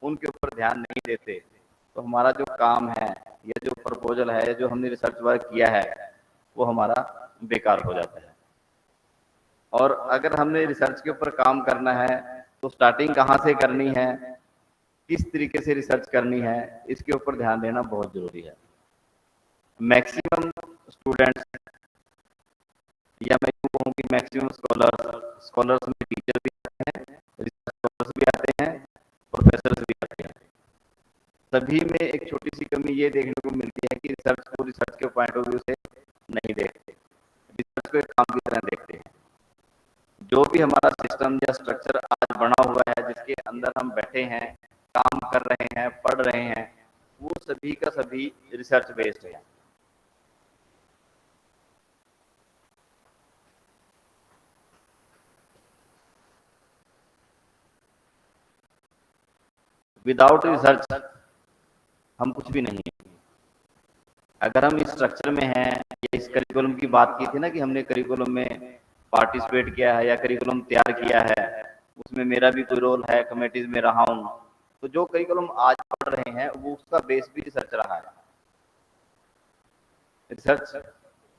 उनके ऊपर ध्यान नहीं देते तो हमारा जो काम है या जो प्रपोजल है, जो हमने रिसर्च वर्क किया है, वो हमारा बेकार हो जाता है। और अगर हमने रिसर्च के ऊपर काम करना है तो स्टार्टिंग कहाँ से करनी है, किस तरीके से रिसर्च करनी है, इसके ऊपर ध्यान देना बहुत जरूरी है। मैक्सिमम स्टूडेंट्स या मैं यूँ कहूँ कि मैक्सिमम स्कॉलर्स में टीचर भी आते हैं, रिसर्च स्कॉलर्स भी आते हैं, प्रोफेसर्स भी आते हैं। सभी में एक छोटी सी कमी ये देखने को मिलती है कि रिसर्च को रिसर्च के पॉइंट ऑफ व्यू से नहीं देखते, रिसर्च को एक काम की तरह देखते हैं। जो भी हमारा सिस्टम या स्ट्रक्चर आज बना हुआ है, जिसके अंदर हम बैठे हैं, काम कर रहे हैं, पढ़ रहे हैं, वो सभी का सभी रिसर्च बेस्ड है। विदाउट रिसर्च हम कुछ भी नहीं है। अगर हम इस स्ट्रक्चर में हैं या इस करिकुलम की बात की थी ना कि हमने करिकुलम में पार्टिसिपेट किया है या करिकुलम तैयार किया है, उसमें मेरा भी कोई रोल है, कमेटीज में रहा हूं, तो जो करिकुलम आज पढ़ रहे हैं वो उसका बेस भी रिसर्च रहा है। रिसर्च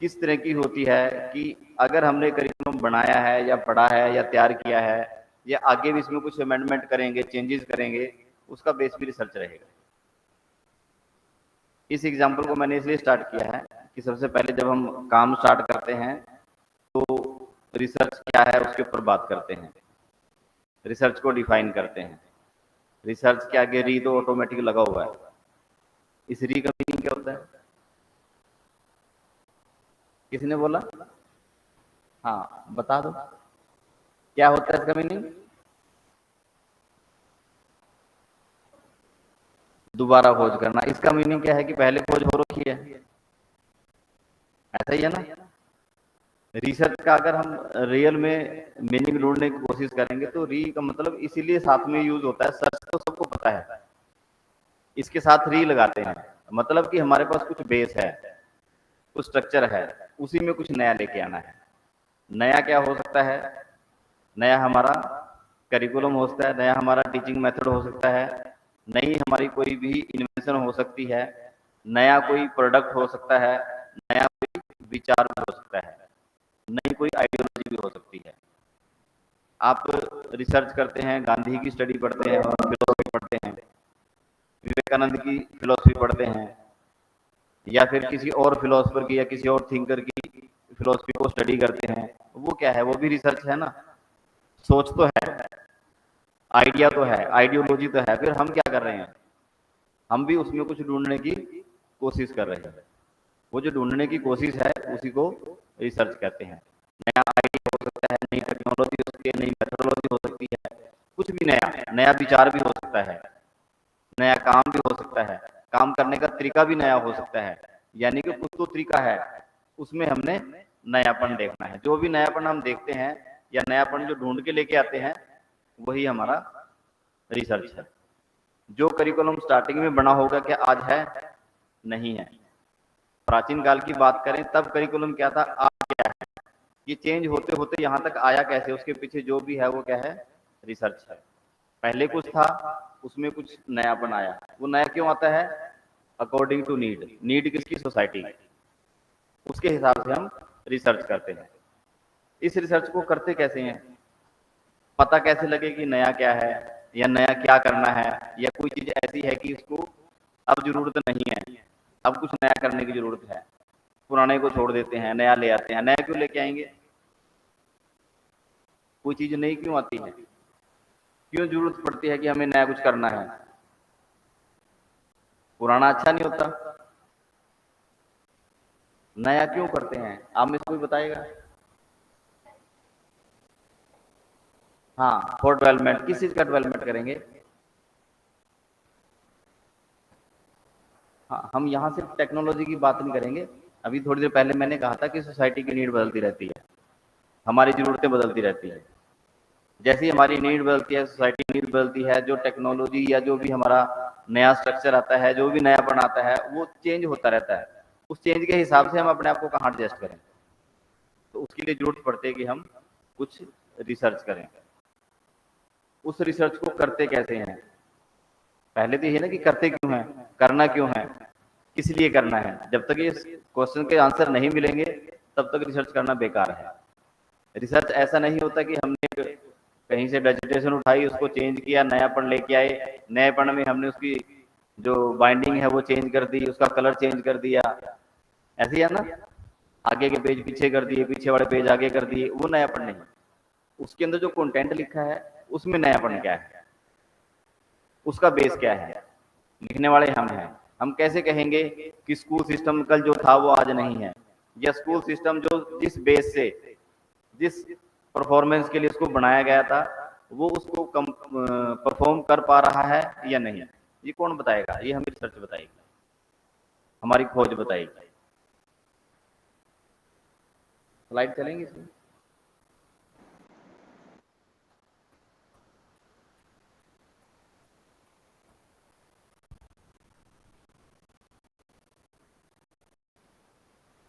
किस तरह की होती है कि अगर हमने करिकुलम बनाया है या पढ़ा है या तैयार किया है या आगे भी इसमें कुछ अमेंडमेंट करेंगे, चेंजेस करेंगे, उसका बेस भी रिसर्च रहेगा। इस एग्जाम्पल को मैंने इसलिए स्टार्ट किया है कि सबसे पहले जब हम काम स्टार्ट करते हैं तो रिसर्च क्या है उसके ऊपर बात करते हैं, रिसर्च को डिफाइन करते हैं। रिसर्च के आगे री तो ऑटोमेटिक लगा हुआ है। इस री का मीनिंग क्या होता है, किसने बोला? हाँ बता दो, क्या होता है इसका मीनिंग? दोबारा खोज करना। इसका मीनिंग क्या है कि पहले खोज हो रखी है, ऐसा ही है ना। रिसर्च का अगर हम रियल में मीनिंग ढूंढने की कोशिश करेंगे तो री का मतलब इसीलिए साथ में यूज होता है। सर्च तो सबको पता है, इसके साथ री लगाते हैं, मतलब कि हमारे पास कुछ बेस है, कुछ स्ट्रक्चर है, उसी में कुछ नया लेके आना है। नया क्या हो सकता है? नया हमारा करिकुलम हो सकता है, नया हमारा टीचिंग मेथड हो सकता है, नई हमारी कोई भी इन्वेंशन हो सकती है, नया कोई प्रोडक्ट हो सकता है, नया कोई विचार भी हो सकता है, नई कोई आइडियोलॉजी भी हो सकती है। आप रिसर्च करते हैं, गांधी की स्टडी पढ़ते हैं और फिलोसफी पढ़ते हैं, विवेकानंद की फिलोसफी पढ़ते हैं, या फिर किसी और फिलोसफर की या किसी और थिंकर की फिलोसफी को स्टडी करते हैं, वो क्या है? वो भी रिसर्च है ना। सोच तो है, आइडिया तो है, आइडियोलॉजी तो है, फिर हम क्या कर रहे हैं? हम भी उसमें कुछ ढूंढने की कोशिश कर रहे हैं। वो जो ढूंढने की कोशिश है उसी को रिसर्च कहते हैं। नया आइडिया हो सकता है, नई टेक्नोलॉजी हो सकती है, नई मेथोडोलॉजी हो सकती है, कुछ भी नया, नया विचार भी हो सकता है, नया काम भी हो सकता है, काम करने का तरीका भी नया हो सकता है। यानी कि कुछ तो तरीका है, उसमें हमने नयापन देखना है। जो भी नयापन हम देखते हैं या नयापन जो ढूंढ के लेके आते हैं, वही हमारा रिसर्च है। जो करिकुलम स्टार्टिंग में बना होगा क्या आज है? नहीं है। प्राचीन काल की बात करें तब करिकुलम क्या था, आज क्या है, ये चेंज होते होते यहाँ तक आया कैसे, उसके पीछे जो भी है वो क्या है? रिसर्च है। पहले कुछ था, उसमें कुछ नयापन आया। वो नया क्यों आता है? According to need. नीड किसकी? सोसाइटी। उसके हिसाब से हम रिसर्च करते हैं। इस रिसर्च को करते कैसे हैं? पता कैसे लगे कि नया क्या है या नया क्या करना है, या कोई चीज ऐसी है कि उसको अब जरूरत नहीं है, अब कुछ नया करने की जरूरत है, पुराने को छोड़ देते हैं, नया ले आते हैं। नया क्यों लेके आएंगे? कोई चीज नई क्यों आती है? क्यों जरूरत पड़ती है कि हमें नया कुछ करना है? पुराना अच्छा नहीं होता? नया क्यों करते हैं आप में से कोई बताएगा? हाँ, फॉर डेवलपमेंट। किस चीज का डेवलपमेंट करेंगे? हाँ, हम यहाँ सिर्फ टेक्नोलॉजी की बात नहीं करेंगे। अभी थोड़ी देर पहले मैंने कहा था कि सोसाइटी की नीड बदलती रहती है, हमारी जरूरतें बदलती रहती है। जैसी हमारी नीड बदलती है, सोसाइटी नीड बदलती है, जो टेक्नोलॉजी या जो भी हमारा नया स्ट्रक्चर आता है, जो भी नयापन आता है, वो चेंज होता रहता है। उस चेंज के हिसाब से हम अपने आप को कहाँ एडजस्ट करें, तो उसके लिए जरूरत पड़ती है कि हम कुछ रिसर्च करें। उस रिसर्च को करते कैसे हैं? पहले तो ये है ना कि करते क्यों हैं, करना क्यों है, किस लिए करना है। जब तक ये क्वेश्चन के आंसर नहीं मिलेंगे तब तक रिसर्च करना बेकार है। रिसर्च ऐसा नहीं होता कि हमने कहीं से वेजिटेशन उठाई, उसको चेंज किया, नयापन लेके आए, नएपन में हमने उसकी जो बाइंडिंग है वो चेंज कर दी, उसका कलर चेंज कर दिया, ऐसे ही है ना। आगे के पेज पीछे कर दिए, पीछे वाले पेज आगे कर दिए, वो नयापन नहीं। उसके अंदर जो कंटेंट लिखा है उसमें नयापन क्या है, उसका बेस क्या है, लिखने वाले हम हैं। हम कैसे कहेंगे कि स्कूल सिस्टम कल जो था वो आज नहीं है, या स्कूल सिस्टम जो जिस बेस से, जिस परफॉर्मेंस के लिए उसको बनाया गया था वो उसको परफॉर्म कर पा रहा है या नहीं, ये कौन बताएगा? ये हमें रिसर्च बताएगी, हमारी खोज बताएगी। स्लाइड चलेंगे इसमें।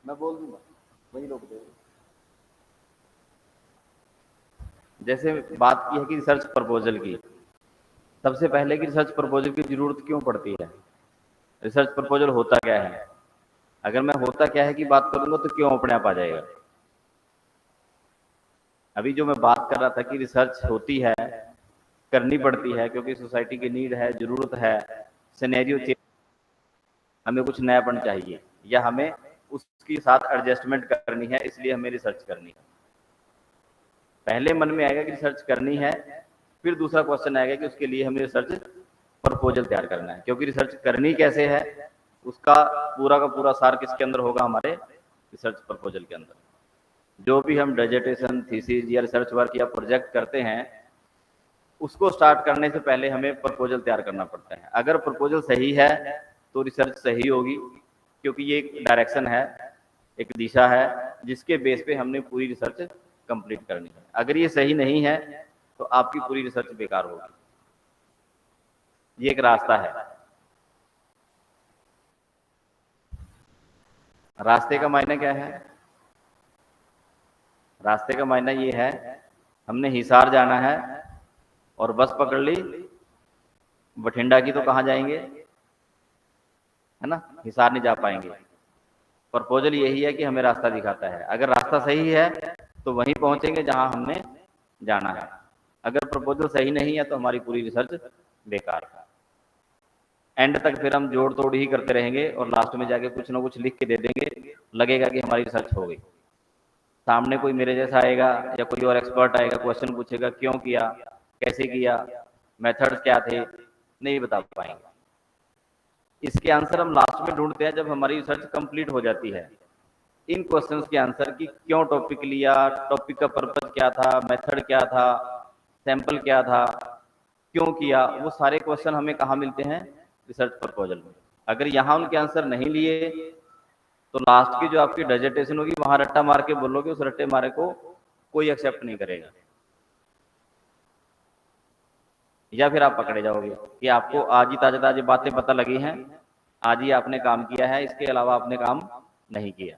मैं बोल दूंगा, वही रोक दे। जैसे बात की है कि रिसर्च प्रपोजल की, सबसे पहले कि रिसर्च प्रपोजल की जरूरत क्यों पड़ती है, रिसर्च प्रपोजल होता क्या है। अगर मैं होता क्या है की बात करूंगा तो क्यों अपने आप आ जाएगा। अभी जो मैं बात कर रहा था कि रिसर्च होती है, करनी पड़ती है क्योंकि सोसाइटी की नीड है, जरूरत है, सिनेरियो चेंज, हमें कुछ नयापन चाहिए, या हमें उसके साथ एडजस्टमेंट करनी है, इसलिए हमें रिसर्च करनी है। पहले मन में आएगा कि रिसर्च करनी है, फिर दूसरा क्वेश्चन आएगा कि उसके लिए हमें रिसर्च प्रपोजल तैयार करना है। क्योंकि रिसर्च करनी कैसे है उसका पूरा का पूरा सार किसके अंदर होगा, हमारे रिसर्च प्रपोजल के अंदर। जो भी हम डिसर्टेशन, थीसिस या रिसर्च वर्क या प्रोजेक्ट करते हैं, उसको स्टार्ट करने से पहले हमें प्रपोजल तैयार करना पड़ता है। अगर प्रपोजल सही है तो रिसर्च सही होगी, क्योंकि ये एक डायरेक्शन है, एक दिशा है जिसके बेस पे हमने पूरी रिसर्च कंप्लीट करनी है। अगर ये सही नहीं है तो आपकी पूरी रिसर्च बेकार होगी। ये एक रास्ता है। रास्ते का मायने क्या है? रास्ते का मायना ये है, हमने हिसार जाना है और बस पकड़ ली बठिंडा की, तो कहाँ जाएंगे, है ना, हिसार नहीं जा पाएंगे। प्रपोजल यही है कि हमें रास्ता दिखाता है। अगर रास्ता सही है तो वहीं पहुंचेंगे जहां हमने जाना है। अगर प्रपोजल सही नहीं है तो हमारी पूरी रिसर्च बेकार है। एंड तक फिर हम जोड़ तोड़ ही करते रहेंगे और लास्ट में जाके कुछ ना कुछ लिख के दे देंगे, लगेगा कि हमारी रिसर्च हो गई। सामने कोई मेरे जैसा आएगा या कोई और एक्सपर्ट आएगा, क्वेश्चन पूछेगा क्यों किया, कैसे किया, मेथड्स क्या थे, नहीं बता पाएंगे। इसके आंसर हम लास्ट में ढूंढते हैं जब हमारी रिसर्च कंप्लीट हो जाती है। इन क्वेश्चंस के आंसर की, क्यों टॉपिक लिया, टॉपिक का पर्पज क्या था, मेथड क्या था, सैंपल क्या था, क्यों किया, वो सारे क्वेश्चन हमें कहाँ मिलते हैं, रिसर्च प्रपोजल में। अगर यहाँ उनके आंसर नहीं लिए तो लास्ट की जो आपकी डिसर्टेशन होगी वहां रट्टा मार के बोलोगे, उस रट्टे मारे को कोई एक्सेप्ट नहीं करेगा, या फिर आप पकड़े जाओगे कि आपको आज ही ताजा ताजा बातें पता लगी हैं, आज ही आपने काम किया है, इसके अलावा आपने काम नहीं किया।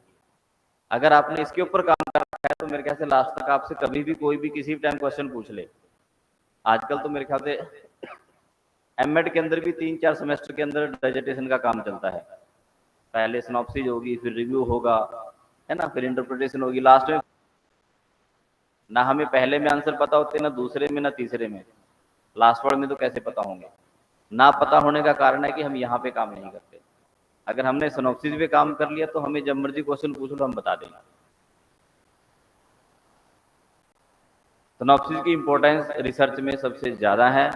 अगर आपने इसके ऊपर काम कर रखा है तो मेरे ख्याल से लास्ट तक आपसे कभी भी कोई भी किसी भी टाइम क्वेश्चन पूछ ले। आजकल तो मेरे ख्याल से एमएड के अंदर भी 3-4 सेमेस्टर के अंदर डिसर्टेशन का काम चलता है। पहले सिनॉप्सिस होगी, फिर रिव्यू होगा, है ना, फिर इंटरप्रिटेशन होगी, लास्ट में ना हमें पहले में आंसर पता होते, ना दूसरे में, ना तीसरे में, लास्ट वर्ड में तो कैसे पता होंगे। ना पता होने का कारण है कि हम यहाँ पे काम नहीं करते। अगर हमने सिनॉप्सिस पे काम कर लिया तो हमें जब मर्जी क्वेश्चन पूछ लो हम बता देंगे। सिनॉप्सिस की इंपॉर्टेंस रिसर्च में सबसे ज्यादा है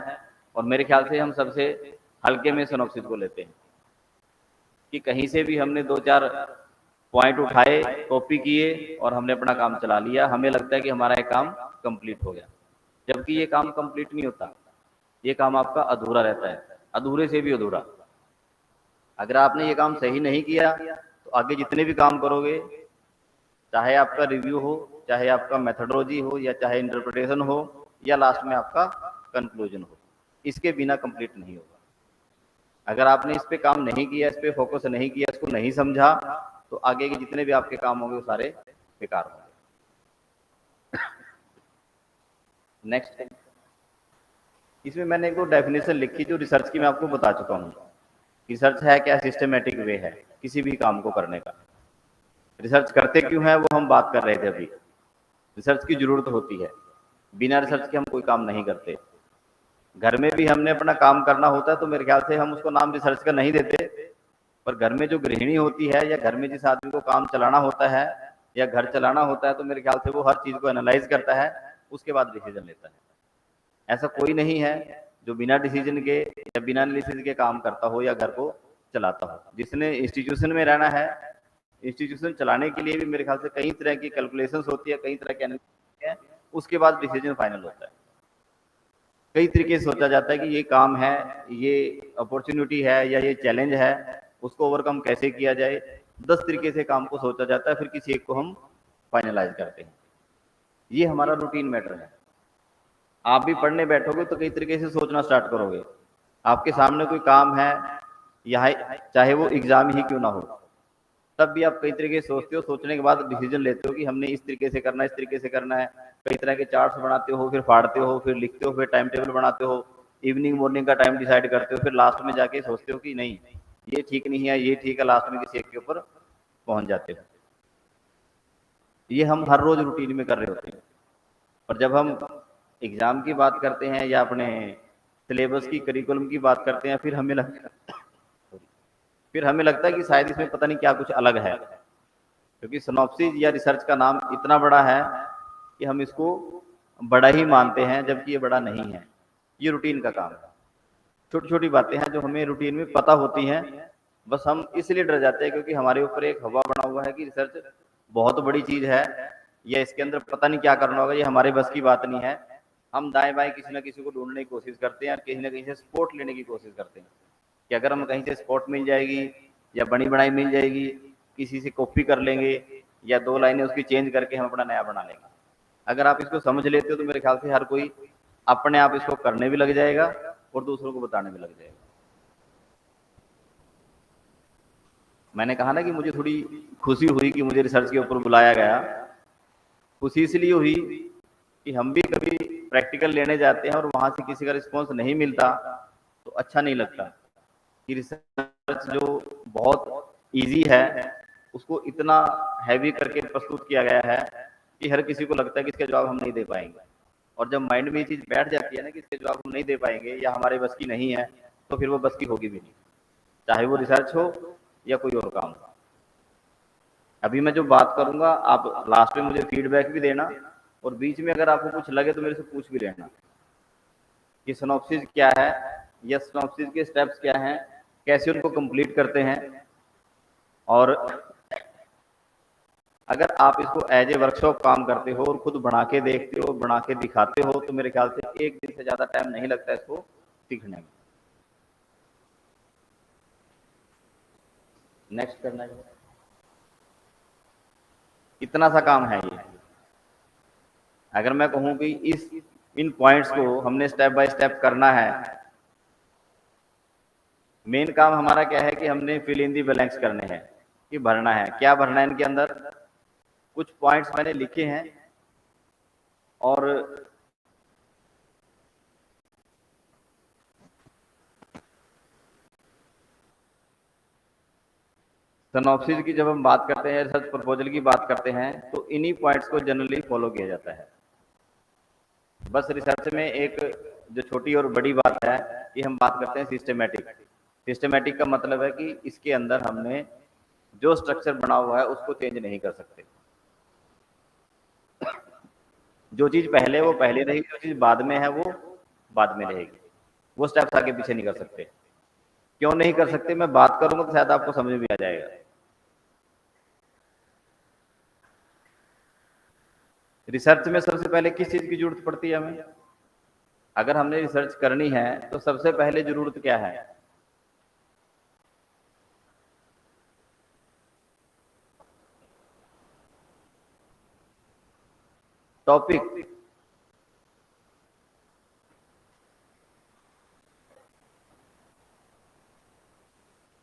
और मेरे ख्याल से हम सबसे हल्के में सिनॉप्सिस को लेते हैं कि कहीं से भी हमने 2-4 पॉइंट उठाए, कॉपी किए और हमने अपना काम चला लिया, हमें लगता है कि हमारा ये काम कंप्लीट हो गया, जबकि ये काम कंप्लीट नहीं होता। ये काम आपका अधूरा रहता है, अधूरे से भी अधूरा। अगर आपने ये काम सही नहीं किया तो आगे जितने भी काम करोगे, चाहे आपका रिव्यू हो, चाहे आपका मेथडोलॉजी हो, या चाहे इंटरप्रिटेशन हो, या लास्ट में आपका कंक्लूजन हो, इसके बिना कंप्लीट नहीं होगा। अगर आपने इस पे काम नहीं किया, इस पे फोकस नहीं किया, इसको नहीं समझा, तो आगे के जितने भी आपके काम होंगे वो सारे बेकार होंगे। नेक्स्ट, इसमें मैंने एक दो डेफिनेशन लिखी जो रिसर्च की मैं आपको बता चुका हूँ। रिसर्च है क्या? सिस्टमेटिक वे है किसी भी काम को करने का। रिसर्च करते क्यों है वो हम बात कर रहे थे अभी। रिसर्च की जरूरत होती है, बिना रिसर्च के हम कोई काम नहीं करते। घर में भी हमने अपना काम करना होता है तो मेरे ख्याल से हम उसको नाम रिसर्च का नहीं देते, पर घर में जो गृहिणी होती है या घर में जिस आदमी को काम चलाना होता है या घर चलाना होता है, तो मेरे ख्याल से वो हर चीज को एनालाइज करता है, उसके बाद डिसीजन लेता है। ऐसा कोई नहीं है जो बिना डिसीजन के या बिना एनालिसिस के काम करता हो या घर को चलाता हो। जिसने इंस्टीट्यूशन में रहना है, इंस्टीट्यूशन चलाने के लिए भी मेरे ख्याल से कई तरह की कैलकुलेशंस होती है, कई तरह के एनालिसिस है, उसके बाद डिसीजन फाइनल होता है। कई तरीके से सोचा जाता है कि ये काम है, ये अपॉर्चुनिटी है या ये चैलेंज है, उसको ओवरकम कैसे किया जाए। 10 तरीके से काम को सोचा जाता है, फिर किसी एक को हम फाइनलाइज करते हैं। ये हमारा रूटीन मैटर है। आप भी पढ़ने बैठोगे तो कई तरीके से सोचना स्टार्ट करोगे। आपके सामने कोई काम है, यहाँ चाहे वो एग्जाम ही क्यों ना हो, तब भी आप कई तरीके से सोचते हो, सोचने के बाद डिसीजन लेते हो कि हमने इस तरीके से करना है, इस तरीके से करना है। कई तरह के चार्ट्स बनाते हो, फिर फाड़ते हो, फिर लिखते हो, फिर टाइम टेबल बनाते हो, इवनिंग मॉर्निंग का टाइम डिसाइड करते हो, फिर लास्ट में जाके सोचते हो कि नहीं ये ठीक नहीं है, ये ठीक है, लास्ट में किसी एक के ऊपर पहुंच जाते हो। ये हम हर रोज रूटीन में कर रहे होते हैं। और जब हम एग्जाम की बात करते हैं या अपने सिलेबस की करिकुलम की बात करते हैं, फिर हमें लगता है कि शायद इसमें पता नहीं क्या कुछ अलग है, क्योंकि सिनॉप्सिस या रिसर्च का नाम इतना बड़ा है कि हम इसको बड़ा ही मानते हैं, जबकि ये बड़ा नहीं है। ये रूटीन का काम है। छोटी छोटी बातें हैं जो हमें रूटीन में पता होती हैं, बस हम इसलिए डर जाते हैं क्योंकि हमारे ऊपर एक हवा बना हुआ है कि रिसर्च बहुत बड़ी चीज है या इसके अंदर पता नहीं क्या करना होगा, ये हमारे बस की बात नहीं है। हम दाएं बाएं किसी ना किसी को ढूंढने की कोशिश करते हैं और कहीं ना कहीं से सपोर्ट लेने की कोशिश करते हैं कि अगर हम कहीं से सपोर्ट मिल जाएगी या बनी बनाई मिल जाएगी, किसी से कॉपी कर लेंगे या 2 लाइनें उसकी चेंज करके हम अपना नया बना लेंगे। अगर आप इसको समझ लेते हो तो मेरे ख्याल से हर कोई अपने आप इसको करने भी लग जाएगा और दूसरों को बताने भी लग जाएगा। मैंने कहा ना कि मुझे थोड़ी खुशी हुई कि मुझे रिसर्च के ऊपर बुलाया गया। खुशी इसलिए हुई कि हम भी कभी प्रैक्टिकल लेने जाते हैं और वहां से किसी का रिस्पॉन्स नहीं मिलता तो अच्छा नहीं लगता कि रिसर्च जो बहुत इजी है उसको इतना हैवी करके प्रस्तुत किया गया है कि हर किसी को लगता है कि इसका जवाब हम नहीं दे पाएंगे। और जब माइंड में ये चीज बैठ जाती है ना कि इसके जवाब हम नहीं दे पाएंगे या हमारे बस की नहीं है, तो फिर वो बस की होगी भी नहीं, चाहे वो रिसर्च हो या कोई और काम हो। अभी मैं जो बात करूंगा आप लास्ट में मुझे फीडबैक भी देना, और बीच में अगर आपको कुछ लगे तो मेरे से पूछ भी लेना कि सिनॉप्सिस क्या है या सिनॉप्सिस के स्टेप्स क्या हैं, कैसे उनको कंप्लीट करते हैं। और अगर आप इसको एज ए वर्कशॉप काम करते हो और खुद बना के देखते हो, बना के दिखाते हो, तो मेरे ख्याल से 1 दिन से ज्यादा टाइम नहीं लगता इसको सीखने में। नेक्स्ट करना है, इतना सा काम है ये। अगर मैं कहूं कि इन पॉइंट्स को हमने स्टेप बाय स्टेप करना है, मेन काम हमारा क्या है कि हमने फिल इन दी ब्लैंक्स करने हैं कि भरना है, क्या भरना है इनके अंदर। कुछ पॉइंट्स मैंने लिखे हैं और सिनॉप्सिस की जब हम बात करते हैं, रिसर्च प्रपोजल की बात करते हैं, तो इन्हीं पॉइंट्स को जनरली फॉलो किया जाता है। बस रिसर्च में एक जो छोटी और बड़ी बात है कि हम बात करते हैं सिस्टमेटिक। सिस्टमेटिक का मतलब है कि इसके अंदर हमने जो स्ट्रक्चर बना हुआ है उसको चेंज नहीं कर सकते। जो चीज पहले वो पहले रहेगी, जो चीज बाद में है वो बाद में रहेगी। वो स्टेप्स आगे पीछे नहीं कर सकते। क्यों नहीं कर सकते मैं बात करूंगा तो शायद आपको समझ में भी आ जाएगा। रिसर्च में सबसे पहले किस चीज की जरूरत पड़ती है हमें? अगर हमने रिसर्च करनी है तो सबसे पहले जरूरत क्या है? टॉपिक।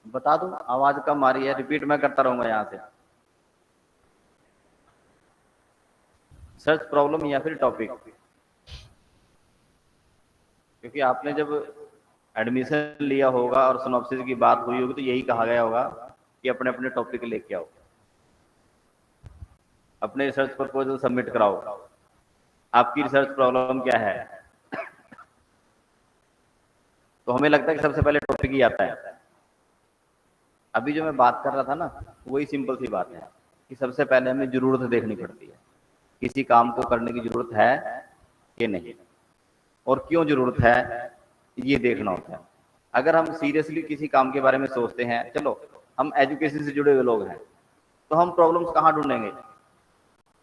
बता दूं, आवाज कम आ रही है, रिपीट मैं करता रहूंगा यहां से। सर्च प्रॉब्लम या फिर टॉपिक। क्योंकि आपने जब एडमिशन लिया होगा और सिनॉप्सिस की बात हुई होगी तो यही कहा गया होगा कि अपने अपने टॉपिक लेके आओ, अपने रिसर्च प्रपोजल सबमिट कराओ, आपकी रिसर्च प्रॉब्लम क्या है। तो हमें लगता है कि सबसे पहले टॉपिक ही आता है। अभी जो मैं बात कर रहा था ना, वही सिंपल सी बात है कि सबसे पहले हमें जरूरत देखनी पड़ती है, किसी काम को करने की जरूरत है कि नहीं, और क्यों जरूरत है ये देखना होता है। अगर हम सीरियसली किसी काम के बारे में सोचते हैं, चलो हम एजुकेशन से जुड़े हुए लोग हैं, तो हम प्रॉब्लम्स कहाँ ढूंढेंगे,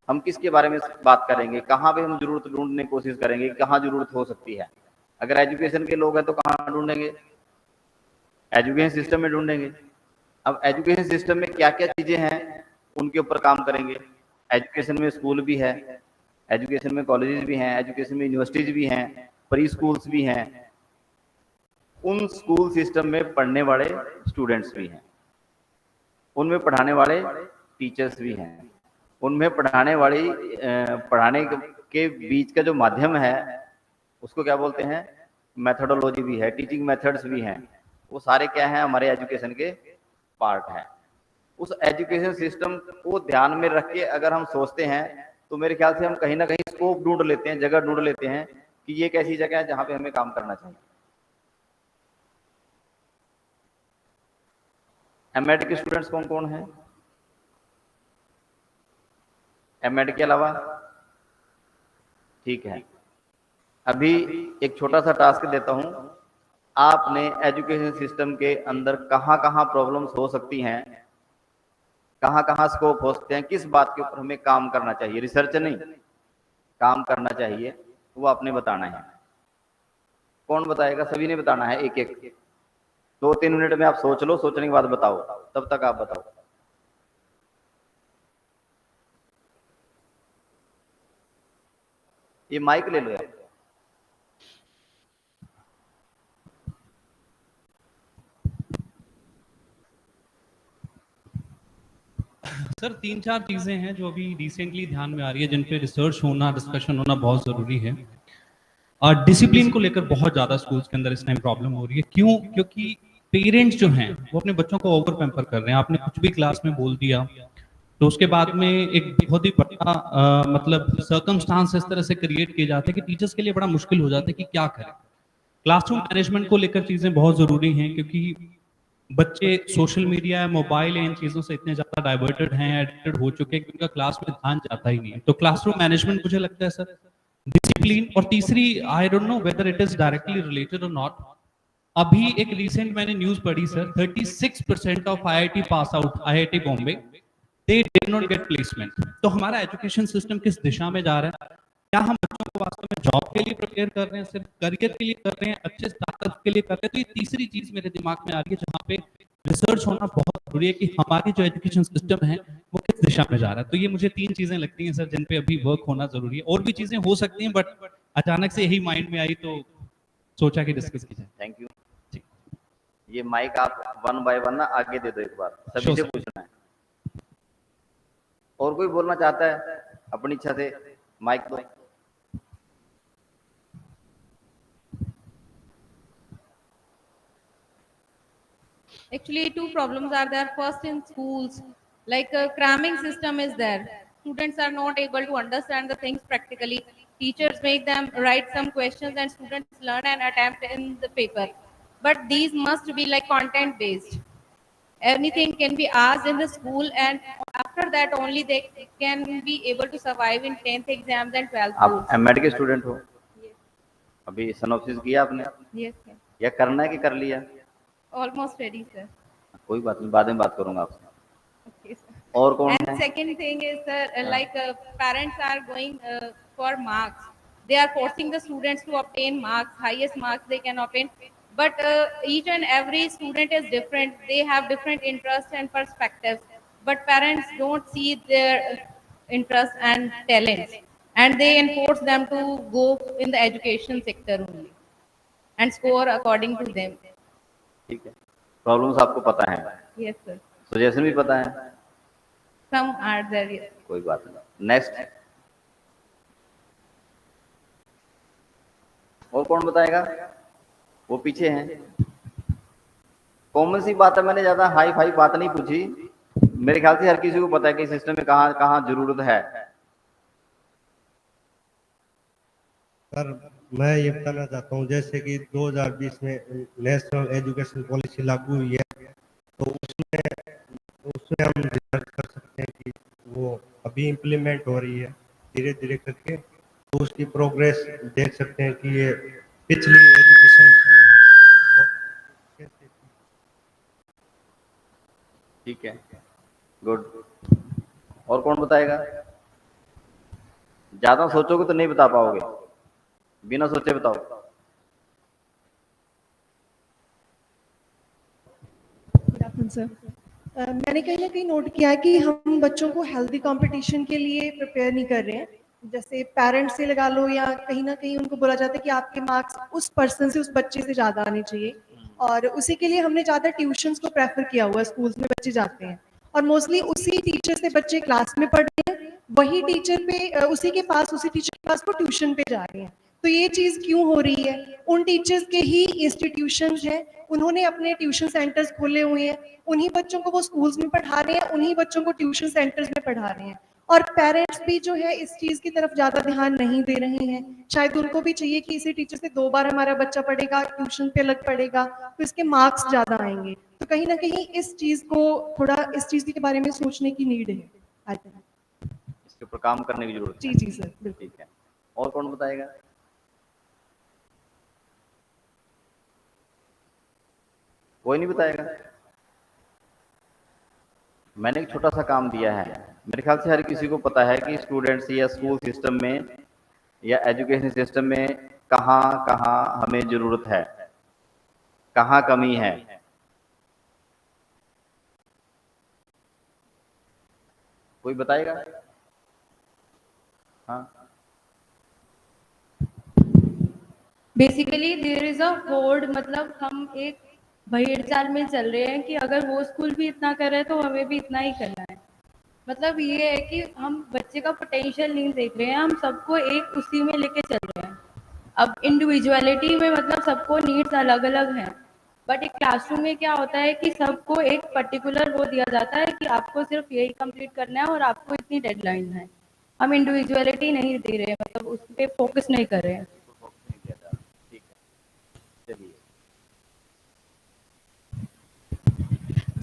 हम किसके बारे में बात करेंगे, कहाँ पे हम जरूरत ढूंढने की कोशिश करेंगे, कहाँ जरूरत हो सकती है। अगर एजुकेशन के लोग हैं तो कहाँ ढूंढेंगे, एजुकेशन सिस्टम में ढूंढेंगे। अब एजुकेशन सिस्टम में क्या क्या चीजें हैं उनके ऊपर काम करेंगे। एजुकेशन में स्कूल भी है, एजुकेशन में कॉलेजेस भी हैं, एजुकेशन में यूनिवर्सिटीज भी हैं, प्री स्कूल्स भी हैं, उन स्कूल सिस्टम में पढ़ने वाले स्टूडेंट्स भी हैं, उनमें पढ़ाने वाले टीचर्स भी हैं, उनमें पढ़ाने के बीच का जो माध्यम है उसको क्या बोलते हैं, मेथोडोलॉजी भी है, टीचिंग मेथड्स भी हैं। वो सारे क्या हैं, हमारे एजुकेशन के पार्ट हैं। उस एजुकेशन सिस्टम को ध्यान में रख के अगर हम सोचते हैं तो मेरे ख्याल से हम कहीं ना कहीं स्कोप ढूंढ लेते हैं, जगह ढूंढ लेते हैं कि ये एक ऐसी जगह है जहां पे हमें काम करना चाहिए। एमएड के स्टूडेंट्स कौन कौन हैं, एमएड के अलावा? ठीक है, अभी एक छोटा सा टास्क देता हूं, आपने एजुकेशन सिस्टम के अंदर कहां कहां प्रॉब्लम्स हो सकती हैं, कहां कहां स्कोप हो सकते हैं, किस बात के ऊपर हमें काम करना चाहिए, रिसर्च नहीं, काम करना चाहिए, वो आपने बताना है। कौन बताएगा? सभी ने बताना है, एक एक। 2-3 मिनट में आप सोच लो, सोचने के बाद बताओ, तब तक आप बताओ। ये माइक ले लो यार। सर 3-4 चीजें हैं जो अभी रिसेंटली ध्यान में आ रही है, जिन पे रिसर्च होना, डिस्कशन होना बहुत जरूरी है। और डिसिप्लिन को लेकर बहुत ज्यादा स्कूल्स के अंदर इस टाइम प्रॉब्लम हो रही है। क्यों? क्योंकि पेरेंट्स जो हैं वो अपने बच्चों को ओवर पैम्पर कर रहे हैं। आपने कुछ भी क्लास में बोल दिया तो उसके बाद में एक बहुत ही बड़ा मतलब सर्कमस्टांस इस तरह से क्रिएट किए जाते हैं कि टीचर्स के लिए बड़ा मुश्किल हो जाता है कि क्या करें। क्लासरूम मैनेजमेंट को लेकर चीजें बहुत जरूरी हैं, क्योंकि बच्चे सोशल मीडिया, मोबाइल, इन चीजों से इतने ज्यादा डाइवर्टेड हैं, एडिक्टेड हो चुके हैं कि उनका क्लास में ध्यान जाता ही नहीं है। तो क्लासरूम मैनेजमेंट मुझे लगता है सर, डिसिप्लिन। और तीसरी, I don't know whether it is directly related और नॉट, अभी एक रिसेंट मैंने न्यूज पढ़ी sir, 36% of IIT pass out, IIT Bombay, they did not gate placement. तो हमारा एजुकेशन सिस्टम किस दिशा में जा रहा है? क्या हम बच्चों को वास्तव में जॉब के लिए प्रिपेयर कर रहे हैं, सिर्फ करियर के लिए कर रहे हैं, अच्छे स्टार्टअप के लिए कर रहे हैं? तो ये तीसरी चीज मेरे दिमाग में आ रही है जहाँ पे रिसर्च होना बहुत जरूरी है कि हमारी जो एजुकेशन सिस्टम है वो किस दिशा में जा रहा है। तो ये मुझे 3 चीजें लगती हैं सर जिन पे अभी वर्क होना जरूरी है। और भी चीजें हो सकती हैं, बट अचानक से यही माइंड में आई तो सोचा कि डिस्कस की जाए। Thank you. ये माइक आप 1 बाय 1 ना आगे दे दो, एक बार सभी से पूछना है। और कोई बोलना चाहता है अपनी इच्छा से, माइक दो। Actually, two problems are there. First, in schools, like cramming system is there. Students are not able to understand the things practically. Teachers make them write some questions and students learn and attempt in the paper. But these must be like content based. Anything can be asked in the school, and after that only they can be able to survive in 10th exams and 12th आप boards. MEd के student हो? Yes. अभी synopsis किया आपने? Yes, sir. या करना है कि कर लिया? Almost ready, sir. कोई बात नहीं, बाद में बात करूंगा आपसे। Okay, sir. और कौन And है? second thing is, sir, like parents are going for marks. They are forcing the students to obtain marks, highest marks they can obtain. But each and every student is different. They have different interests and perspectives. But parents don't see their interests and talents, and they enforce them to go in the education sector only and score according to them. ठीक है, problems आपको पता है, Yes, sir. Suggestion भी पता है, Some are there. Yes. कोई बात नहीं। नेक्स्ट। और कौन बताएगा? वो पीछे हैं। कॉमन सी बात है, मैंने ज्यादा हाई फाई बात नहीं पूछी। मेरे ख्याल से हर किसी को पता है कि सिस्टम में कहाँ कहाँ जरूरत है। सर मैं ये बताना चाहता हूँ, जैसे कि 2020 में नेशनल एजुकेशन पॉलिसी लागू हुई है, तो उसमें हम रिसर्च कर सकते हैं कि वो अभी इम्प्लीमेंट हो रही है धीरे धीरे करके, तो उसकी प्रोग्रेस देख सकते हैं कि ये पिछली एजुकेशन कैसे। ठीक है, गुड। और कौन बताएगा? ज्यादा सोचोगे तो नहीं बता पाओगे, बिना सोचे बताओ। Good afternoon sir. मैंने कहीं ना कहीं नोट किया है कि हम बच्चों को हेल्दी कंपटीशन के लिए प्रिपेयर नहीं कर रहे हैं। जैसे पेरेंट्स से लगा लो, या कहीं ना कहीं उनको बोला जाता है कि आपके मार्क्स उस पर्सन से, उस बच्चे से ज़्यादा आने चाहिए, और उसी के लिए हमने ज़्यादा ट्यूशन्स को प्रेफर किया हुआ है। स्कूल्स में बच्चे जाते हैं और मोस्टली उसी टीचर से बच्चे क्लास में पढ़ रहे हैं, वही टीचर पे उसी टीचर के पास वो ट्यूशन पे जा रहे हैं। तो ये चीज़ क्यों हो रही है? उन टीचर्स के ही इंस्टीट्यूशन हैं, उन्होंने अपने ट्यूशन सेंटर्स खोले हुए हैं, उन्हीं बच्चों को वो स्कूल्स में पढ़ा रहे हैं, उन्हीं बच्चों को ट्यूशन सेंटर्स में पढ़ा रहे हैं। और पेरेंट्स भी जो है इस चीज़ की तरफ ज़्यादा ध्यान नहीं दे रहे हैं। शायद उनको भी चाहिए कि इसी टीचर से 2 बार हमारा बच्चा पढ़ेगा, ट्यूशन पे अलग पढ़ेगा, तो इसके मार्क्स ज़्यादा आएँगे। तो कहीं न कहीं इस चीज़ के बारे में सोचने की नीड है। I think. इसके ऊपर काम करने की जरूरत है। जी सर, बिल्कुल। ठीक है, और कौन बताएगा? कोई नहीं बताएगा? मैंने एक छोटा सा काम दिया है। मेरे ख्याल से हर किसी को पता है कि स्टूडेंट्स या स्कूल सिस्टम में या एजुकेशन सिस्टम में कहाँ कहाँ हमें जरूरत है, कहाँ कमी है। कोई बताएगा? हाँ, बेसिकली देयर इज अ होड़, मतलब हम एक भेड़ चाल में चल रहे हैं कि अगर वो स्कूल भी इतना कर रहे हैं तो हमें भी इतना ही करना है। मतलब ये है कि हम बच्चे का पोटेंशियल नहीं देख रहे हैं, हम सबको एक उसी में लेके चल रहे हैं। अब इंडिविजुअलिटी में मतलब सबको नीड्स अलग अलग हैं, बट एक क्लासरूम में क्या होता है कि सबको एक पर्टिकुलर वो दिया जाता है कि आपको सिर्फ यही कंप्लीट करना है और आपको इतनी डेडलाइन है। हम इंडिविजुअलिटी नहीं दे रहे हैं, मतलब उस पर फोकस नहीं कर रहे हैं। ठीक है, चलिए।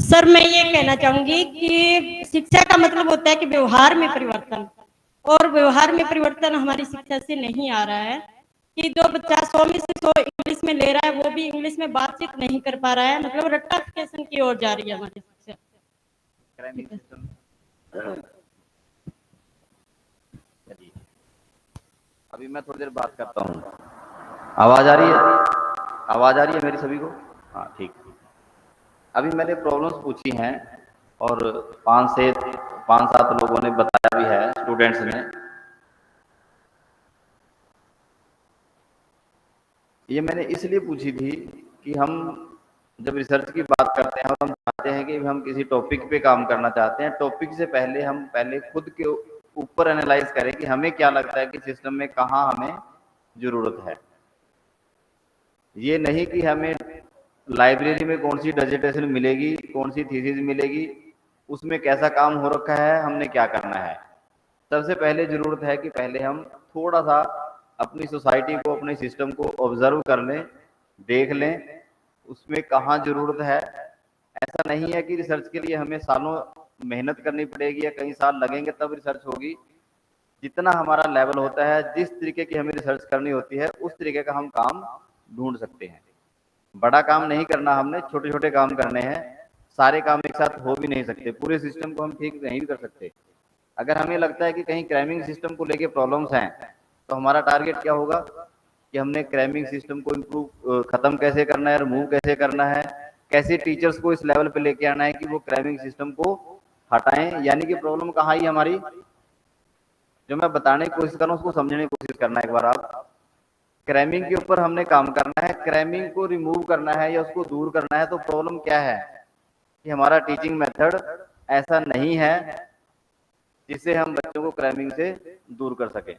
सर मैं ये कहना चाहूंगी कि शिक्षा का मतलब होता है कि व्यवहार में परिवर्तन, और व्यवहार में परिवर्तन हमारी शिक्षा से नहीं आ रहा है। कि जो बच्चा 100 में से 100 इंग्लिश में ले रहा है, वो भी इंग्लिश में बातचीत नहीं कर पा रहा है, मतलब रट्टाफिकेशन की ओर जा रही है हमारी शिक्षा। चलिए, अभी मैं थोड़ी देर बात करता हूँ। आवाज आ रही है? आवाज आ रही है मेरी सभी को? हाँ, ठीक। अभी मैंने प्रॉब्लम्स पूछी हैं और 5-7 लोगों ने बताया भी है, स्टूडेंट्स ने। ये मैंने इसलिए पूछी थी कि हम जब रिसर्च की बात करते हैं और हम चाहते हैं कि हम किसी टॉपिक पे काम करना चाहते हैं, टॉपिक से पहले हम खुद के ऊपर एनालाइज करें कि हमें क्या लगता है कि सिस्टम में कहाँ हमें जरूरत है। ये नहीं कि हमें लाइब्रेरी में कौन सी डिजिटेशन मिलेगी, कौन सी थीसिस मिलेगी, उसमें कैसा काम हो रखा है, हमने क्या करना है। सबसे पहले जरूरत है कि पहले हम थोड़ा सा अपनी सोसाइटी को, अपने सिस्टम को ऑब्जर्व कर लें, देख लें उसमें कहाँ जरूरत है। ऐसा नहीं है कि रिसर्च के लिए हमें सालों मेहनत करनी पड़ेगी या कई साल लगेंगे तब रिसर्च होगी। जितना हमारा लेवल होता है, जिस तरीके की हमें रिसर्च करनी होती है, उस तरीके का हम काम ढूंढ सकते हैं। बड़ा काम नहीं करना हमने, छोटे छोटे काम करने हैं। सारे काम एक साथ हो भी नहीं सकते, पूरे सिस्टम को हम ठीक नहीं कर सकते। अगर हमें लगता है कि कहीं क्रैमिंग सिस्टम को लेके प्रॉब्लम्स हैं, तो हमारा टारगेट क्या होगा कि हमने क्रैमिंग सिस्टम को इम्प्रूव, खत्म कैसे करना है, रिमूव कैसे करना है, कैसे टीचर्स को इस लेवल पे लेके आना है कि वो क्रैमिंग सिस्टम को हटाएं। यानी कि प्रॉब्लम कहाँ ही हमारी, जो मैं बताने की कोशिश कर रहा हूँ उसको समझने की कोशिश करना। एक बार आप, क्रैमिंग के ऊपर हमने काम करना है, क्रैमिंग को रिमूव करना है या उसको दूर करना है। तो प्रॉब्लम क्या है कि हमारा टीचिंग मेथड ऐसा नहीं है जिससे हम बच्चों को क्रैमिंग से दूर कर सके,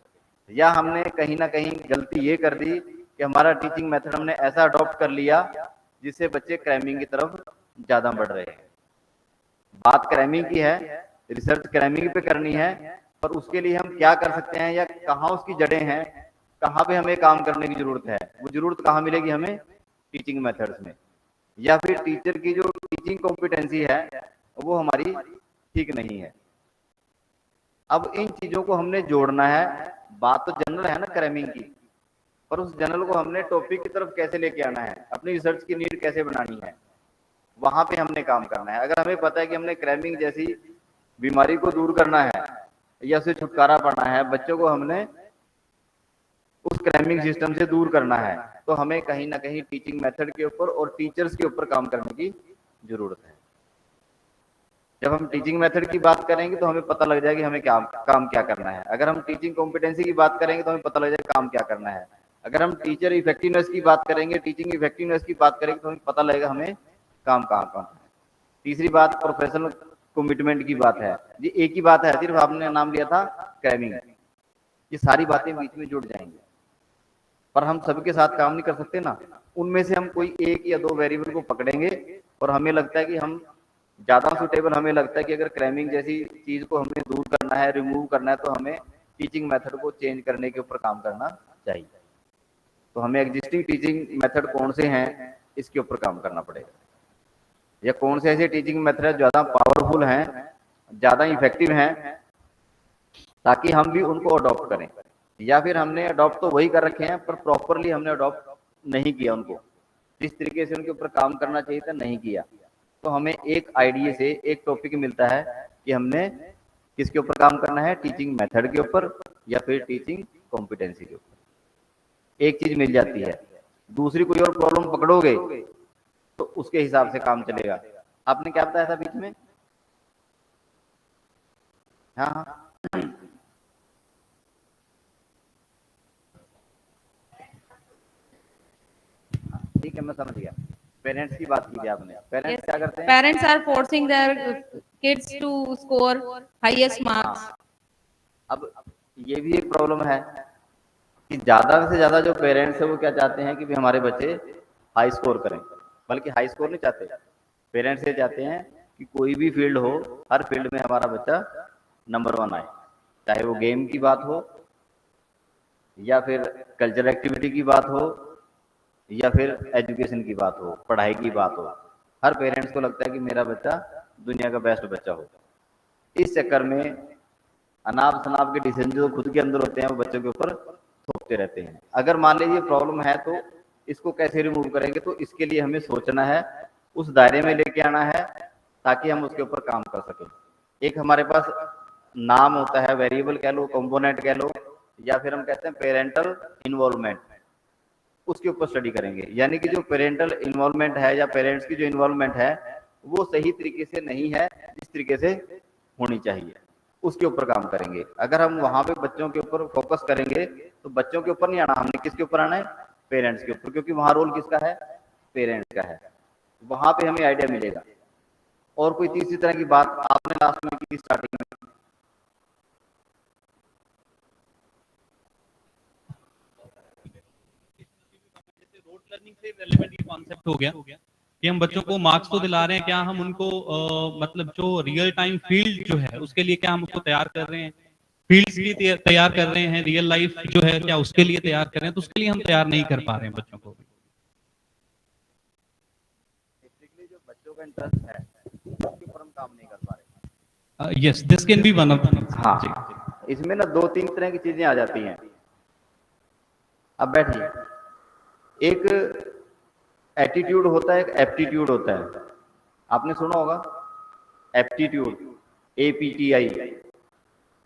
या हमने कहीं ना कहीं गलती ये कर दी कि हमारा टीचिंग मेथड हमने ऐसा अडॉप्ट कर लिया जिससे बच्चे क्रैमिंग की तरफ ज्यादा बढ़ रहे हैं। बात क्रैमिंग की है, रिसर्च क्रैमिंग पे करनी है, पर उसके लिए हम क्या कर सकते हैं या कहाँ उसकी जड़ें हैं, कहाँ पे हमें काम करने की जरूरत है, वो जरूरत कहाँ मिलेगी हमें? टीचिंग मेथड्स में। या फिर टीचर की जो टीचिंग कॉम्पिटेंसी है वो हमारी ठीक नहीं है। अब इन चीजों को हमने जोड़ना है। बात तो जनरल है ना क्रैमिंग की, पर उस जनरल को हमने टॉपिक की तरफ कैसे लेके आना है, अपनी रिसर्च की नीड कैसे बनानी है, वहां पे हमने काम करना है। अगर हमें पता है कि हमने क्रैमिंग जैसी बीमारी को दूर करना है या उससे छुटकारा पाना है, बच्चों को हमने उस क्रैमिंग सिस्टम से दूर करना है, तो हमें कहीं ना कहीं टीचिंग मेथड के ऊपर और टीचर्स के ऊपर काम करने की जरूरत है। जब हम टीचिंग मेथड की बात करेंगे तो हमें पता लग जाएगा कि हमें काम क्या करना है। अगर हम टीचिंग कॉम्पिटेंसी की बात करेंगे तो हमें पता लग जाएगा काम क्या करना है। अगर हम टीचर इफेक्टिवनेस की बात करेंगे, टीचिंग इफेक्टिवनेस की बात करेंगे, तो हमें पता लगेगा हमें काम कहाँ करना है। तीसरी बात प्रोफेशनल कमिटमेंट की बात है जी। एक ही बात है, सिर्फ आपने नाम लिया था क्रैमिंग, ये सारी बातें बीच में जुड़ जाएंगी, पर हम सबके साथ काम नहीं कर सकते ना। उनमें से हम कोई एक या दो वेरिएबल को पकड़ेंगे और हमें लगता है कि हम ज्यादा सुटेबल, हमें लगता है कि अगर क्रैमिंग जैसी चीज को हमें दूर करना है, रिमूव करना है, तो हमें टीचिंग मेथड को चेंज करने के ऊपर काम करना चाहिए। तो हमें एग्जिस्टिंग टीचिंग मेथड कौन से हैं इसके ऊपर काम करना पड़ेगा, या कौन से ऐसे टीचिंग मेथड ज्यादा पावरफुल हैं, ज्यादा इफेक्टिव हैं, ताकि हम भी उनको अडॉप्ट करें। या फिर हमने अडॉप्ट तो वही कर रखे हैं पर प्रॉपरली हमने अडॉप्ट नहीं किया उनको, जिस तरीके से उनके ऊपर काम करना चाहिए था नहीं किया। तो हमें एक आइडिया से एक टॉपिक मिलता है कि हमने किसके ऊपर काम करना है, टीचिंग मेथड के ऊपर या फिर टीचिंग कॉम्पिटेंसी के ऊपर। एक चीज मिल जाती है, दूसरी कोई और प्रॉब्लम पकड़ोगे तो उसके हिसाब से काम चलेगा। आपने क्या बताया था बीच में? हाँ हाँ ठीक है, मैं समझ गया। पेरेंट्स की बात की थी आपने। पेरेंट्स क्या करते हैं? Parents are forcing their kids to score highest marks. अब ये भी एक प्रॉब्लम है कि ज्यादा से ज्यादा जो पेरेंट्स है वो क्या चाहते हैं कि भी हमारे बच्चे हाई स्कोर करें, बल्कि हाई स्कोर नहीं चाहते। पेरेंट्स ये चाहते हैं कि कोई भी फील्ड हो, हर फील्ड में हमारा बच्चा नंबर 1 आए, चाहे वो गेम की बात हो या फिर कल्चरल एक्टिविटी की बात हो या फिर एजुकेशन की बात हो, पढ़ाई की बात हो। हर पेरेंट्स को लगता है कि मेरा बच्चा दुनिया का बेस्ट बच्चा हो। इस चक्कर में अनाप शनाप के डिसीजन जो खुद के अंदर होते हैं वो बच्चों के ऊपर थोपते रहते हैं। अगर मान लीजिए प्रॉब्लम है तो इसको कैसे रिमूव करेंगे, तो इसके लिए हमें सोचना है, उस दायरे में लेके आना है ताकि हम उसके ऊपर काम कर सकें। एक हमारे पास नाम होता है, वेरिएबल कह लो, कंपोनेंट कह लो, या फिर हम कहते हैं पेरेंटल इन्वॉल्वमेंट। उसके ऊपर स्टडी करेंगे, यानी कि जो पेरेंटल इन्वॉल्वमेंट है या पेरेंट्स की जो इन्वॉल्वमेंट है वो सही तरीके से नहीं है जिस तरीके से होनी चाहिए, उसके ऊपर काम करेंगे। अगर हम वहां पे बच्चों के ऊपर फोकस करेंगे तो बच्चों के ऊपर नहीं आना, हमने किसके ऊपर आना है? पेरेंट्स के ऊपर, क्योंकि वहां रोल किसका है? पेरेंट्स का है। वहां पे हमें आइडिया मिलेगा। और कोई तीसरी तरह की बात आपने लास्ट में की स्टार्टिंग में, रोड लर्निंग से रेलेवेंट ये कॉन्सेप्ट हो गया कि हम बच्चों को मार्क्स तो दिला रहे हैं, क्या हम उनको मतलब जो रियल टाइम फील्ड जो है उसके लिए क्या हम उसको तैयार कर रहे हैं, फील्ड्स भी तैयार कर रहे हैं, रियल लाइफ जो है क्या उसके लिए तैयार कर रहे हैं, तो उसके लिए हम तैयार नहीं कर पा रहे हैं बच्चों को। जो बच्चों का इंटरेस्ट है उसके ऊपर हम काम नहीं कर पा रहे। Yes, this can be one of the things. हाँ, इसमें ना 2-3 तरह की चीजें आ जाती हैं। अब बैठिए, एक एटीट्यूड होता है, एक एप्टीट्यूड होता है। आपने सुना होगा एप्टीट्यूड, APTI।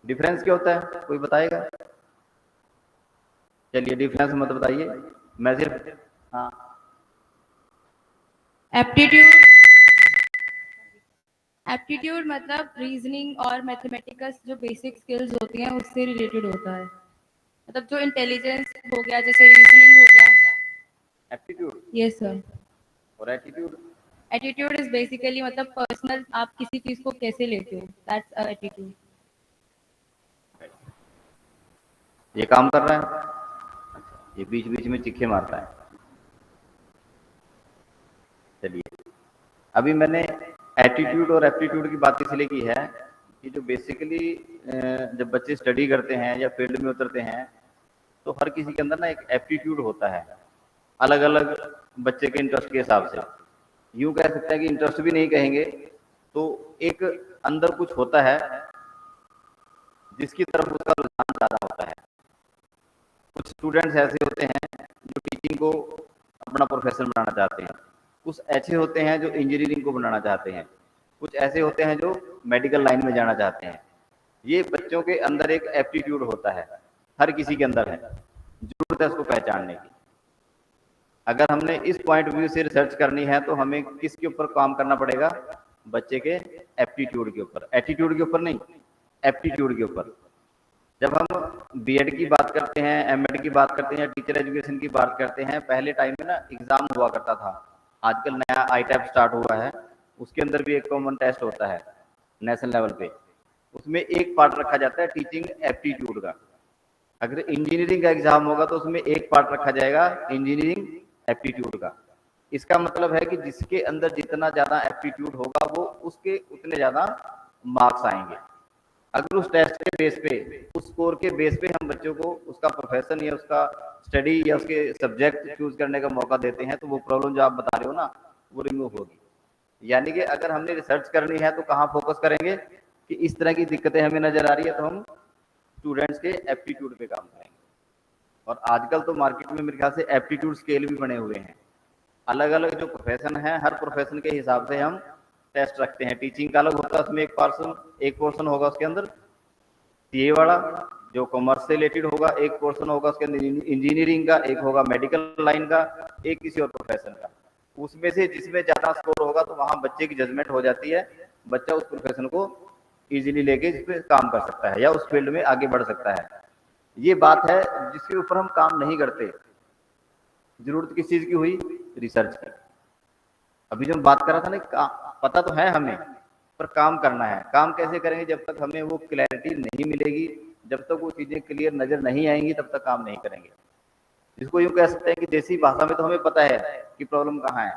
डिफरेंस क्या होता है, कोई बताएगा? चलिए डिफरेंस मत बताइए, मैं सिर्फ हाँ। एप्टीट्यूड मतलब रीजनिंग और मैथमेटिक्स जो बेसिक स्किल्स होती हैं उससे रिलेटेड होता है। मतलब जो इंटेलिजेंस हो गया, जैसे रीजनिंग हो गया। एप्टीट्यूड। Yes sir. और एटीट्यूड? एटीट्यूड इज बेसिकली मतलब पर्सनल, आप किसी चीज को कैसे लेते हो, दैट्स अ एटीट्यूड। ये काम कर रहा है। ये बीच बीच में चिक्के मारता है। चलिए, अभी मैंने एटीट्यूड और एप्टीट्यूड की बात इसलिए की है कि जो बेसिकली जब बच्चे स्टडी करते हैं या फील्ड में उतरते हैं तो हर किसी के अंदर ना एक एप्टीट्यूड होता है, अलग अलग बच्चे के इंटरेस्ट के हिसाब से। यूं कह सकते हैं कि इंटरेस्ट भी नहीं कहेंगे, तो एक अंदर कुछ होता है जिसकी तरफ उसका रुझान ज़्यादा होता है। कुछ स्टूडेंट्स ऐसे होते हैं जो टीचिंग को अपना प्रोफेशन बनाना चाहते हैं, कुछ ऐसे होते हैं जो इंजीनियरिंग को बनाना चाहते हैं, कुछ ऐसे होते हैं जो मेडिकल लाइन में जाना चाहते हैं। ये बच्चों के अंदर एक एप्टीट्यूड होता है, हर किसी के अंदर है, जरूरत है उसको पहचानने की। अगर हमने इस पॉइंट व्यू से रिसर्च करनी है तो हमें किसके ऊपर काम करना पड़ेगा? बच्चे के एप्टीट्यूड के ऊपर, एटीट्यूड के ऊपर नहीं, एप्टीट्यूड के ऊपर। जब हम बीएड की बात करते हैं, एमएड की बात करते हैं या टीचर एजुकेशन की बात करते हैं, पहले टाइम में ना एग्जाम हुआ करता था। आजकल नया आईटैप स्टार्ट हुआ है, उसके अंदर भी एक कॉमन टेस्ट होता है नेशनल लेवल पे। उसमें एक पार्ट रखा जाता है टीचिंग एप्टीट्यूड का। अगर इंजीनियरिंग का एग्जाम होगा तो उसमें एक पार्ट रखा जाएगा इंजीनियरिंग एप्टीट्यूड का। इसका मतलब है कि जिसके अंदर जितना ज़्यादा एप्टीट्यूड होगा वो उसके उतने ज़्यादा मार्क्स आएंगे। अगर उस टेस्ट के बेस पे, उस स्कोर के बेस पे हम बच्चों को उसका प्रोफेशन या उसका स्टडी या उसके सब्जेक्ट चूज करने का मौका देते हैं तो वो प्रॉब्लम जो आप बता रहे हो ना, वो रिमूव होगी। यानी कि अगर हमने रिसर्च करनी है तो कहाँ फोकस करेंगे कि इस तरह की दिक्कतें हमें नजर आ रही है तो हम स्टूडेंट्स के एप्टीट्यूड पे काम करेंगे। और आजकल तो मार्केट में मेरे ख्याल से एप्टीट्यूड स्केल भी बने हुए हैं। अलग अलग जो प्रोफेशन है, हर प्रोफेशन के हिसाब से हम टेस्ट रखते हैं। टीचिंग का अलग होता है, उसमें एक पोर्शन होगा उसके अंदर सीए वाला जो कॉमर्स से रिलेटेड होगा, एक पोर्शन होगा उसके अंदर इंजीनियरिंग का, एक होगा मेडिकल लाइन का, एक किसी और प्रोफेशन का। उसमें से जिसमें ज़्यादा स्कोर होगा तो वहाँ बच्चे की जजमेंट हो जाती है, बच्चा उस प्रोफेशन को इजीली लेके इस पर काम कर सकता है या उस फील्ड में आगे बढ़ सकता है। ये बात है जिसके ऊपर हम काम नहीं करते। जरूरत किस चीज़ की हुई? रिसर्च की। अभी जो बात कर रहा था ना, पता तो है हमें पर काम करना है। काम कैसे करेंगे? जब तक हमें वो क्लैरिटी नहीं मिलेगी, जब तक वो चीज़ें क्लियर नज़र नहीं आएंगी, तब तक काम नहीं करेंगे। जिसको यूँ कह सकते हैं कि देसी भाषा में तो हमें पता है कि प्रॉब्लम कहाँ है,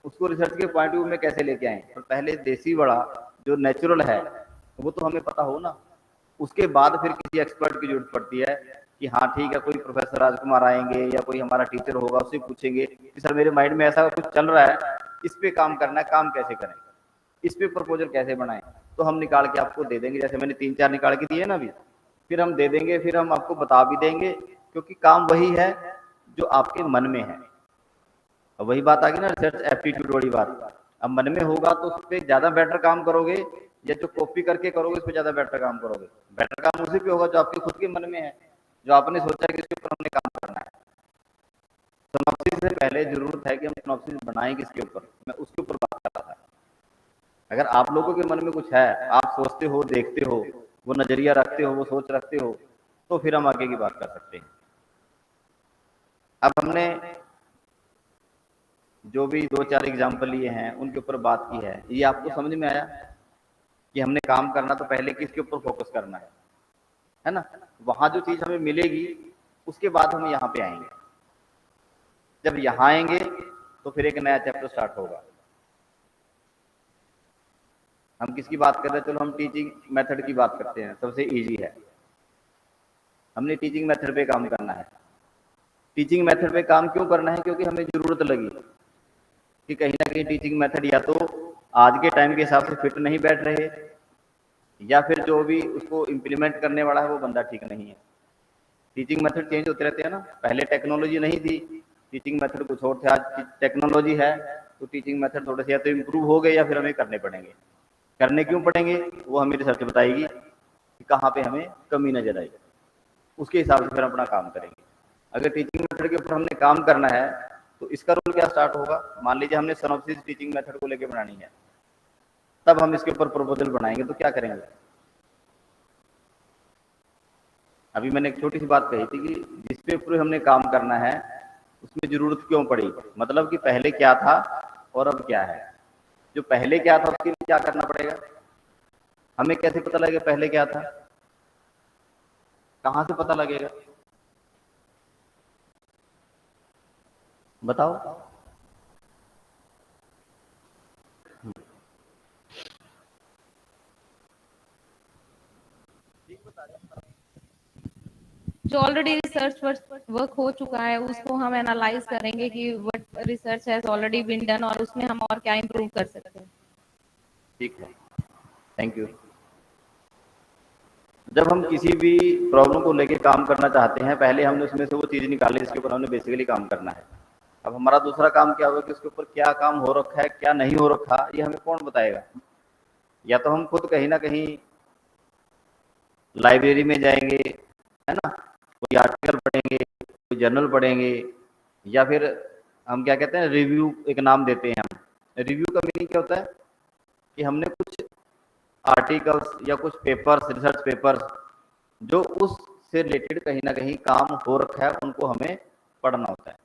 उसको रिसर्च के पॉइंट व्यू में कैसे लेके आएँ। पर पहले देसी वाला जो नेचुरल है वो तो हमें पता हो ना, उसके बाद फिर किसी एक्सपर्ट की जरूरत पड़ती है कि हाँ ठीक है, कोई प्रोफेसर राजकुमार आएंगे या कोई हमारा टीचर होगा, उससे पूछेंगे कि सर मेरे माइंड में ऐसा कुछ चल रहा है, इस पे काम करना है, काम कैसे करें, इस पे प्रपोजल कैसे बनाएं, तो हम निकाल के आपको दे देंगे। जैसे मैंने 3-4 निकाल के दिए ना अभी, फिर हम दे देंगे, फिर हम आपको बता भी देंगे, क्योंकि काम वही है जो आपके मन में है। अब वही बात आ गई ना, रिसर्च एप्टीट्यूड वाली बात। अब मन में होगा तो उस पर ज़्यादा बेटर काम करोगे, या जो कॉपी करके करोगे उस पर ज़्यादा बेटर काम करोगे? बेटर काम उसी पे होगा जो आपके खुद के मन में है, जो आपने सोचा है कि इसके ऊपर हमने काम करना है। सिनॉप्सिस से पहले जरूरत है कि हम सिनॉप्सिस बनाएं किसके ऊपर, मैं उसके ऊपर बात कर रहा था। अगर आप लोगों के मन में कुछ है, आप सोचते हो, देखते हो, वो नजरिया रखते हो, वो सोच रखते हो, तो फिर हम आगे की बात कर सकते हैं। अब हमने जो भी 2-4 एग्जाम्पल लिए हैं उनके ऊपर बात की है, ये आपको समझ में आया कि हमने काम करना तो पहले किसके ऊपर फोकस करना है ना? वहां जो चीज हमें मिलेगी उसके बाद हम यहाँ पे आएंगे। जब यहाँ आएंगे तो फिर एक नया चैप्टर स्टार्ट होगा। हम किसकी बात कर रहे हैं? चलो हम टीचिंग मेथड की बात करते हैं, सबसे इजी है। हमने टीचिंग मेथड पे काम करना है। टीचिंग मेथड पे काम क्यों करना है? क्योंकि हमें जरूरत लगी कि कहीं ना कहीं टीचिंग मेथड या तो आज के टाइम के हिसाब से फिट नहीं बैठ रहे, या फिर जो भी उसको इम्प्लीमेंट करने वाला है वो बंदा ठीक नहीं है। टीचिंग मेथड चेंज होते रहते हैं ना। पहले टेक्नोलॉजी नहीं थी, टीचिंग मेथड कुछ और थे। आज टेक्नोलॉजी है तो टीचिंग मेथड थोड़े से या तो इम्प्रूव हो गए या फिर हमें करने पड़ेंगे। करने क्यों पड़ेंगे वो हमें रिसर्च बताएगी कि कहाँ पे हमें कमी नजर आएगी, उसके हिसाब से फिर अपना काम करेंगे। अगर टीचिंग मेथड के ऊपर हमने काम करना है तो इसका रोल क्या स्टार्ट होगा? मान लीजिए हमने सिनॉप्सिस टीचिंग मेथड को लेकर बनानी है, तब हम इसके ऊपर प्रपोजल बनाएंगे तो क्या करेंगे? अभी मैंने एक छोटी सी बात कही थी कि जिस पे ऊपर हमने काम करना है उसमें जरूरत क्यों पड़ी, मतलब कि पहले क्या था और अब क्या है। जो पहले क्या था उसके लिए क्या करना पड़ेगा? हमें कैसे पता लगेगा पहले क्या था? कहाँ से पता लगेगा? बताओ। जो ऑलरेडी रिसर्च वर्क हो चुका है उसको हम एनालाइज करेंगे कि what research has already been done और उसमें हम और क्या इम्प्रूव कर सकते हैं। ठीक है, थैंक यू। जब हम किसी भी प्रॉब्लम को लेके काम करना चाहते हैं, पहले हमने उसमें से वो चीज़ निकाली जिसके ऊपर हमने बेसिकली काम करना है। अब हमारा दूसरा काम क्या होगा कि उसके ऊपर क्या काम हो रखा है, क्या नहीं हो रखा, ये हमें कौन बताएगा? या तो हम खुद कहीं ना कहीं लाइब्रेरी में जाएंगे, है ना, कोई आर्टिकल पढ़ेंगे, कोई जर्नल पढ़ेंगे, या फिर हम क्या कहते हैं, रिव्यू एक नाम देते हैं हम। रिव्यू का मीनिंग क्या होता है कि हमने कुछ आर्टिकल्स या कुछ पेपर्स, रिसर्च पेपर्स जो उससे रिलेटेड कहीं ना कहीं काम हो रखा है, उनको हमें पढ़ना होता है।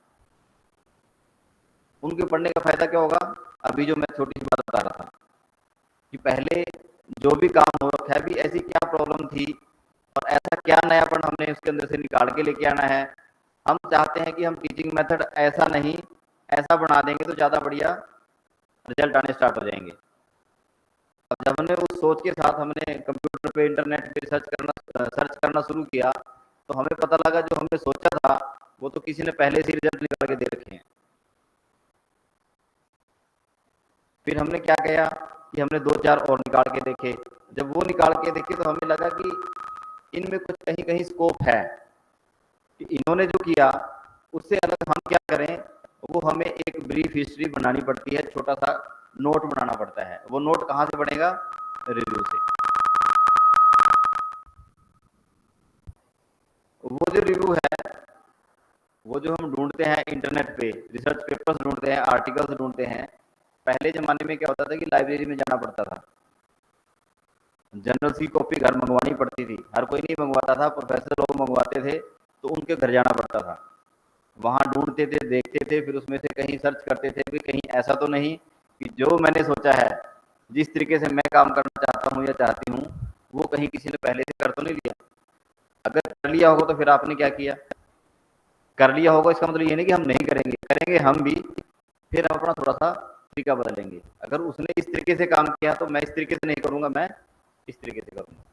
उनके पढ़ने का फायदा क्या होगा? अभी जो मैं छोटी सी बात बता रहा था कि पहले जो भी काम हो रखा है, अभी ऐसी क्या प्रॉब्लम थी और ऐसा क्या नयापन हमने उसके अंदर से निकाल के लेके आना है। हम चाहते हैं कि हम टीचिंग मेथड ऐसा नहीं, ऐसा बना देंगे तो ज़्यादा बढ़िया रिजल्ट आने स्टार्ट हो जाएंगे। अब जब हमने उस सोच के साथ हमने कंप्यूटर पे, इंटरनेट पे सर्च करना शुरू किया, तो हमें पता लगा जो हमने सोचा था वो तो किसी ने पहले से रिजल्ट निकाल के दे रखे हैं। फिर हमने क्या किया कि हमने 2-4 और निकाल के देखे। जब वो निकाल के देखे तो हमें लगा कि इनमें कुछ कहीं कहीं स्कोप है कि इन्होंने जो किया उससे अलग हम क्या करें। वो हमें एक ब्रीफ हिस्ट्री बनानी पड़ती है, छोटा सा नोट बनाना पड़ता है। वो नोट कहाँ से बनेगा? रिव्यू से। वो जो रिव्यू है, वो जो हम ढूंढते हैं इंटरनेट पे, रिसर्च पेपर्स ढूंढते हैं, आर्टिकल्स ढूंढते हैं। पहले जमाने में क्या होता था कि लाइब्रेरी में जाना पड़ता था, जर्नल्स की कॉपी घर मंगवानी पड़ती थी। हर कोई नहीं मंगवाता था, प्रोफेसर लोग मंगवाते थे तो उनके घर जाना पड़ता था। वहाँ ढूंढते थे, देखते थे, फिर उसमें से कहीं सर्च करते थे कि कहीं ऐसा तो नहीं कि जो मैंने सोचा है, जिस तरीके से मैं काम करना चाहता हूँ या चाहती हूँ, वो कहीं किसी ने पहले से कर तो नहीं लिया। अगर कर लिया होगा तो फिर आपने क्या किया? कर लिया होगा इसका मतलब ये नहीं कि हम नहीं करेंगे, करेंगे हम भी, फिर हम अपना थोड़ा सा तरीका बदलेंगे। अगर उसने इस तरीके से काम किया तो मैं इस तरीके से नहीं करूँगा, मैं इस तरीके से करूँगा,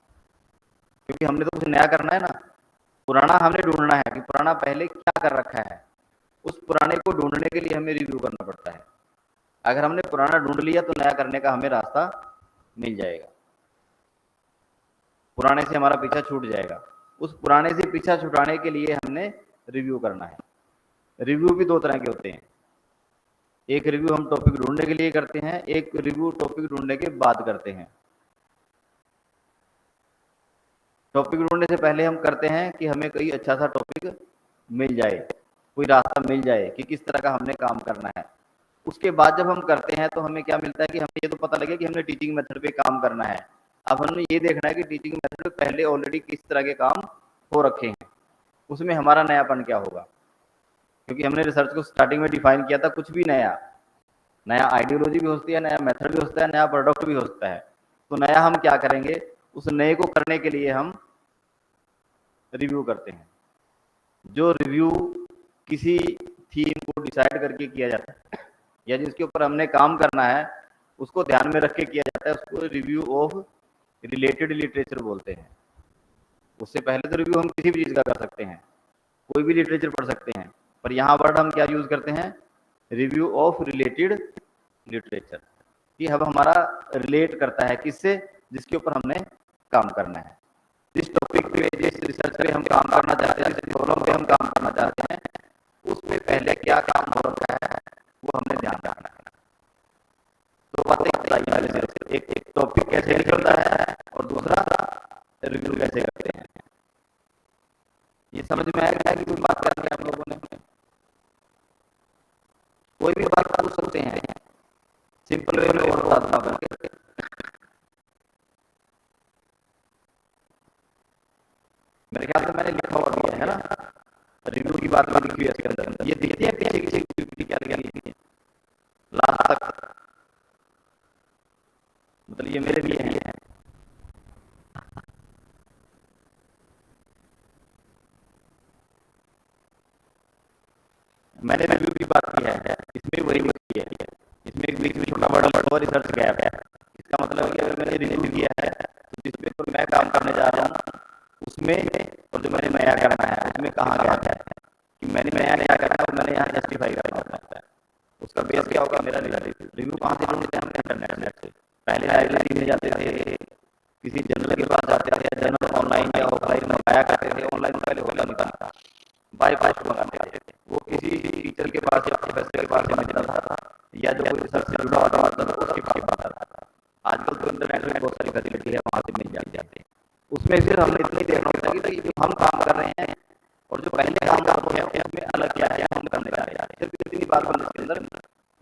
क्योंकि हमने तो कुछ नया करना है ना। पुराना हमने ढूंढना है कि पुराना पहले क्या कर रखा है। उस पुराने को ढूंढने के लिए हमें रिव्यू करना पड़ता है। अगर हमने पुराना ढूंढ लिया तो नया करने का हमें रास्ता मिल जाएगा, पुराने से हमारा पीछा छूट जाएगा। उस पुराने से पीछा छुड़ाने के लिए हमने रिव्यू करना है। रिव्यू भी 2 तरह के होते हैं। एक रिव्यू हम टॉपिक ढूंढने के लिए करते हैं, एक रिव्यू टॉपिक ढूंढने के बाद करते हैं। टॉपिक ढूंढने से पहले हम करते हैं कि हमें कोई अच्छा सा टॉपिक मिल जाए, कोई रास्ता मिल जाए कि किस तरह का हमने काम करना है। उसके बाद जब हम करते हैं तो हमें क्या मिलता है कि हमें ये तो पता लगे कि हमने टीचिंग मेथड पे काम करना है। अब हमने ये देखना है कि टीचिंग मेथड पहले ऑलरेडी किस तरह के काम हो रखे हैं, उसमें हमारा नयापन क्या होगा। क्योंकि हमने रिसर्च को स्टार्टिंग में डिफाइन किया था कुछ भी नया आइडियोलॉजी भी होती है, नया मेथड भी होता है, नया प्रोडक्ट भी होता है। तो नया हम क्या करेंगे, उस नए को करने के लिए हम रिव्यू करते हैं। जो रिव्यू किसी थीम को डिसाइड करके किया जाता है या जिसके ऊपर हमने काम करना है उसको ध्यान में रख के किया जाता है, उसको रिव्यू ऑफ रिलेटेड लिटरेचर बोलते हैं। उससे पहले तो रिव्यू हम किसी भी चीज़ का कर सकते हैं, कोई भी लिटरेचर पढ़ सकते हैं, पर यहाँ वर्ड हम क्या यूज करते हैं? Review of related literature. ये अब हमारा रिलेट करता है किससे? जिसके ऊपर हमने काम करना है, जिस टॉपिक पे, जिस रिसर्च पे हम काम करना चाहते हैं, जिस प्रॉब्लम पे हम काम करना चाहते हैं, उसमें पहले क्या काम हो रखा है वो हमने ध्यान रखना है। तो बातें बताइए, एक टॉपिक कैसे निकलता है और दूसरा रिव्यू कैसे करते हैं। ये समझ में आएगा कि कोई बात करनी है आप लोगों ने? कोई भी बात पूछ सकते हैं, सिंपल वे में और बात ना करके। मेरे ख्याल से मैंने लिखा हुआ भी है ना, रिव्यू की बात में लिखी है इसके अंदर। ये दिखती है पीछे पीछे एक्टिविटी क्या क्या लिखी है लास्ट तक, मतलब ये मेरे लिए है। मैंने रिव्यू की बात की है। रिसर्च गैप है। इसका मतलब है कि अगर मैंने रिव्यू किया है तो जिस पेपर मैं काम करने जा रहा हूँ उसमें और जो मैंने नया करना है उसमें कहाँ गया है कि मैंने नया क्या करना है और मैंने यहाँ जस्टिफाई करना होता है। उसका बेस क्या होगा? मेरा रिव्यू कहाँ से ढूंढते हैं? हमने इंटरनेट से। पहले लाइब्रेरी में जाते थे, किसी जनरल के पास जाते थे, जनरल ऑनलाइन या ऑफलाइन मंगाया करते थे। ऑनलाइन पहले होता नहीं था, बाय पोस्ट मंगाते थे, वो किसी टीचर के पास या प्रोफेसर के पास से मिलता था या जो कोई रिसर्च से जुड़ा हुआ था उसके पास आता था। आजकल तो इंटरनेट में बहुत सारी फैसिलिटी है, वहाँ से मिल जाते हैं। उसमें फिर हमने इतना ही देखना होता है कि जो हम काम कर रहे हैं और जो पहले काम कर रहे हैं उसमें अलग क्या है, हम करने जा रहे हैं। सिर्फ इतनी बात हम इसके अंदर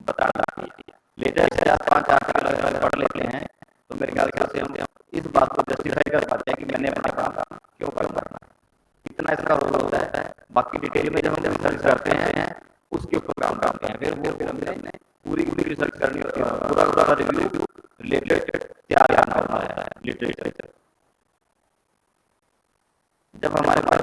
बताना चाहिए। लेटेस्ट 4-5 आर्टिकल अगर पढ़ लेते हैं तो मेरे ख्याल से हम इस बात को जस्टिफाई कर पाते हैं कि मैंने अपना काम क्यों करना है, इतना इसका रोल होता है। बाकी डिटेल में जब हम रिसर्च करते हैं उसके ऊपर काम करते हैं, फिर हमने पूरी रिसर्च करनी होती है, पूरा रिव्यू रिलेटेड तैयार करना होता है लिटरेचर। जब हमारे पास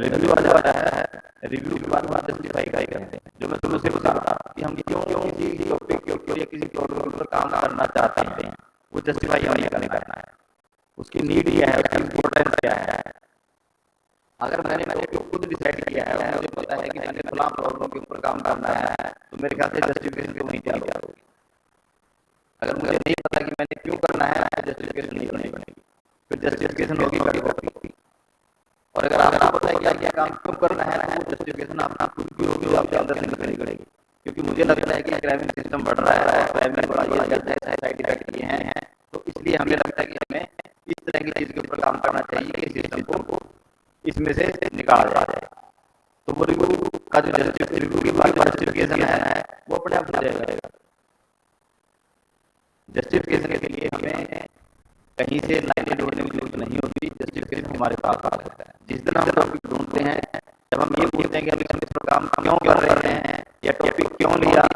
रिव्यू आ जाता है, रिव्यू के बाद हम जस्टिफाई करते हैं, जो मैं शुरू से बता रहा था कि हम क्यों किसी टॉपिक के ऊपर या किसी प्रॉब्लम के ऊपर काम करना चाहते हैं, वो जस्टिफाई हमें करना है। उसकी नीड क्या है, उसकी इम्पोर्टेंस क्या है। अगर मैंने खुद डिसाइड किया है और मुझे पता है कि मैंने फलां प्रॉब्लम के ऊपर काम करना है तो मेरे ख्याल से जस्टिफिकेशन तो नहीं तैयार होगी। अगर मुझे नहीं पता कि मैंने क्यों करना है तो जस्टिफिकेशन नहीं बनेगी, फिर जस्टिफिकेशन होगी बड़ी होगी। और अगर आपको पता है कि क्या काम क्यों करना है तो वो जस्टिफिकेशन अपना खुद की होगी, जो आपके अंदर से निकलनी पड़ेगी। क्योंकि मुझे लगता है कि क्राइम सिस्टम बढ़ रहा है, क्राइम में बड़ा ये जाता है, साइड इफेक्ट ये हैं, तो इसलिए हमें लगता है कि हमें इस तरह की चीज के ऊपर काम करना चाहिए कि सिस्टम को इसमें से निकाला जाए। तो वो रिव्यू का जो रिव्यू के बाद जस्टिफिकेशन है वो अपने आप हो जाएगा। जस्टिफिकेशन के लिए हमें कहीं से लाइनें ढूंढने की जरूरत नहीं होती, जस्टिफिकेशन हमारे पास आ जाता है। जिस दिन हम टॉपिक ढूंढते हैं, जब हम ये पूछते हैं कि हम इस पर काम क्यों कर रहे हैं या टॉपिक क्यों लिया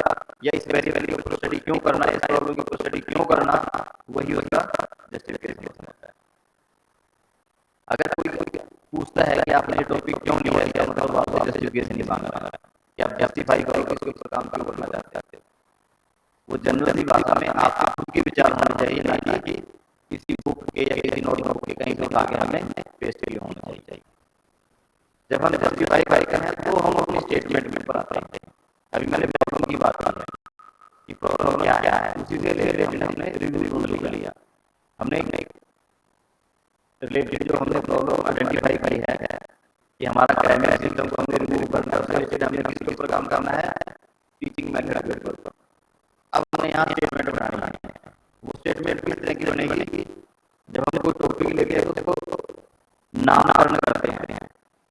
या इस वेरिएबल के ऊपर स्टडी क्यों करना, इस प्रॉब्लम के ऊपर स्टडी क्यों करना, वही उसका जस्टिफिकेशन होता है। अगर कोई पूछता है कि आपने ये टॉपिक क्यों लिया, क्या मतलब आपसे जस्टिफिकेशन नहीं मांग रहा है कि आप जस्टिफाई करो कि इसके ऊपर काम क्यों करना चाहते हैं। वो जनरली भाषा में आपके खुद के विचार होने चाहिए, ना कि किसी बुक के या किसी नोटबुक के कहीं से उठा के हमें पेस्ट किए होना चाहिए। जब हम जस्टिफाई करते हैं तो हम अपने स्टेटमेंट में ऊपर आते हैं। अभी मैंने प्रॉब्लम की बात की कि प्रॉब्लम क्या है, उसी से रिलेटेड हमने रिव्यू ढूंढ लिया। हमने रिलेटेड जो हमने प्रॉब्लम आइडेंटिफाई की है कि हमारा क्राइम सिस्टम को हमने रिव्यू करना है, उससे रिलेटेड हमने किसके ऊपर काम करना है, टीचिंग मेथड के ऊपर। अब हमें यहाँ स्टेटमेंट बनानी है। वो स्टेटमेंट किस तरह की बनेगी कि जब हम कोई टॉपिक लेते हैं तो उसको नामकरण करते हैं,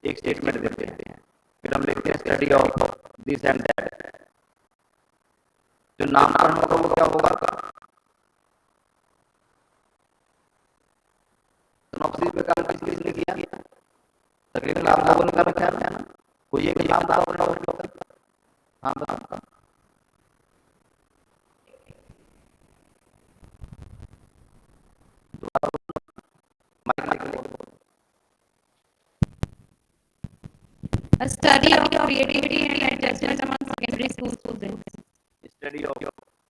एक स्टेटमेंट देते हैं, फिर हम लिखते हैं study of this and that. जो नामकरण होगा वो क्या होगा, सिनॉप्सिस में काम किसने किया, तकरीबन आप लोगों ने कर रखा है ना, कोई एक नाम था आपने? हाँ बताओ। A study of creativity and adjustment among secondary school students. Study of,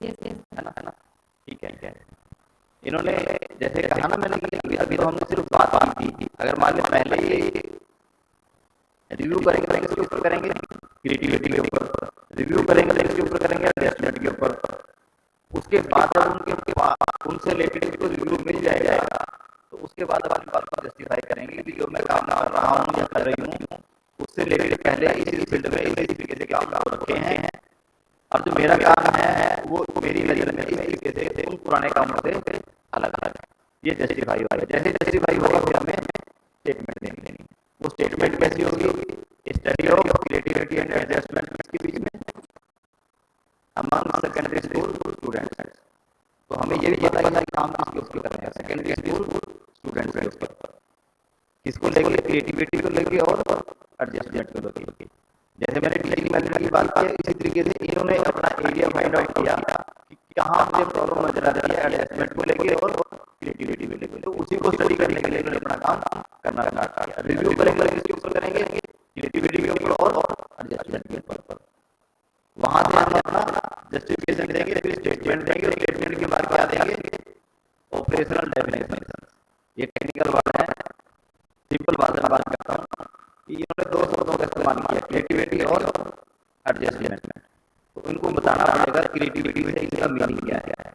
Yes, yes. है ना, ठीक है। इन्होंने जैसे कहा ना मैंने कि अभी तो हमने सिर्फ बात की थी। अगर मान लें पहले ये रिव्यू करेंगे इसके ऊपर करेंगे क्रिएटिविटी के ऊपर, रिव्यू करेंगे इसके ऊपर करेंगे एडजस्टमेंट के ऊपर। उसके बाद जब उनसे रिलेटेड को रिव्यू मिल जाएगा तो उसके बाद अपनी बात को जस्टिफाई करेंगे कि जो मैं काम कर रहा हूँ या कर रही हूँ उससे रिलेटेड पहले इसी फील्ड में इसी तरीके से काम रखे हैं, और जो मेरा काम है वो मेरी नजर में इस तरीके से उन पुराने कामों से अलग अलग है। ये जस्टिफाई होगा। जैसे जस्टिफाई होगा फिर हमें स्टेटमेंट देनी है। वो स्टेटमेंट कैसी होगी, study of creativity and adjustment के बीच में अमंग सेकेंडरी स्कूल स्टूडेंट्स। तो हमें ये भी पता है कि काम किसके ऊपर करना है, सेकेंडरी स्कूल स्टूडेंट्स के ऊपर, किसको लेके, क्रिएटिविटी को लेके और एडजस्टमेंट को लेके। जैसे मैंने टीचिंग मेथड की बात की, इसी तरीके से इन्होंने अपना एरिया फाइंड आउट किया कि कहाँ मुझे प्रॉब्लम नजर आ रही है एडजस्टमेंट को लेके और क्रिएटिविटी को लेके, तो उसी को स्टडी करने के लिए इन्होंने अपना काम करना स्टार्ट किया। रिव्यू करेंगे किसके ऊपर करेंगे, क्रिएटिविटी के ऊपर और एडजस्टमेंट के ऊपर। वहां से हम अपना जस्टिफिकेशन देंगे, फिर स्टेटमेंट देंगे, स्टेटमेंट के बार क्या देंगे, ऑपरेशनल डेफिनेशन। ये टेक्निकल वर्ड है, सिंपल भाषा में बात करता हूँ कि इन्होंने दो शब्दों का इस्तेमाल किया, क्रिएटिविटी और एडजस्टमेंट में। तो इनको बताना पड़ेगा क्रिएटिविटी से इसका मीनिंग क्या है,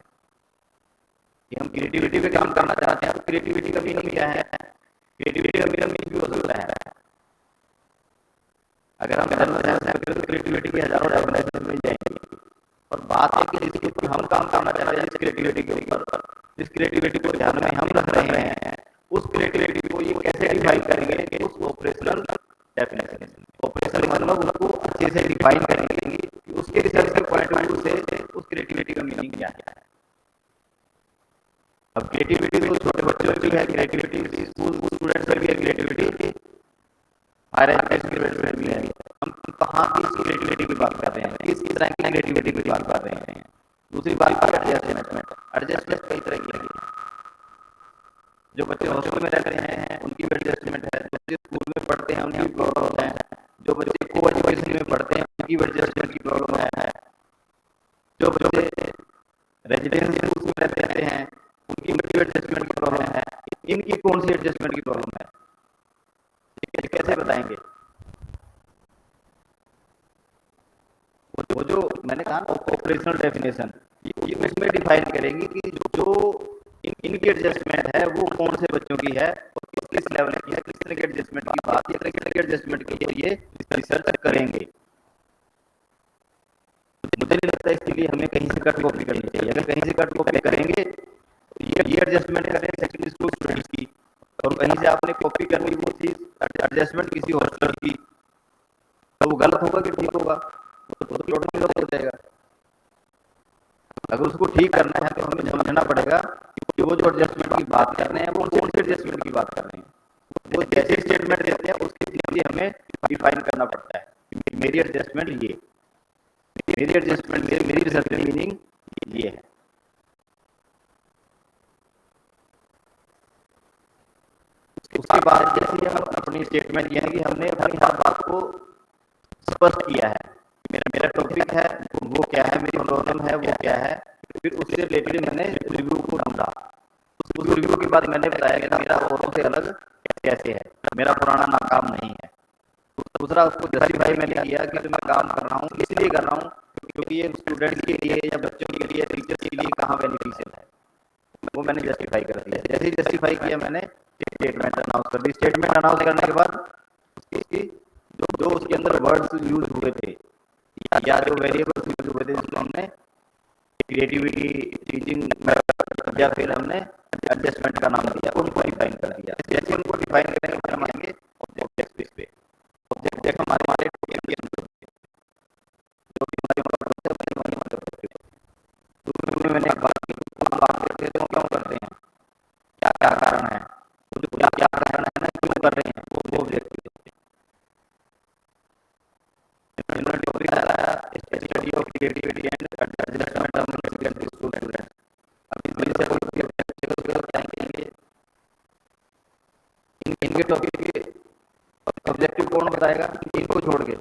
कि हम क्रिएटिविटी पे काम करना चाहते हैं तो क्रिएटिविटी का मीनिंग क्या है। क्रिएटिविटी का मीनिंग भी हो सकता है, अगर हम जनरल साइंस में करें तो क्रिएटिविटी की हजारों डेफिनेशन मिल जाएंगी। और बात है कि जिसके ऊपर हम काम करना चाह रहे हैं, जिस क्रिएटिविटी के ऊपर, जिस क्रिएटिविटी को ध्यान में हम रख रहे हैं, उस क्रिएटिविटी को ये कैसे डिफाइन करेंगे कि उस ऑपरेशनल डेफिनेशन, ऑपरेशनल मतलब उसको अच्छे से डिफाइन करेंगे कि उसके रिसर्च के पॉइंट ऑफ व्यू से उस क्रिएटिविटी का मीनिंग क्या है। अब क्रिएटिविटी तो छोटे बच्चों की है, क्रिएटिविटी स्कूल स्टूडेंट्स में भी है, क्रिएटिविटी हायर एजुकेशन स्टूडेंट्स में भी है। हम कहाँ की क्रिएटिविटी की बात कर रहे हैं, किस तरह की क्रिएटिविटी की बात कर रहे हैं। दूसरी बात एडजस्टमेंट। एडजस्टमेंट कई तरह की है, जो बच्चे हॉस्टल में रह रहे हैं उनकी भी एडजस्टमेंट है, जो बच्चे स्कूल में पढ़ते हैं उनकी प्रॉब्लम है, जो बच्चे को एजुकेशन में पढ़ते हैं उनकी भी एडजस्टमेंट की प्रॉब्लम है, जो बच्चे रेजिडेंशियल स्कूल में रहते हैं उनकी भी एडजस्टमेंट की प्रॉब्लम है। इनकी कौन सी एडजस्टमेंट की प्रॉब्लम है, कैसे बताएंगे। वो जो मैंने कहा ऑपरेशनल डेफिनेशन, ये उसमें डिफाइन करेंगे कि जो इनकी एडजस्टमेंट है वो कौन से बच्चों की है और किस लेवल की है, किस तरह की एडजस्टमेंट की बात, या किस तरह की एडजस्टमेंट के लिए ये रिसर्च करेंगे। मुझे नहीं लगता इसलिए हमें कहीं से कट कॉपी करनी चाहिए। अगर कहीं से कट कॉपी करेंगे तो ये एडजस्टमेंट करें सेकेंडरी स्कूल स्टूडेंट्स की, और कहीं से आपने कॉपी करनी वो चीज एडजस्टमेंट किसी हॉस्टल की, तो वो गलत होगा कि ठीक होगा, वो तो टोटली गलत हो जाएगा। अगर उसको ठीक करना है तो हमें समझना पड़ेगा कि वो जो एडजस्टमेंट की बात कर रहे हैं वो कौन सी एडजस्टमेंट की बात कर रहे हैं। वो जैसे स्टेटमेंट देते हैं उसके लिए हमें डिफाइन करना पड़ता है। मेरी एडजस्टमेंट ये, मेरी एडजस्टमेंट में मेरी रिसर्च मीनिंग ये है। उसके बाद जैसे हम अपनी स्टेटमेंट ये है कि हमने अपनी हर बात को स्पष्ट किया है, मेरा टॉपिक है वो क्या है, मेरी प्रॉब्लम है वो क्या है, फिर उससे रिलेटेड मैंने रिव्यू को ढूंढा। उस रिव्यू के बाद मैंने बताया कि मेरा औरों से अलग कैसे है, मेरा पुराना नाकाम नहीं है। दूसरा उसको जस्टिफाई मैंने किया कि जो मैं काम कर रहा हूँ इसलिए कर रहा हूँ क्योंकि ये स्टूडेंट्स के लिए या बच्चों के लिए, टीचर्स के लिए कहाँ बेनिफिशियल है, वो मैंने जस्टिफाई कर दिया। जैसे ही जस्टिफाई किया मैंने स्टेटमेंट अनाउंस कर दी। स्टेटमेंट अनाउंस करने के बाद उसकी जो उसके अंदर वर्ड्स यूज हुए थे या जो वेरिएबल्स यूज हुए थे जिसको हमने क्रिएटिविटी, टीचिंग या फिर हमने एडजस्टमेंट का नाम दिया, उनको डिफाइन कर दिया। जैसे उनको डिफाइन करने के बाद हम आएंगे ऑब्जेक्ट स्पेस पे। ऑब्जेक्ट हमारे टॉपिक के अंदर जो भी हमारे तो मैंने एक बात की, आप देखते हैं तो क्यों करते हैं, क्या क्या कारण है, तो जो क्या कारण है ना क्यों कर रहे हैं वो object study of creativity and adjustment among secondary school students. अब इसमें से कोई ऑब्जेक्टिव को बताएंगे, इनके टॉपिक के ऑब्जेक्टिव कौन बताएगा, इनको छोड़ के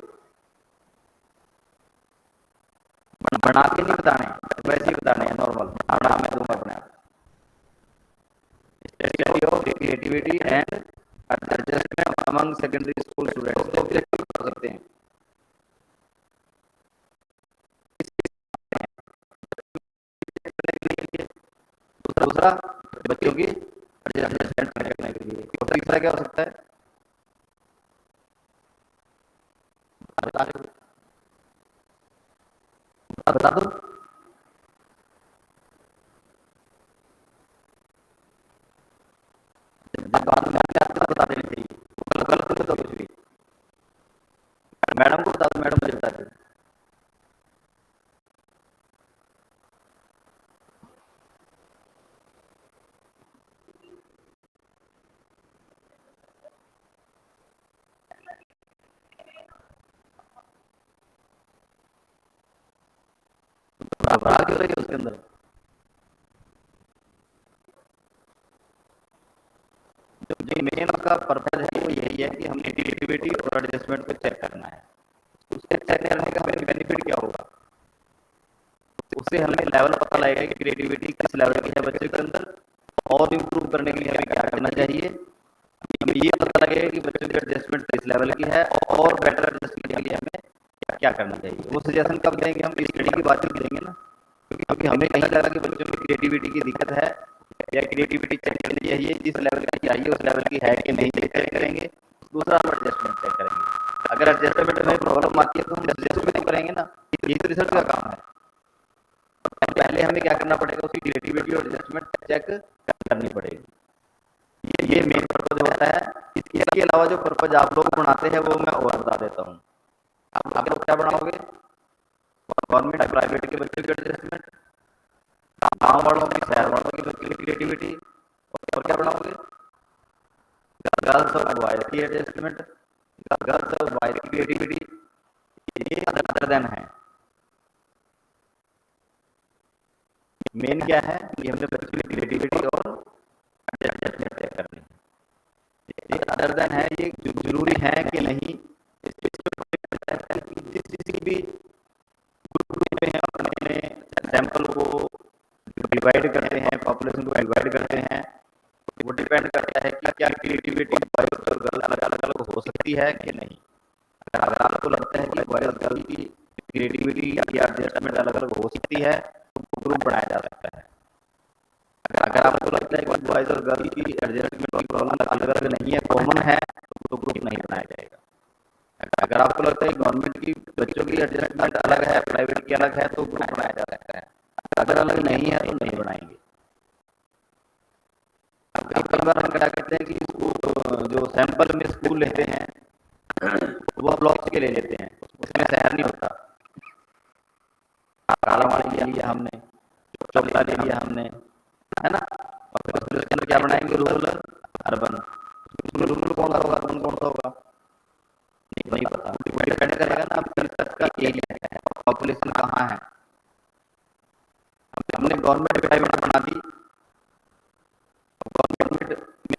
बना के नहीं बताने, वैसे ही बताने हैं नॉर्मल, नाम मैं दूंगा अपने आप। Study of creativity and adjustment among secondary school students objective हो सकते हैं। दूसरा बच्चों की एडजस्टमेंट करने के लिए, और तीसरा क्या हो सकता है, बता दो। बात में आपको बता देनी चाहिए, गलत तो कुछ भी मैडम को बता दो, मैडम मुझे बता दो। घबरा क्यों रही है उसके अंदर, जो मेन उसका पर्पज है वो यही है कि हमने क्रिएटिविटी और एडजस्टमेंट को चेक करना है। उससे चेक करने का हमें बेनिफिट क्या होगा, उससे हमें लेवल पता लगेगा कि क्रिएटिविटी किस लेवल की है बच्चे के अंदर, और इम्प्रूव करने के लिए हमें क्या करना चाहिए। हमें ये पता लगेगा कि बच्चों की एडजस्टमेंट किस लेवल की है, और बेटर एडजस्टमेंट के लिए हमें क्या करना चाहिए। वो सजेशन कब देंगे, हम स्टडी की बात ही देंगे ना, क्योंकि हमें कहीं लगा कि बच्चों में क्रिएटिविटी की दिक्कत है या क्रिएटिविटी चेक करनी चाहिए, जिस लेवल की चाहिए उस लेवल की है कि नहीं चेक करेंगे। दूसरा हम एडजस्टमेंट चेक करेंगे। अगर एडजस्टमेंट में प्रॉब्लम आती है तो हम एडजस्टमेंट करेंगे ना, ये तो रिसर्च का काम है। पहले हमें क्या करना पड़ेगा, उसकी क्रिएटिविटी और एडजस्टमेंट चेक करनी पड़ेगी। ये मेन पर्पज होता है। इसके अलावा जो पर्पज आप लोग बनाते हैं वो मैं और बता देता हूँ। आप लोग क्या बनाओगे, गवर्नमेंट प्राइवेट के बच्चों की एडजस्टमेंट, गाँव वालों की शहर वालों की बच्चों की क्रिएटिविटी, और क्या बनाओगे, गर्ल्स और बॉयज की एडजस्टमेंट, गर्ल्स और बॉयज की क्रिएटिविटी। ये अदर देन है। मेन क्या है कि हमने बच्चों की क्रिएटिविटी और एडजस्टमेंट चेक करनी है। ये अदर देन है, ये जरूरी है कि नहीं, किसी भी ग्रुप में हम अपने सैंपल को डिवाइड करते हैं, पॉपुलेशन को डिवाइड करते हैं, वो डिपेंड करता है कि क्या क्रिएटिविटी बॉयज और गर्ल अलग अलग हो सकती है कि नहीं। अगर आपको लगता है कि बॉयज गर्ल की क्रिएटिविटी या एडजस्टमेंट अलग अलग हो सकती है तो ग्रुप बनाया जा सकता है। अगर आपको लगता है कि बॉयज और गर्ल की एडजस्टमेंट की प्रॉब्लम अलग अलग नहीं है, कॉमन है, तो ग्रुप नहीं बनाया जाएगा। अगर आपको लगता है कि गवर्नमेंट की बच्चों की एडजस्टमेंट अलग है, प्राइवेट की अलग है, तो ग्रुप बनाया जा सकता है। अगर अलग नहीं है तो नहीं बनाएंगे। कई बार हम क्या करते हैं कि स्कूल जो सैंपल में स्कूल लेते हैं वो ब्लॉक्स के ले लेते हैं, उसमें शहर नहीं होता। कालावाड़ी ले लिया हमने, चोपड़ा ले लिया हमने, है ना, और फिर उसके अंदर क्या बनाएंगे, रूरल अर्बन। उसमें रूरल कौन सा होगा, कौन कौन सा होगा, नहीं पता। डिपेंड करेगा ना आप किस तक का एरिया है, पॉपुलेशन कहाँ है। हमने गवर्नमेंट प्राइवेट बना दी, गवर्नमेंट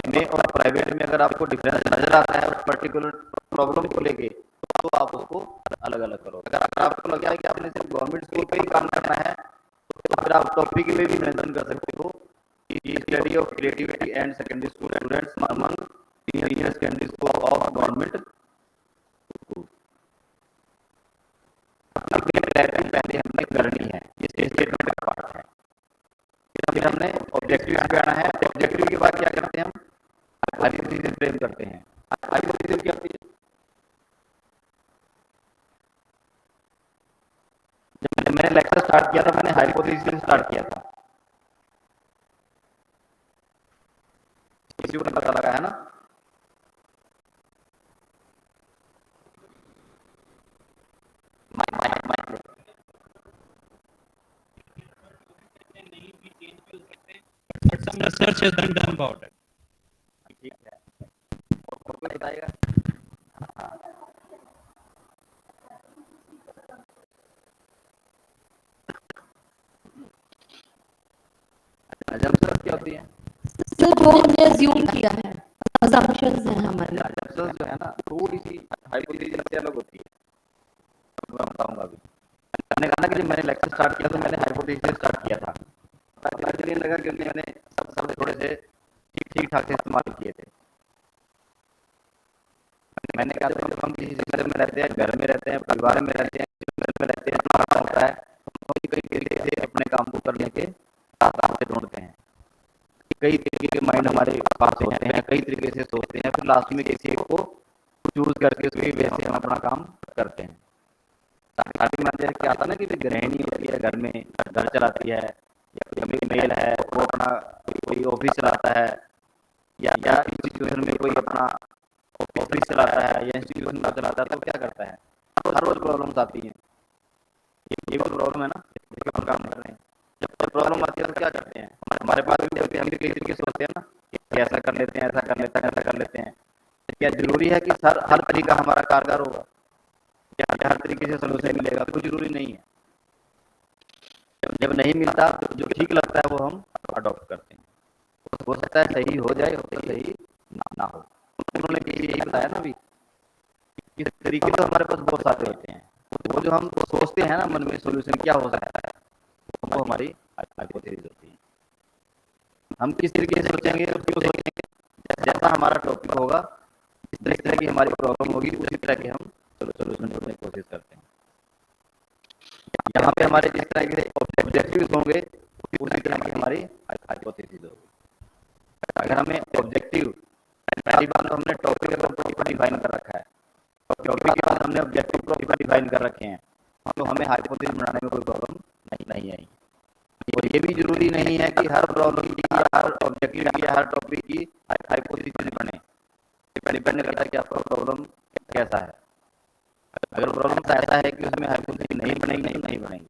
में और प्राइवेट में अगर आपको डिफरेंस नजर आता है उस पर्टिकुलर प्रॉब्लम को लेके, तो आप उसको अलग अलग करो। अगर आपको लगा है कि आपने सिर्फ गवर्नमेंट स्कूल पे ही काम करना है, तो फिर आप टॉपिक में भी मेंशन कर सकते हो कि study of creativity and secondary school students among senior secondary school of government school. पहले हमने करनी है, ये स्टेटमेंट का पार्ट है। फिर हमने ऑब्जेक्टिव पे आना है। ऑब्जेक्टिव के बाद क्या करते हैं, हम हाइपोथेसिस फ्रेम करते हैं। हाइपोथेसिस क्या होती है, जब मैंने लेक्चर स्टार्ट किया था मैंने हाइपोथेसिस से स्टार्ट किया था, किसी को पता लगा है ना। But some research has been done about it. ठीक है, और कोई बताएगा। assumptions क्या होती है, तो जो हमने अज्यूम किया है, assumptions हैं हमारे। assumptions जो है ना थोड़ी सी हाइपोथेसिस से अलग होती है, मैं बताऊंगा अभी। मैंने कहा ना कि जब मैंने लेक्चर स्टार्ट किया तो मैंने हाइपोथेसिस से स्टार्ट किया था, इसलिए लगा कि मैंने सब थोड़े से ठीक ठाक से इस्तेमाल किए थे। मैंने कहा था जब हम किसी सिस्टम में रहते हैं, घर में रहते हैं, परिवार में रहते हैं, घर में रहते हैं, तो होता है कई तरीके से अपने काम को करने के रास्ते ढूंढते हैं। कई तरीके के माइंड हमारे पास होते हैं, कई तरीके से सोचते हैं, फिर लास्ट में किसी एक को चूज करके उसकी वजह से हम अपना काम करते हैं। शादी में क्या आता ना कि गृहिणी होती है, घर में घर चलाती है, या कोई मेल है वो अपना कोई ऑफिस चलाता है, या इंस्टीट्यूशन में कोई अपना ऑफिस चलाता है या इंस्टीट्यूशन का चलाता है, तो क्या करता है, तो हर रोज प्रॉब्लम्स आती हैं। ये भी प्रॉब्लम है ना, जिसके हम काम कर रहे हैं। जब प्रॉब्लम आती है तो क्या करते हैं, हमारे पास भी होते हैं, हम भी कई तरीके सोचते हैं ना कि ऐसा कर लेते हैं, ऐसा कर लेते हैं, ऐसा कर लेते हैं। क्या जरूरी है कि हर तरीका हमारा कारगर होगा या हर तरीके से सोल्यूशन मिलेगा? कोई जरूरी नहीं है। जब नहीं मिलता तो जो ठीक लगता है वो हम अडॉप्ट करते हैं। हो सकता है सही हो जाए, हो सकता है सही ना हो। उन्होंने यही बताया ना अभी, किस तरीके से हमारे पास बहुत सारे होते हैं, वो जो हम सोचते हैं ना मन में सोल्यूशन क्या हो सकता है, हम किस तरीके से सोचेंगे तो फिर सोचेंगे जैसा हमारा टॉपिक होगा, जिस तरह की हमारी प्रॉब्लम होगी, उसी तरह के हम सोल्यूशन ढूंढने की कोशिश करते हैं। यहाँ पे हमारे जिस तरह के ऑब्जेक्टिव्स होंगे उसी तरह की हमारी हाइपोथेसिस होगी। अगर हमें ऑब्जेक्टिव, पहली बात तो हमने टॉपिक का प्रॉपर डिफाइन कर रखा है, टॉपिक के बाद हमने ऑब्जेक्टिव प्रॉपर डिफाइन कर रखे हैं, तो हमें हाइपोथेसिस बनाने में कोई प्रॉब्लम नहीं आई। और ये भी जरूरी नहीं है कि हर प्रॉब्लम की, हर ऑब्जेक्टिव की, हर टॉपिक की हाइपोथेसिस बने। डिपेंड करता है कि आपका प्रॉब्लम कैसा है। अगर प्रॉब्लम ऐसा है कि उसमें हाइपोथेसिस नहीं बनेगी,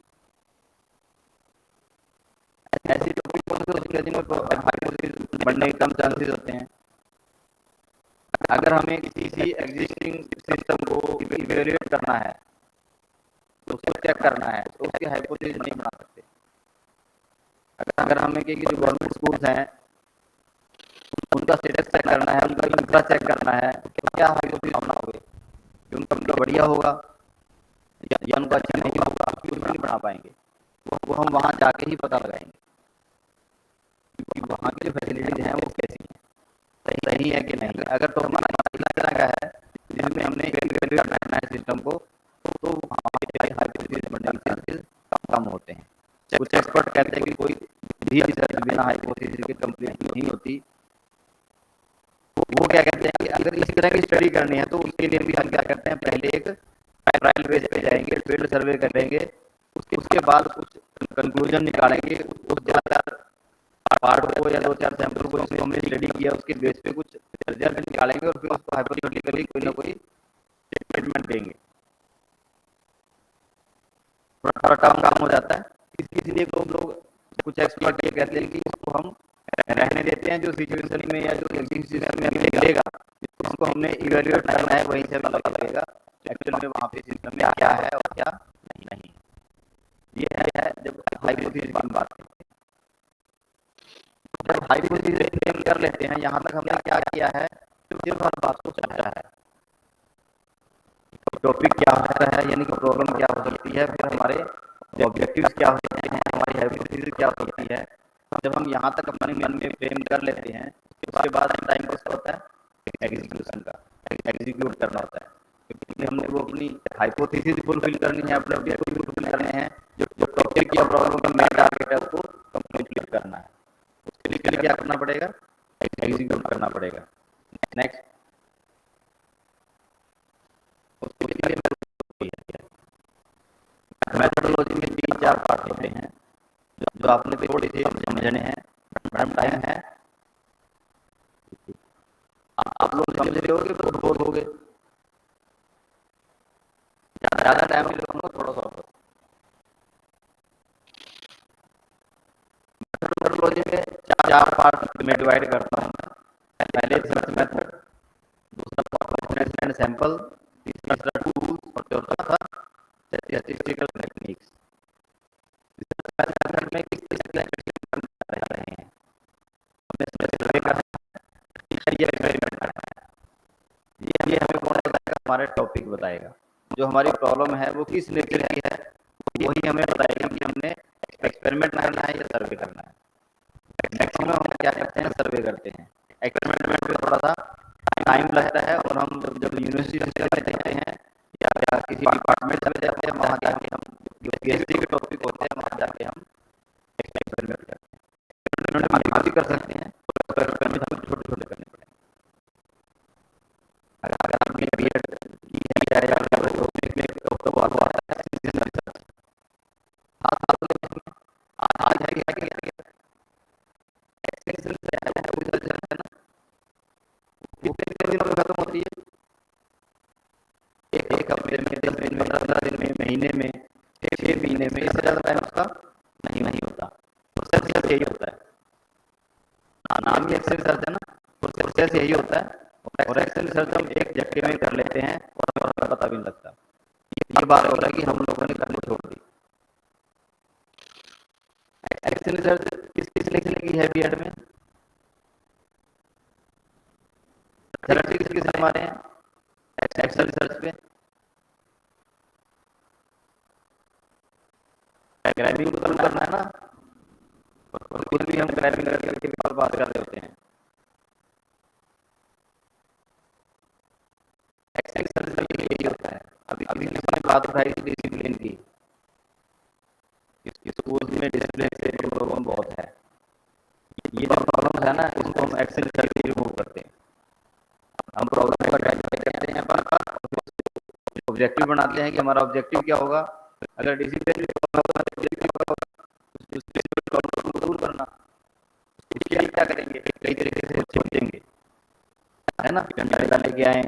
ऐसी टॉपिक जिनमें हाइपोथेसिस बनने के कम चांसेस होते हैं। अगर हमें किसी एग्जिस्टिंग सिस्टम को इवैल्यूएट करना है, तो उसको चेक करना है, तो उसकी हाइपोथेसिस नहीं बना सकते। अगर हमें कि जो गवर्नमेंट स्कूल्स हैं उनका स्टेटस चेक करना है, उनका इंफ्रा चेक करना है, तो क्या हाइपोथेसिस बनाओगे कि उनका बढ़िया होगा या उनका अच्छा नहीं होगा, आप कुछ नहीं बना पाएंगे। वो हम वहाँ जाके ही पता लगाएंगे कि वहाँ की जो फैसिलिटीज हैं वो कैसी हैं, सही है कि नहीं। अगर तो हमारा इस तरह का है जिसमें हमने इवैल्यूएट करना है सिस्टम को, तो वहाँ पे हाइपोथेसिस बनने के चांसेस कम होते हैं। कुछ एक्सपर्ट कहते हैं कि कोई भी रिसर्च बिना हाइपोथेसिस के कंप्लीट नहीं होती। वो क्या कहते हैं कि अगर इस तरह की स्टडी करनी है तो उसके लिए भी हम क्या करते हैं, पहले एक ट्रायल बेस पे जाएंगे, फील्ड सर्वे करेंगे, उसके बाद कुछ कंक्लूजन निकालेंगे, उस 2-4 पार्ट को या 2-4 सैंपल को जिसमें हमने स्टडी किया उसके बेस पे कुछ रिजल्ट निकालेंगे और फिर उसको हाइपोथेटिकली कोई ना कोई स्टेटमेंट देंगे। थोड़ा काम हो जाता है, इसलिए लोग कुछ एक्सपर्ट ये कहते हैं कि इसको हम रहने देते हैं, जो सिचुएशन में या जो एग्जिस्टिंग सिस्टम में मिलेगा, जिसको हमने इवैल्यूएट करना है वहीं से पता लगेगा एक्चुअल में वहाँ पे सिस्टम में क्या है और क्या नहीं। ये है जब हाइपोथेसिस की बात करते हैं। जब हाइपोथेसिस कर लेते हैं, यहाँ तक हमने क्या किया है, सिर्फ हर बात को सोचा है, टॉपिक क्या होता है, यानी कि प्रॉब्लम क्या हो सकती है, फिर हमारे ऑब्जेक्टिव्स क्या होते हैं, हमारी हाइपोथेसिस क्या होती है। जब हम यहाँ तक अपने मन में फ्रेम कर लेते हैं, उसके बाद टाइम किसका होता है, एग्जीक्यूशन का, एग्जीक्यूट करना होता है। क्योंकि हमने वो अपनी हाइपोथेसिस फुलफिल करनी है, अपने ऑब्जेक्टिव फुलफिल करने हैं, जो टॉपिक या प्रॉब्लम का मेन टारगेट है उसको कंप्लीट करना है। उसके लिए क्या करना पड़ेगा, एग्जीक्यूट करना पड़ेगा। नेक्स्ट, उसके लिए मेथोडोलॉजी में 3-4 पार्ट होते हैं जो आपने थोड़ी सी समझने हैं। मैडम टाइम है, आप लोग समझ रहे होगे तो बोर हो गए, ज्यादा टाइम लूंगा थोड़ा सा। मेथोडोलॉजी में 4 पार्ट में डिवाइड करता हूँ। पहले रिसर्च मेथड, दूसरा क्वेश्चन एंड सैंपल, तीसरा टूल्स और चौथा स्टैटिस्टिकल टेक्निक्स। रिसर्च मेथड में किस तरह कर रहे हैं, हमने सर्वे करना है, ये एक्सपेरिमेंट करना है, ये हमें कौन बताएगा, हमारा टॉपिक बताएगा। जो हमारी प्रॉब्लम है वो किस नेचर की है, वही हमें बताएगा कि हमने एक्सपेरिमेंट करना है या सर्वे करना है। मैक्सिमम हम क्या करते हैं, सर्वे करते हैं। एक्सपेरिमेंट में थोड़ा सा टाइम लगता है, और हम जब यूनिवर्सिटी में जाते हैं या किसी डिपार्टमेंट में जाते हैं, वहाँ जाके हम पीएचडी के टॉपिक होते हैं, वहाँ जाके हम एक्सपेरिमेंट करते हैं। एक्सपेरिमेंट हम भी कर सकते हैं, तो एक्सपेरिमेंट हमें छोटे-छोटे करने पड़ेंगे। अगर आपने बीएड की है या टॉपिक में तो वो आता है रिसर्च, आज है कि एक्सेल है ना, वो कितने दिनों में खत्म होती है, एक हफ्ते में, 10 दिन में, 15 दिन में, महीने में, 6 महीने में, इससे ज्यादा टाइम उसका नहीं होता। प्रोसेस यही होता है, नाम ही एक्सेल रिसर्च है ना, प्रोसेस यही होता है। और एक्सेल रिसर्च हम एक झटके में कर लेते हैं और हमें पता भी नहीं लगता। ये बात हो रहा है कि हम लोगों ने करनी छोड़ दी। एक्सेल रिसर्च किस लिखने की है बीएड में, सर्टिफिकेट किसने मारे हैं एक्सेल रिसर्च पे, ग्राइबिंग तो करना है ना, और कुछ भी हम ग्राइबिंग करके पास कर रहे होते हैं। एक्सेल का यही होता है। अभी किसी बात उठाई थी डिसिप्लिन की, स्कूल में डिसिप्लिन से प्रॉब्लम बहुत है। ये जो प्रॉब्लम है ना, इसको हम एक्सेल से रिमूव करते हैं। हम प्रॉब्लम का आइडेंटिफाई करते हैं, ऑब्जेक्टिव बनाते हैं कि हमारा ऑब्जेक्टिव क्या होगा। अगर डिसिप्लिन प्रॉब्लम को दूर करना, इसके लिए क्या करेंगे, कई तरीके से सोचेंगे, है ना। डंडा लेके आए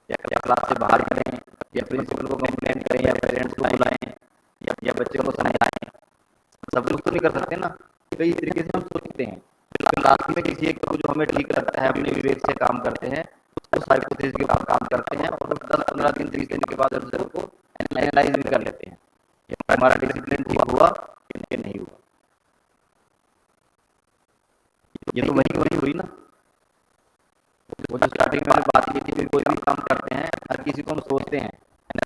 या क्लास से बाहर करें, या प्रिंसिपल को कंप्लेंट करें, या पेरेंट्स को बुलाएं, या बच्चे को समझाएं। सब लोग तो नहीं कर सकते ना, कई तरीके से हम सोचते हैं। क्लास में किसी एक को जो हमें ठीक लगता है, अपने विवेक से काम करते हैं, उस हाइपोथेसिस के ऊपर काम करते हैं, और 10-15 दिन 30 दिन के बाद रिजल्ट को एनालाइज भी कर लेते हैं कि हमारा डिसिप्लिन ठीक हुआ कि नहीं हुआ। ये तो वही हुई ना, वो जो स्टार्टिंग में बात की थी। कोई भी काम करते हैं, हर किसी को हम सोचते हैं,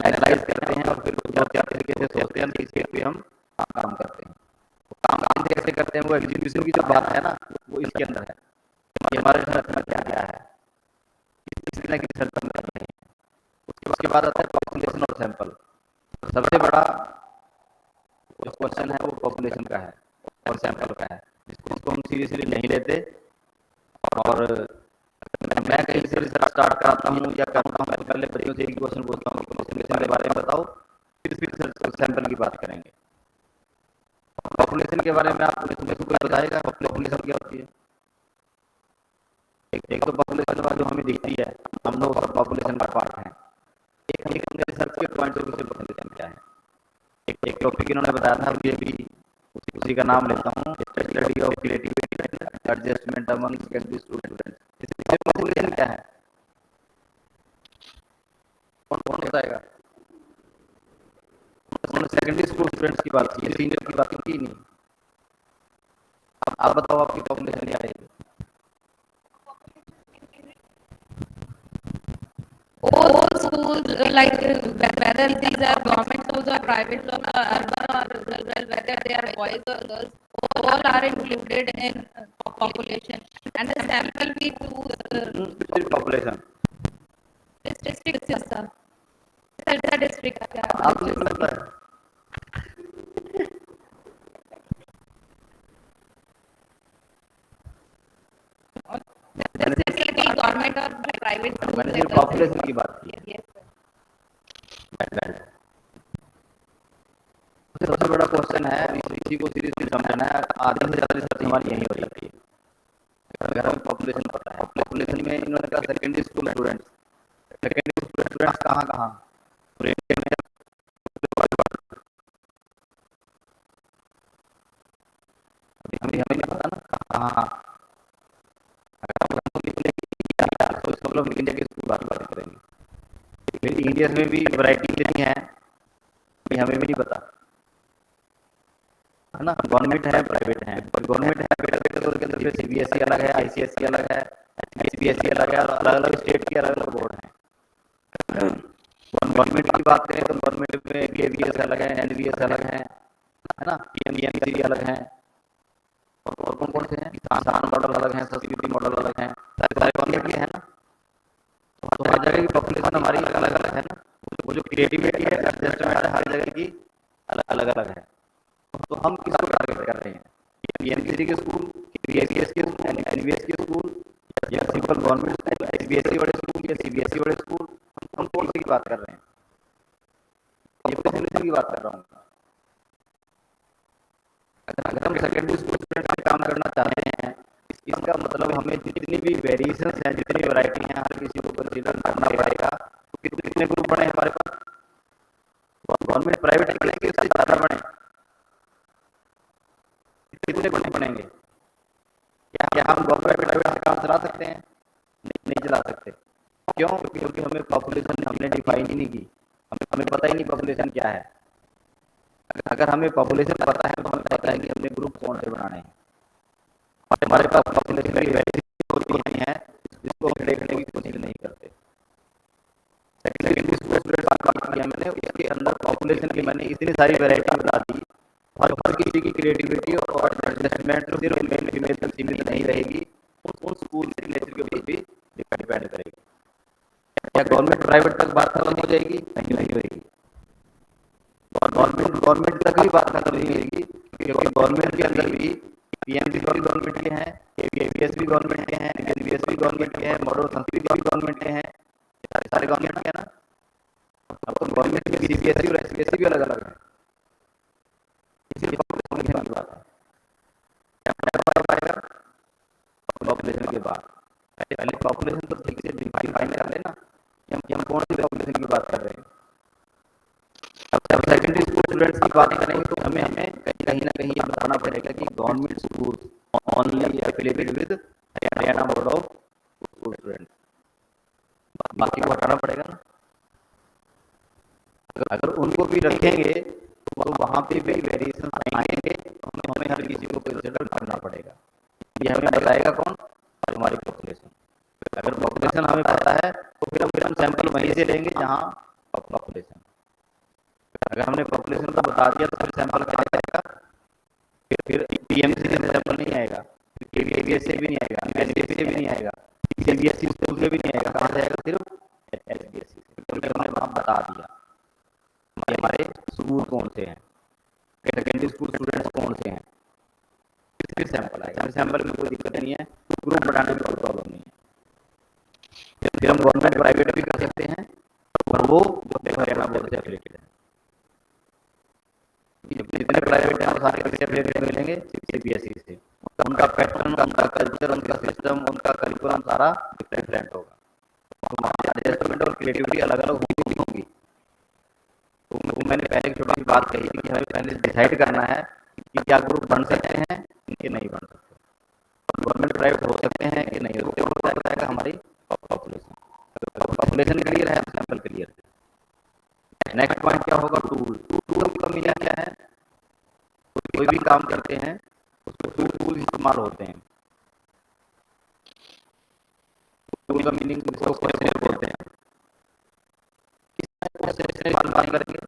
एनालाइज करते हैं, और फिर बहुत तरीके से सोचते हैं, किसी पे हम काम करते हैं। काम कैसे करते हैं, वो एग्जीक्यूशन की जो बात है ना, वो इसके अंदर है। ये हमारे रिसर्च में क्या है, इस तरह की रिसर्च हम कर रहे हैं। उसके बाद आता है पॉपुलेशन और सैंपल। सबसे बड़ा जो क्वेश्चन है वो पॉपुलेशन का है और सैंपल का है, जिसको हम सीरियसली नहीं लेते। और मैं कहीं से रिसर्च स्टार्ट कराता हूँ या करता हूँ, तो पहले बच्चों से एक क्वेश्चन पूछता हूँ, पॉपुलेशन के बारे में बताओ, फिर सैंपल की बात करेंगे। पॉपुलेशन के बारे में आप कोई बताएगा पॉपुलेशन क्या होती है? एक तो पॉपुलेशन जो हमें दिखती है, हम लोग पॉपुलेशन का पार्ट है। एक रिसर्च के पॉइंट ऑफ व्यू से पॉपुलेशन क्या है। एक टॉपिक इन्होंने बताया था, ये भी उसी का नाम लेता हूँ, study of creativity and adjustment among secondary students. इससे पॉपुलेशन क्या है, कौन बताएगा? सेकेंडरी स्कूल स्टूडेंट्स की बात की, सीनियर की बात की नहीं। आप बताओ, आपकी पॉपुलेशन क्या है? All schools, like whether these are government schools or private schools, or urban or rural, whether they are boys or girls, all are included in population. And the sample we do population. District sir. The district. आपको क्या लगता है? Government और private, मैंने सिर्फ population की बात की है। सबसे बड़ा क्वेश्चन है, इसी को सीरियसली समझना है। आधे से ज्यादा रिसर्च हमारी यही हो जाती है। अगर हमें पॉपुलेशन पता है, पॉपुलेशन में इन्होंने कहा secondary school students, secondary school students कहाँ पूरे इंडिया में? अभी हमें नहीं पता ना कहाँ। हम इंडिया के स्कूल बात करेंगे, इंडिया में भी वैरायटी कितनी है हमें भी नहीं पता, है ना। गवर्नमेंट है, प्राइवेट है। गवर्नमेंट है प्राइवेट, तो उसके अंदर सीबीएसई अलग है, आईसीएसई अलग है, आईसीएसई अलग है, और अलग अलग स्टेट के अलग अलग बोर्ड हैं। गवर्नमेंट की बात करें तो गवर्नमेंट में केवीएस अलग है, एनवीएस अलग है ना, पीएमसी अलग है, और कौन से हैं, आसान मॉडल अलग है, सब्सिडी मॉडल अलग है, सारे गवर्नमेंट के है ना। तो हर जगह की पॉपुलेशन हमारी अलग अलग है ना। वो जो क्रिएटिविटी है, एडजस्टमेंट है, हर जगह की अलग अलग है। तो हम किसको टारगेट कर रहे हैं? पीएमसी के स्कूल, पीएससीएस के स्कूल, एनवीएस के स्कूल, या सिंपल गवर्नमेंट स्कूल, एसबीएसई वाले स्कूल या सीबीएसई वाले स्कूल? हम कौन सी की बात कर रहे हैं? ये पॉपुलेशन की बात कर रहा हूँ। अगर हम सेकेंडरी स्कूल स्टूडेंट में काम करना चाहते हैं, इसका मतलब हमें जितनी भी वेरिएशंस हैं, जितनी वैरायटी हैं, हर किसी को कंसीडर करना पड़ेगा। तो कितने ग्रुप बने हमारे पास? गवर्नमेंट प्राइवेट के उससे ज़्यादा बने, कितने ग्रुप बनेंगे? क्या हम गवर्नमेंट प्राइवेट से काम चला सकते हैं? नहीं चला सकते। क्यों? क्योंकि हमें पॉपुलेशन हमने डिफाइन ही नहीं की, हमें पता ही नहीं पॉपुलेशन क्या है। अगर हमें पॉपुलेशन पता है तो हमें पता है कि हमने ग्रुप कौन से बनाने हैं। हमारे पास पॉपुलेशन की वैल्यू होती है, जिसको हम देखने की कोशिश नहीं करते। सेकेंडरी स्कूल स्टूडेंट बात किया मैंने, इसके अंदर पॉपुलेशन की मैंने इतनी सारी वैरायटी बता दी, हर किसी की क्रिएटिविटी और एडजस्टमेंट सिर्फ मेल फीमेल तक सीमित नहीं रहेगी, उन स्कूल के नेचर के ऊपर भी डिपेंड करेगी। क्या गवर्नमेंट प्राइवेट तक बात खत्म हो जाएगी? नहीं होगी। गवर्नमेंट तक भी बात खत्म नहीं होगी, क्योंकि गवर्नमेंट के अंदर भी पीएमसी भी गवर्नमेंट के हैं, केवीएस भी गवर्नमेंट के हैं, एनबीएस भी गवर्नमेंट के हैं, मॉडल संस्कृति भी गवर्नमेंट के हैं, सारे गवर्नमेंट के हैं ना। अब तो गवर्नमेंट के सीबीएसई और एसबीएसई भी अलग अलग है, इसलिए पॉपुलेशन की बात है। पॉपुलेशन के बाद पहले पॉपुलेशन तो ठीक से डिफाइन कर लेना कि हम कौन सी पॉपुलेशन की बात कर रहे हैं। अब सेकेंडरी स्कूल स्टूडेंट्स की बात करेंगे तो हमें कहीं ना कहीं ये बताना पड़ेगा कि government school only affiliated with Haryana board of school students, बाकी को हटाना पड़ेगा ना। अगर उनको भी रखेंगे तो वहाँ पे भी वेरिएशन आएंगे, हमें हर किसी को कंसिडर करना पड़ेगा। ये हमें बताएगा कौन? हमारी पॉपुलेशन। अगर पॉपुलेशन हमें पता है तो फिर हम सैंपल वहीं से लेंगे जहाँ पॉपुलेशन। अगर हमने पॉपुलेशन को बता दिया तो फिर सैंपल क्या आएगा? फिर पीएमसी से सैंपल नहीं आएगा, केवीएस से भी नहीं आएगा, एसबीएस से भी नहीं आएगा, सीबीएसई स्कूल से भी नहीं आएगा। कहाँ से आएगा? सिर्फ एसबीएसई से, क्योंकि हमने वहाँ बता दिया हमारे स्कूल कौन से हैं, सेकेंडरी स्कूल स्टूडेंट्स कौन से हैं, फिर सैंपल आएगा। सैंपल में कोई दिक्कत नहीं है, ग्रुप बनाने में कोई प्रॉब्लम नहीं है। फिर हम गवर्नमेंट प्राइवेट भी कर सकते हैं, और वो जो हरियाणा बोर्ड से एफिलिएटेड है। जितने प्राइवेट हैं वो सारे किससे एफिलिएटेड मिलेंगे? सीबीएसई से। उनका पैटर्न, उनका कल्चर, उनका सिस्टम, उनका करिकुलम सारा डिफरेंट होगा, तो एडजस्टमेंट और क्रिएटिविटी अलग अलग होगी। तो मैंने पहले एक छोटी सी बात कही थी कि हमें पहले डिसाइड करना है कि क्या ग्रुप बन सकते हैं कि नहीं बन सकते, गवर्नमेंट प्राइवेट हो सकते हैं कि नहीं हो सकते, बताएगा हमारी पॉपुलेशन। अगर पॉपुलेशन क्लियर है, सैंपल क्लियर है। नेक्स्ट पॉइंट क्या होगा? टूल की कमी क्या है? कोई भी काम करते हैं उसमें टूल इस्तेमाल होते हैं। टूल का मीनिंग क्वेश्चनर बोलते हैं। बात करेंगे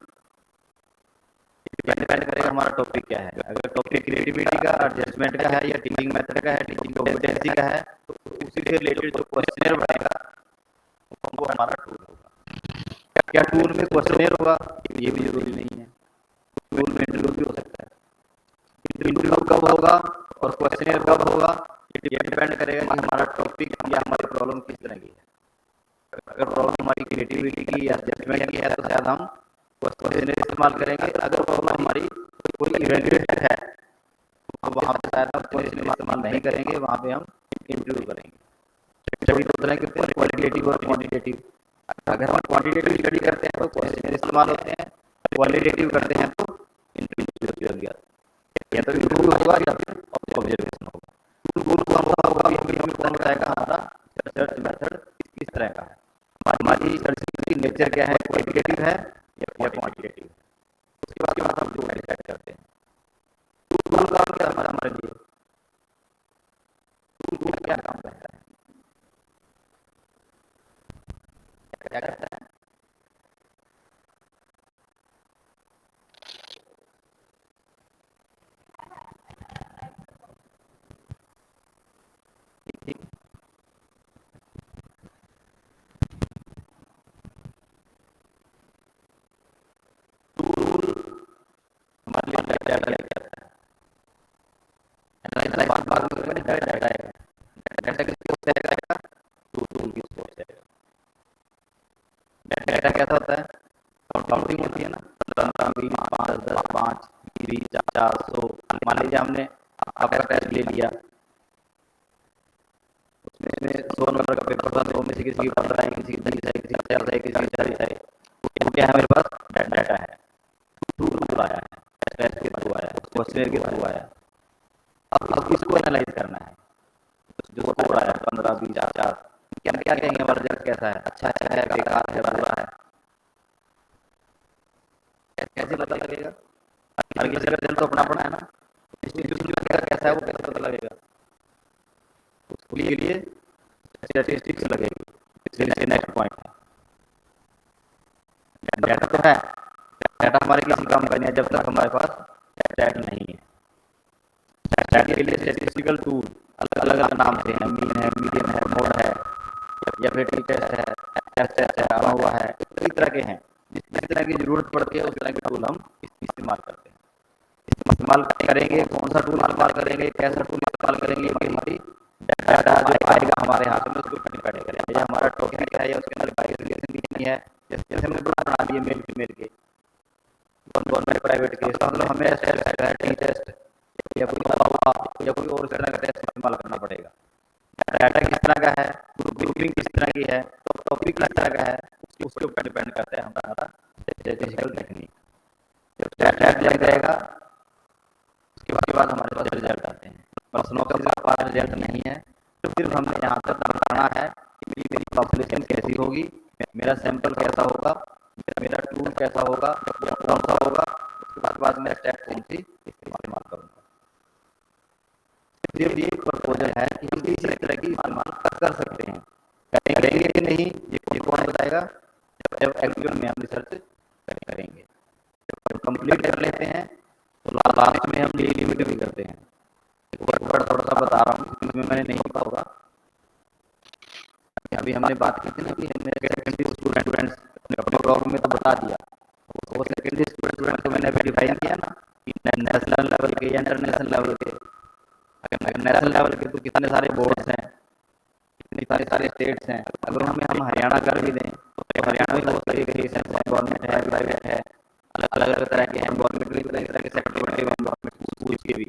डिपेंड करेगा हमारा टॉपिक क्या है। अगर टॉपिक क्रिएटिविटी का, एडजस्टमेंट का है, या टीचिंग मेथड का है, टीचिंग कॉम्पिटेंसी का है, तो उसी से रिलेटेड जो क्वेश्चनर बनेगा वो हमारा टूल होगा। क्या टूल में क्वेश्चनर होगा? ये भी जरूरी नहीं है, टूल में इंटरव्यू भी हो सकता है। इंटरव्यू कब होगा और क्वेश्चनर कब होगा, ये डिपेंड करेगा कि हमारा टॉपिक या हमारी प्रॉब्लम किस तरह की है। अगर प्रॉब्लम हमारी क्रिएटिविटी की या एडजस्टमेंट की है तो शायद हम क्वेश्चनर इस्तेमाल करेंगे। अगर प्रॉब्लम हमारी कोई इवेल्युएट है तो वहाँ पे शायद हम क्वेश्चनर इस्तेमाल नहीं करेंगे, वहाँ पे हम इंटरव्यू करेंगे। स्टडी दो तरह के होते हैं, क्वालिटेटिव और क्वांटिटेटिव। अगर हम क्वांटिटेटिव स्टडी करते हैं तो क्वेश्चनर इस्तेमाल होते हैं, क्वालिटेटिव करते हैं तो इंटरव्यू या तो इंटरव्यू होगा या फिर ऑब्जर्वेशन होगा। टूल कौन होगा अभी हमें कौन बताएगा? हमारा सर्च मेथड किस तरह का है, हमारी सर्च की नेचर क्या है, क्वालिटेटिव है या क्वांटिटेटिव। उसके बाद हम टूल डिसाइड करते हैं। टूल काम क्या है हमारे लिए? टूल क्या काम करता है, क्या करता है? डेटा कैसा होता है? काउंटिंग होती है ना, 15, 20, 5, 10, 5, 20, 400। मान लीजिए हमने आपका टेस्ट ले लिया, उसमें 100 नंबर का पेपर था, 100 में से किसी की 15 है, किसी की 30 है, किसी की 40 है, किसी की 40 है। तो क्या है? मेरे पास डाटा है, टूल आया है, टेस्ट के थ्रू आया, क्वेश्चनर के थ्रू आया। अब इसको एनालाइज करना है। जो स्कोर आया 15, 20, 50, क्या क्या कहेंगे हमारा रिजल्ट कैसा है? अच्छा है, बेकार है, बुरा है? कैसे पता लगेगा? हर किसी का रिजल्ट तो अपना अपना है ना, इंस्टीट्यूशन का कैसा है वो कैसे पता लगेगा? उसके लिए स्टैटिस्टिक्स लगेगी। इसलिए नेक्स्ट पॉइंट है, डाटा तो है, डाटा हमारे किसी काम का नहीं है जब तक हमारे पास स्टैट नहीं है। स्टैट के लिए स्टैटिस्टिकल टूल अलग अलग नाम से हैं, मीन है, मीडियन है, मोड है, या फिर टी टेस्ट है, टेस्ट है, अनोवा है, कई तरह के हैं। जिस तरह की जरूरत पड़ती है उस तरह के टूल हम इस्तेमाल करते हैं। इस्तेमाल करेंगे, कौन सा टूल इस्तेमाल करेंगे, कैसा टूल इस्तेमाल करेंगे, ये हमारी डाटा जो आएगा हमारे हाथ में उसको डिपेंड करेंगे। या हमारा टॉपिक है या उसके अंदर बाइरिलेशन नहीं है, जैसे हमने बना दिए मेल फीमेल के, गवर्नमेंट प्राइवेट के, इसका मतलब हमें टी टेस्ट या कोई अलावा या कोई और तरह का टेस्ट इस्तेमाल करना पड़ेगा। डाटा किस तरह का है, ग्रुपिंग किस तरह की है, तो टॉपिक किस तरह का है, उसके ऊपर डिपेंड करता है हमारा स्टैटिस्टिकल टेक्निक। जब स्टैट लग जाएगा उसके बाद हमारे पास रिजल्ट आते हैं। प्रश्नों का पास रिजल्ट नहीं है, तो सिर्फ हमने यहाँ तक बताना है कि मेरी पॉपुलेशन कैसी होगी, मेरा सैंपल कैसा होगा, मेरा टूल कैसा होगा या कौन सा होगा, उसके बाद मैं स्टैट कौन सी इस्तेमाल करूँगा। सिर्फ ये प्रपोजल है कि हम इसी तरह की इस्तेमाल कर सकते हैं। करेंगे कि नहीं ये कौन बताएगा, जब एक्चुअल में हम रिसर्च करेंगे। जब कंप्लीट कर लेते हैं तो लास्ट में हम डिलिमिट भी करते हैं। एक वर्ड थोड़ा सा बता रहा हूँ, इसमें मैंने नहीं पता होगा। अभी हमने बात की थी ना कि सेकेंडरी स्टूडेंट्स अपने ब्लॉग में तो बता दिया, वो सेकेंडरी स्टूडेंट तो मैंने वेरीफाई किया ना कि नेशनल लेवल के या इंटरनेशनल लेवल के। अगर नेशनल लेवल के तो कितने सारे बोर्ड्स हैं, कितने सारे स्टेट्स हैं। अगर हम हरियाणा कर भी दें तो हरियाणा में बहुत सारी एजुकेशन है, गवर्नमेंट है, प्राइवेट है, अलग अलग तरह के हैं, गवर्नमेंट भी तरह के सेक्टर के, गवर्नमेंट स्कूल के भी।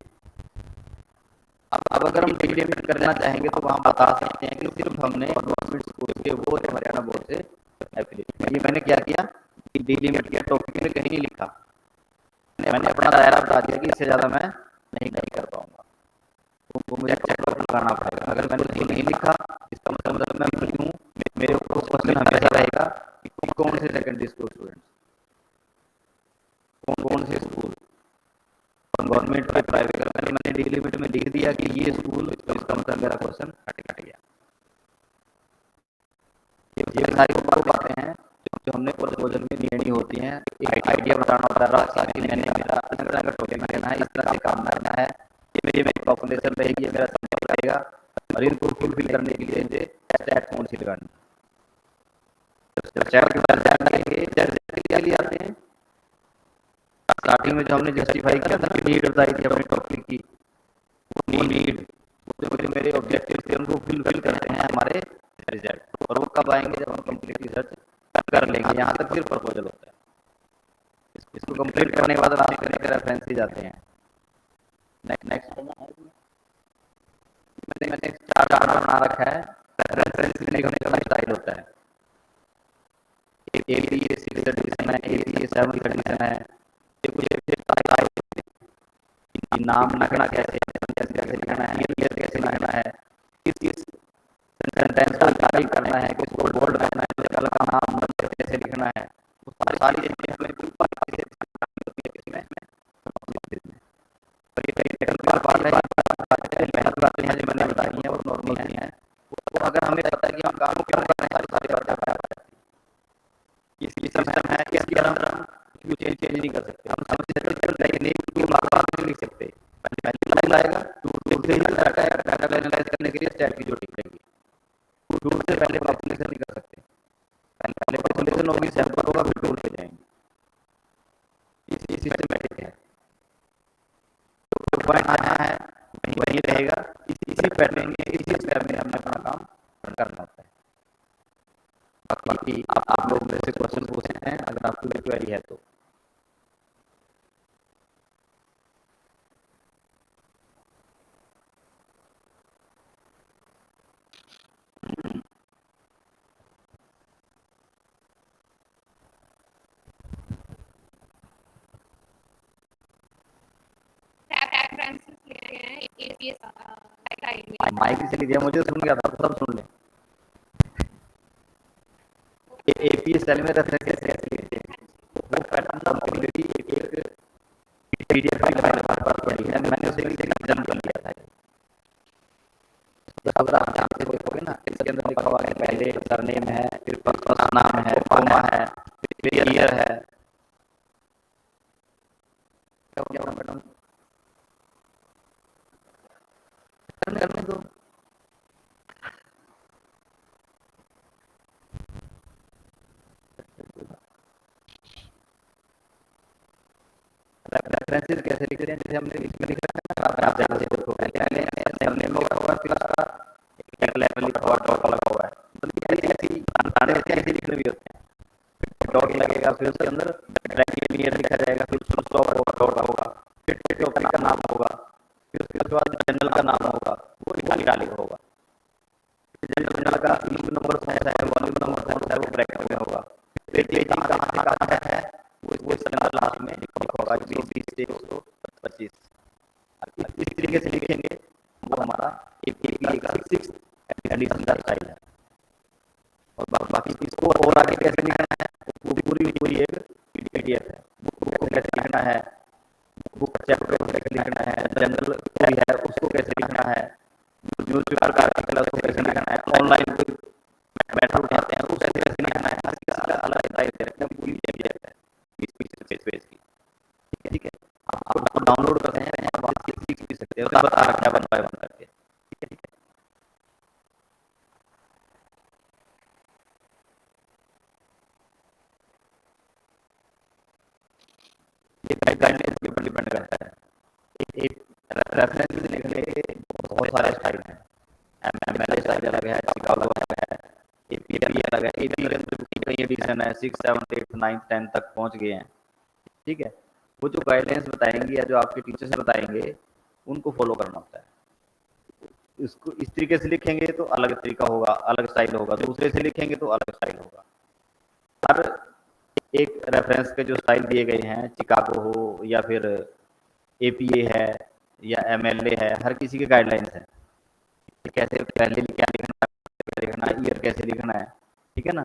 अब अगर हम डिलिमिट करना चाहेंगे तो वहाँ बता सकते हैं कि सिर्फ हमने गवर्नमेंट स्कूल के वो हरियाणा बोर्ड से एफिलिएट। ये मैंने क्या किया कि डिलिमिट किया, टॉपिक में कहीं नहीं लिखा, मैंने अपना दायरा बता दिया कि इससे ज़्यादा मैं नहीं कर पाऊंगा, तो मुझे चेकआउट लगाना पड़ेगा। अगर मैंने उसको नहीं लिखा इसका मतलब मैं क्यों, मेरे को क्वेश्चन हमेशा रहेगा कि कौन से सेकेंडरी स्कूल स्टूडेंट्स, कौन से स्कूल, गवर्नमेंट के प्राइवेट का। मैंने डिलिमिट में लिख दिया कि ये स्कूल, तो इसका मतलब मेरा क्वेश्चन कट गया। ये सारी वो बातें हैं जो हमने प्रपोजल में लेनी होती हैं। एक आइडिया बताना होता है रास्ता कि मैंने मेरा इस तरह का टॉपिक लेना है, इस तरह से काम करना है, ये मेरी पॉपुलेशन रहेगी, मेरा सैंपल रहेगा, और इनको फुलफिल करने के लिए मुझे स्टैट कौन सी लगानी। स्टैट के बाद जानेंगे के लिए आते हैं। स्टार्टिंग में जो हमने जस्टिफाई किया था, नीड बताई थी अपने टॉपिक की, वो नीड जो मेरे ऑब्जेक्टिव थे उनको फुलफिल करते हैं हमारे रिजल्ट। और वो कब आएंगे, जब हम कंप्लीट रिसर्च कर लेंगे। यहाँ तक सिर्फ प्रपोजल होता है, इसको कंप्लीट करने के बाद आप करने के रेफरेंसेस आते हैं। नेक्स्ट मैंने एक चार्ट बना रखा है, रेफरेंस लिखने का स्टाइल होता है। APA 6th एडिशन है, APA 7th एडिशन है। नाम लिखना कैसे लिखना है, ईयर कैसे लिखना है, किस सेंटेंस को टाइप करना है, किसको बोल्ड करना है, जगह का नाम कैसे लिखना है, वो सारी चीजें हमें मेहनत बातें हैं जो मैंने बताई हैं वो नॉर्मल हैं। वो अगर हमें पता है कि हम काम क्यों कर रहे हैं, सारी बातें इसकी सिस्टम है कि इसकी हम कुछ चेंज नहीं कर सकते। हम समझ नहीं लिख सकते, पहले लाएगा टूल से ही डाटा एनालाइज करने के लिए स्टैट की जरूरत पड़ेगी। टूल से पहले पॉपुलेशन नहीं कर सकते, पहले पॉपुलेशन होगी, सैंपल होगा, फिर टूल पे जाएंगे। इसी सिस्टमेटिक है, तो पॉइंट आना है वही रहेगा। इसी पैटर्न में, इसी स्टेप में हमने अपना काम करना होता है। बाकी आप लोग मेरे से क्वेश्चन पूछ सकते हैं अगर आपको कोई क्वेरी है तो। माइक से लीजिए, मुझे सुन गया था, सब सुन ले। APA सेल में रेफरेंस कैसे लेते हैं, वो पैटर्न ऑलरेडी एक PDF फाइल हमारे पास पड़ी है, मैंने उसे एग्जाम कर लिया था। अगर आप ध्यान से देखोगे ना, इसके अंदर लिखा हुआ है पहले सरनेम है, फिर फर्स्ट नाम है, कॉमा है, फिर ईयर है। क्या मैडम रेफरेंसेस कैसे लिख रहे हैं, जैसे हमने इसमें लिख रखा है, आप ध्यान से देखो, पहले हमने लिखा हुआ है, फिर उसका एक लेवल लिखा हुआ, डॉट लगा हुआ है, मतलब ऐसी बनाने ऐसे लिखने भी होते हैं। डॉट लगेगा, फिर उसके अंदर ड्राइव लिखा जाएगा, फिर फुल स्टॉप होगा, डॉट होगा, फिर टॉपिक का नाम होगा, फिर उसके बाद जनरल का नाम होगा, वो इटालिक होगा। जनरल का इशू नंबर कौन सा है, वॉल्यूम नंबर कौन सा है, वो ब्रैकेट में होगा। फिर पेज कहाँ है वो इस तरह लास्ट में लिखा होगा 20 से 125। इस तरीके से लिखेंगे, वो हमारा एपीए का 6th एडिशन का स्टाइल है। और बाकी इसको और आगे कैसे लिखना है, वो पूरी एक पीडीएफ है। बुक को कैसे लिखना है, बुक चैप्टर को कैसे लिखना है, जनरल कोई है उसको कैसे लिखना है, न्यूज़पेपर का आर्टिकल है उसको कैसे लिखना है, ऑनलाइन कोई मैटर उठाते हैं उसको कैसे लिखना है, हर किसी का अलग स्टाइल है, एकदम पूरी पीडीएफ है 20 पेज की। ठीक है, आप डाउनलोड करते हैं, आप सीख भी सकते हैं, उसमें बता रखा है 1 by 1 करके। ठीक है, ये गाइडलाइंस के ऊपर डिपेंड करता है। एक रेफरेंस लिखने के बहुत सारे स्टाइल हैं, एमएलए स्टाइल अलग है, शिकागो अलग है, एपीए अलग है। एपीए के अंदर कई एडिशन है, 6, 7, 8, 9, 10 तक पहुंच गए हैं। ठीक है, वो जो गाइडलाइंस बताएंगे या जो आपके टीचर्स बताएंगे उनको फॉलो करना होता है। इसको इस तरीके से लिखेंगे तो अलग तरीका होगा, अलग स्टाइल होगा, दूसरे से लिखेंगे तो अलग स्टाइल होगा। हर एक रेफरेंस के जो स्टाइल दिए गए हैं, शिकागो हो या फिर एपीए है या एमएलए है, हर किसी के गाइडलाइंस हैं, कैसे पहले क्या लिखना है, ईयर कैसे लिखना है। ठीक है ना,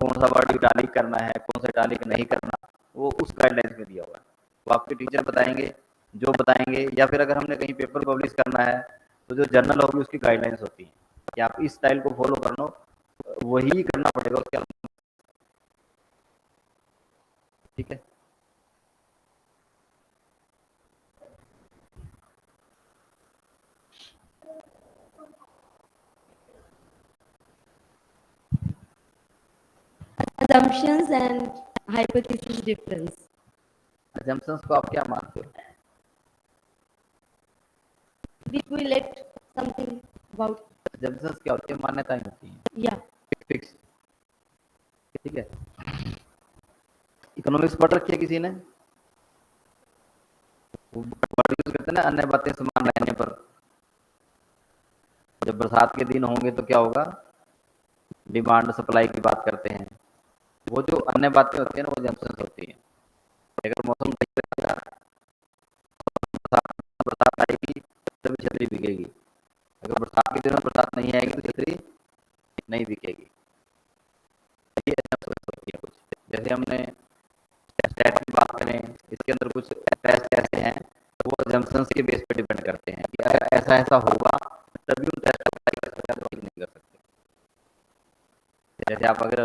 कौन सा वर्ड इटालिक करना है, कौन सा इटालिक नहीं करना, वो उस गाइडलाइंस में दिया हुआ है। वो आपके टीचर बताएंगे, जो बताएंगे, या फिर अगर हमने कहीं पेपर पब्लिश करना है तो जो जर्नल होगी उसकी गाइडलाइंस होती है कि आप इस स्टाइल को फॉलो करना, वही करना पड़ेगा उसके अलावा। ठीक है, assumptions and hypothesis difference. assumptions को आप क्या मानते हो? Did we let something about? assumptions क्या होती है? मान्यताएं होती हैं, Yeah. फिक्स। ठीक है, इकोनॉमिक्स पढ़ रखी है किसी ने? वर्ड यूज करते हैं ना, अन्य बातें समान रहने पर। जब बरसात के दिन होंगे तो क्या होगा, डिमांड सप्लाई की बात करते हैं। वो जो अन्य बातें होती है ना, वो assumptions होती है। अगर मौसम सही रहेगा, बरसात आएगी तभी छतरी बिकेगी, अगर बरसात के दिनों में बरसात नहीं आएगी तो छतरी नहीं बिकेगी। ये assumptions होती है कुछ। जैसे हमने स्टैट की बात करें, इसके अंदर कुछ टेस्ट ऐसे हैं वो assumptions के बेस पे डिपेंड करते हैं कि अगर ऐसा ऐसा होगा तभी उन टेस्ट अप्लाई कर सकते हैं, तो नहीं कर सकते। जैसे आप अगर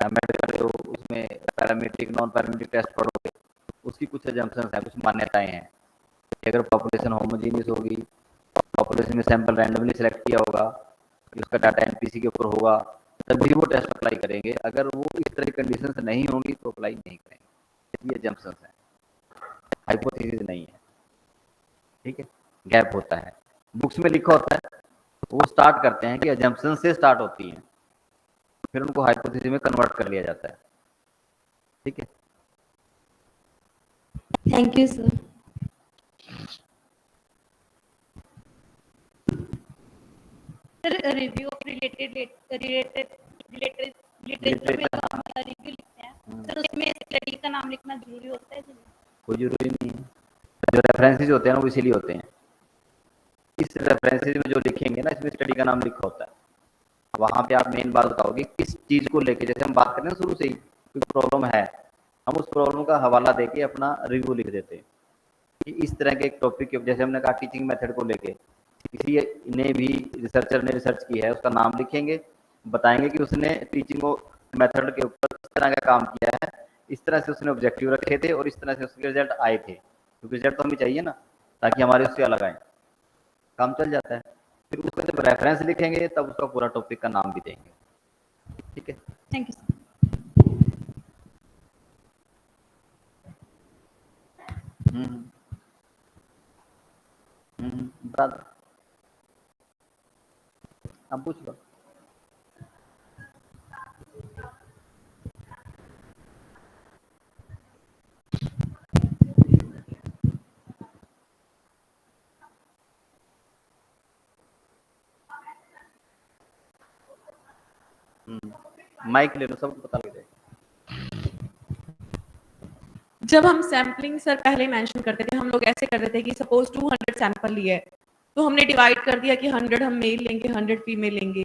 एमएड कर रहे हो, उसमें पैरामीट्रिक नॉन पैरामीट्रिक टेस्ट पढ़ोगे, उसकी कुछ assumptions हैं, कुछ मान्यताएं हैं। अगर पॉपुलेशन होमोजीनियस होगी, पॉपुलेशन में सैंपल रैंडमली सेलेक्ट किया होगा, उसका डाटा एनपीसी के ऊपर होगा, तभी वो टेस्ट अप्लाई करेंगे। अगर वो इस तरह की कंडीशंस नहीं होंगी तो अप्लाई नहीं करेंगे। ये assumptions हैं, हाइपोथेसिस नहीं है। ठीक है, गैप होता है, बुक्स में लिखा होता है, वो स्टार्ट करते हैं कि assumptions से स्टार्ट होती हैं, फिर उनको हाइपोथेसिस में कन्वर्ट कर लिया जाता है। ठीक है, Thank you, sir. Sir review of related literature में तो हम रिव्यू लिखते हैं, सर उसमें स्टडी का नाम लिखना जरूरी होता है? कोई जरूरी नहीं है, जो रेफरेंसेस होते हैं ना वो इसीलिए होते हैं। इस रेफरेंसेस में जो लिखेंगे ना, इसमें स्टडी का नाम लिखा होता है। वहाँ पे आप मेन बात बताओगे किस चीज़ को लेके, जैसे हम बात करें ना शुरू से ही, कोई प्रॉब्लम है, हम उस प्रॉब्लम का हवाला देके अपना रिव्यू लिख देते हैं कि इस तरह के एक टॉपिक के, जैसे हमने कहा टीचिंग मेथड को लेके किसी ने भी रिसर्चर ने रिसर्च की है, उसका नाम लिखेंगे, बताएंगे कि उसने टीचिंग मेथड के ऊपर इस तरह का काम किया है, इस तरह से उसने ऑब्जेक्टिव रखे थे और इस तरह से उसके रिजल्ट आए थे। क्योंकि रिजल्ट तो हमें चाहिए ना, ताकि हमारे उससे अलग आए, काम चल जाता है। फिर उसका जब रेफरेंस लिखेंगे तब उसका पूरा टॉपिक का नाम भी देंगे। ठीक है, थैंक यू सर। बता दो, अब पूछ लो। माइक ले लो, सबको पता लग जाएगा। जब हम सैम्पलिंग सर पहले मेंशन करते थे, हम लोग ऐसे करते थे कि सपोज 200 सैंपल लिए, तो हमने डिवाइड कर दिया कि 100 हम मेल लेंगे, 100 फीमेल लेंगे,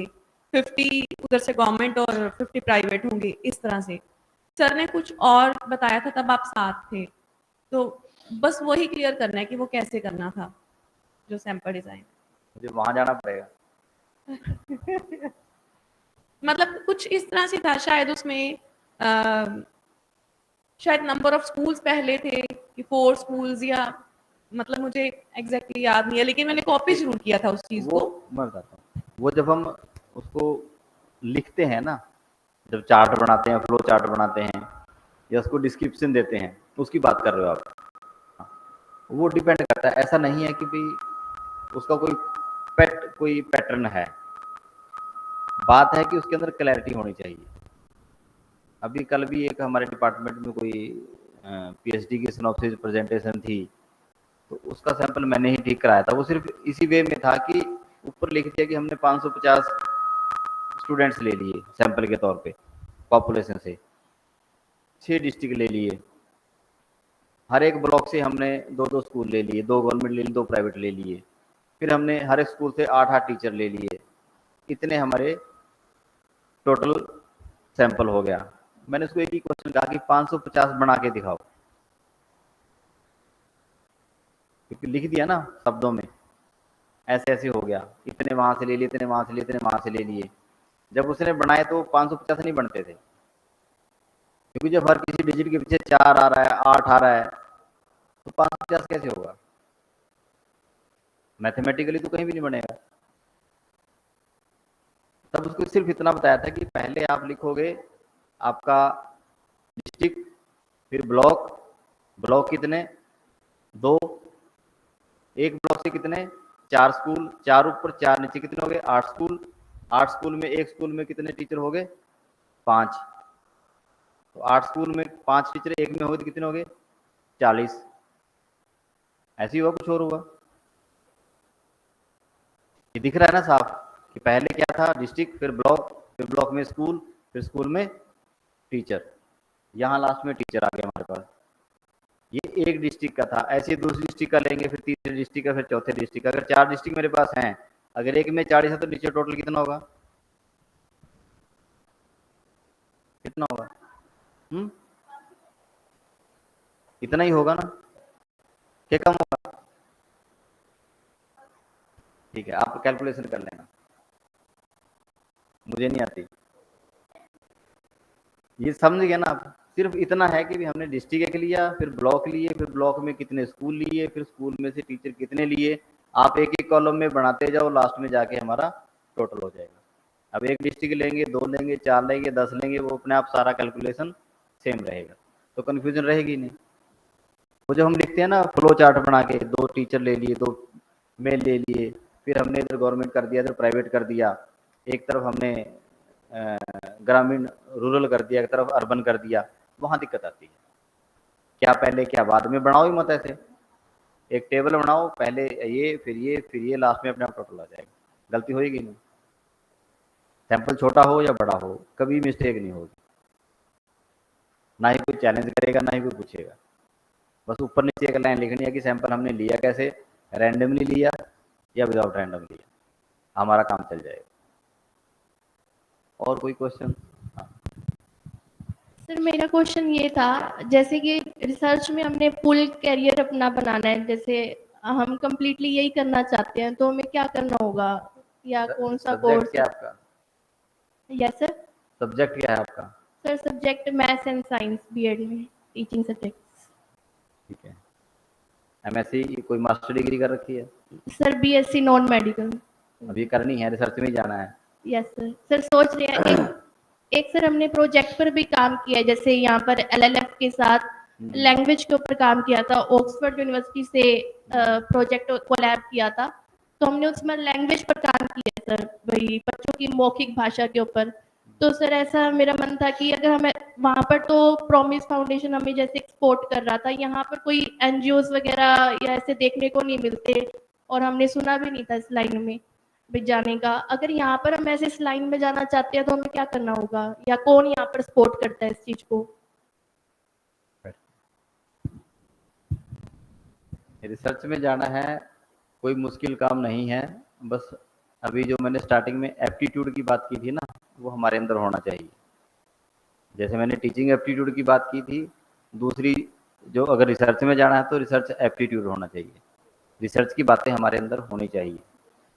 50 उधर से गवर्नमेंट और 50 प्राइवेट होंगे, इस तरह से। सर ने कुछ और बताया था, तब आप साथ थे, तो बस वही क्लियर करना है कि वो कैसे करना था, जो सैंपल डिजाइन। मुझे वहां जाना पड़ेगा। मतलब कुछ इस तरह से था, शायद उसमें शायद नंबर ऑफ स्कूल्स पहले थे कि 4 स्कूल्स, या मतलब मुझे एग्जैक्टली याद नहीं है, लेकिन मैंने कॉपी जरूर किया था उस चीज को। मैं बताता हूँ, वो जब हम उसको लिखते हैं ना, जब चार्ट बनाते हैं, फ्लो चार्ट बनाते हैं, या उसको डिस्क्रिप्शन देते हैं, उसकी बात कर रहे हो आप। वो डिपेंड करता है, ऐसा नहीं है कि भाई उसका कोई पैटर्न है। बात है कि उसके अंदर क्लैरिटी होनी चाहिए। अभी कल भी एक हमारे डिपार्टमेंट में कोई पीएचडी की सिनॉप्सिस प्रेजेंटेशन थी, तो उसका सैंपल मैंने ही ठीक कराया था। वो सिर्फ इसी वे में था कि ऊपर लिख दिया कि हमने 550 स्टूडेंट्स ले लिए सैंपल के तौर पे पॉपुलेशन से, 6 डिस्ट्रिक्ट ले लिए, हर एक ब्लॉक से हमने 2-2 स्कूल ले लिए, 2 गवर्नमेंट ले लिए, 2 प्राइवेट ले लिए, फिर हमने हर एक स्कूल से 8-8 टीचर ले लिए। इतने हमारे टोटल सैंपल हो गया। मैंने उसको एक ही क्वेश्चन कहा कि 550 बना के दिखाओ, क्योंकि लिख दिया ना शब्दों में, ऐसे ऐसे हो गया, इतने वहां से ले लिए, इतने वहां से लिए, इतने वहां से ले लिए। जब उसने बनाए तो 550 नहीं बनते थे, क्योंकि जब हर किसी डिजिट के पीछे 4 आ रहा है, 8 आ रहा है, तो 550 कैसे होगा? मैथमेटिकली तो कहीं भी नहीं बनेगा। तब उसको सिर्फ इतना बताया था कि पहले आप लिखोगे आपका डिस्ट्रिक्ट, फिर ब्लॉक, ब्लॉक कितने 2, एक ब्लॉक से कितने 4 स्कूल, 4 ऊपर 4 नीचे, कितने हो गए 8 स्कूल, 8 स्कूल में एक स्कूल में कितने टीचर हो गए 5, तो 8 स्कूल में 5 टीचर एक में हो गए तो कितने हो गए 40। ऐसे ही हुआ, कुछ और हुआ? ये दिख रहा है ना साफ कि पहले क्या था डिस्ट्रिक्ट, फिर ब्लॉक में स्कूल, फिर स्कूल में टीचर, यहाँ लास्ट में टीचर आ गया हमारे पास। ये एक डिस्ट्रिक्ट का था। ऐसे दूसरी डिस्ट्रिक्ट का लेंगे, फिर तीसरे डिस्ट्रिक्ट का, फिर चौथे डिस्ट्रिक्ट का। अगर 4 डिस्ट्रिक्ट मेरे पास हैं, अगर एक में 40 है तो नीचे टोटल कितना होगा? कितना होगा? इतना ही होगा ना, क्या कम होगा? ठीक है, आप कैलकुलेशन कर लेना, मुझे नहीं आती। ये समझ गए ना आप? सिर्फ इतना है कि भी हमने डिस्ट्रिक्ट एक लिया, फिर ब्लॉक लिए, फिर ब्लॉक में कितने स्कूल लिए, फिर स्कूल में से टीचर कितने लिए। आप एक एक कॉलम में बढ़ाते जाओ, लास्ट में जाके हमारा टोटल हो जाएगा। अब एक डिस्ट्रिक्ट लेंगे, 2 लेंगे, 4 लेंगे, 10 लेंगे, वो अपने आप सारा कैलकुलेशन सेम रहेगा, तो कन्फ्यूजन रहेगी नहीं। वो जब हम लिखते हैं ना फ्लो चार्ट बना के, 2 टीचर ले लिए, 2 मेल ले लिए, फिर हमने इधर गवर्नमेंट कर दिया, इधर प्राइवेट कर दिया, एक तरफ हमने ग्रामीण रूरल कर दिया, एक तरफ अर्बन कर दिया, वहाँ दिक्कत आती है। क्या पहले क्या बाद में, बनाओ ही मत ऐसे। एक टेबल बनाओ, पहले ये, फिर ये, फिर ये, लास्ट में अपने आप टोटल आ जाएगा, गलती होगी नहीं। सैंपल छोटा हो या बड़ा हो, कभी मिस्टेक नहीं होगी, ना ही कोई चैलेंज करेगा, ना ही कोई पूछेगा। बस ऊपर नीचे एक लाइन लिखनी है कि सैंपल हमने लिया कैसे, रैंडमली लिया या विदाउट रैंडम लिया, हमारा काम चल जाएगा। और कोई क्वेश्चन? सर मेरा क्वेश्चन ये था, जैसे कि रिसर्च में हमने फुल कैरियर अपना बनाना है, जैसे हम कंप्लीटली यही करना चाहते हैं, तो हमें क्या करना होगा, या कौन सा कोर्स? क्या आपका? Yes sir. सब्जेक्ट क्या है आपका? Sir subject maths and science, BEd में टीचिंग सब्जेक्ट्स। ठीक है। एमएससी कोई मास्टर डिग्री कर रखी है? Sir BSc non medical. अभी करनी है, रिसर्च में जाना है? Yes sir. सर सोच रहे हैं एक सर हमने प्रोजेक्ट पर भी काम किया है, जैसे यहाँ पर एलएलएफ के साथ लैंग्वेज के ऊपर काम किया था, ऑक्सफोर्ड यूनिवर्सिटी से प्रोजेक्ट कोलैब किया था, तो हमने उसमें लैंग्वेज पर काम किया सर, वही बच्चों की मौखिक भाषा के ऊपर। तो सर ऐसा मेरा मन था कि अगर हमें वहाँ पर तो प्रॉमिस फाउंडेशन हमें जैसे एक्सपोर्ट कर रहा था, यहाँ पर कोई एनजीओ वगैरह या ऐसे देखने को नहीं मिलते, और हमने सुना भी नहीं था इस लाइन में भी जाने का। अगर यहाँ पर हम ऐसे इस लाइन में जाना चाहते हैं तो हमें क्या करना होगा, या कौन यहाँ पर सपोर्ट करता है इस चीज को? रिसर्च में जाना है कोई मुश्किल काम नहीं है, बस अभी जो मैंने स्टार्टिंग में एप्टीट्यूड की बात की थी ना, वो हमारे अंदर होना चाहिए। जैसे मैंने टीचिंग एप्टीट्यूड की बात की थी, दूसरी जो अगर रिसर्च में जाना है तो रिसर्च एप्टीट्यूड होना चाहिए। रिसर्च की बातें हमारे अंदर होनी चाहिए,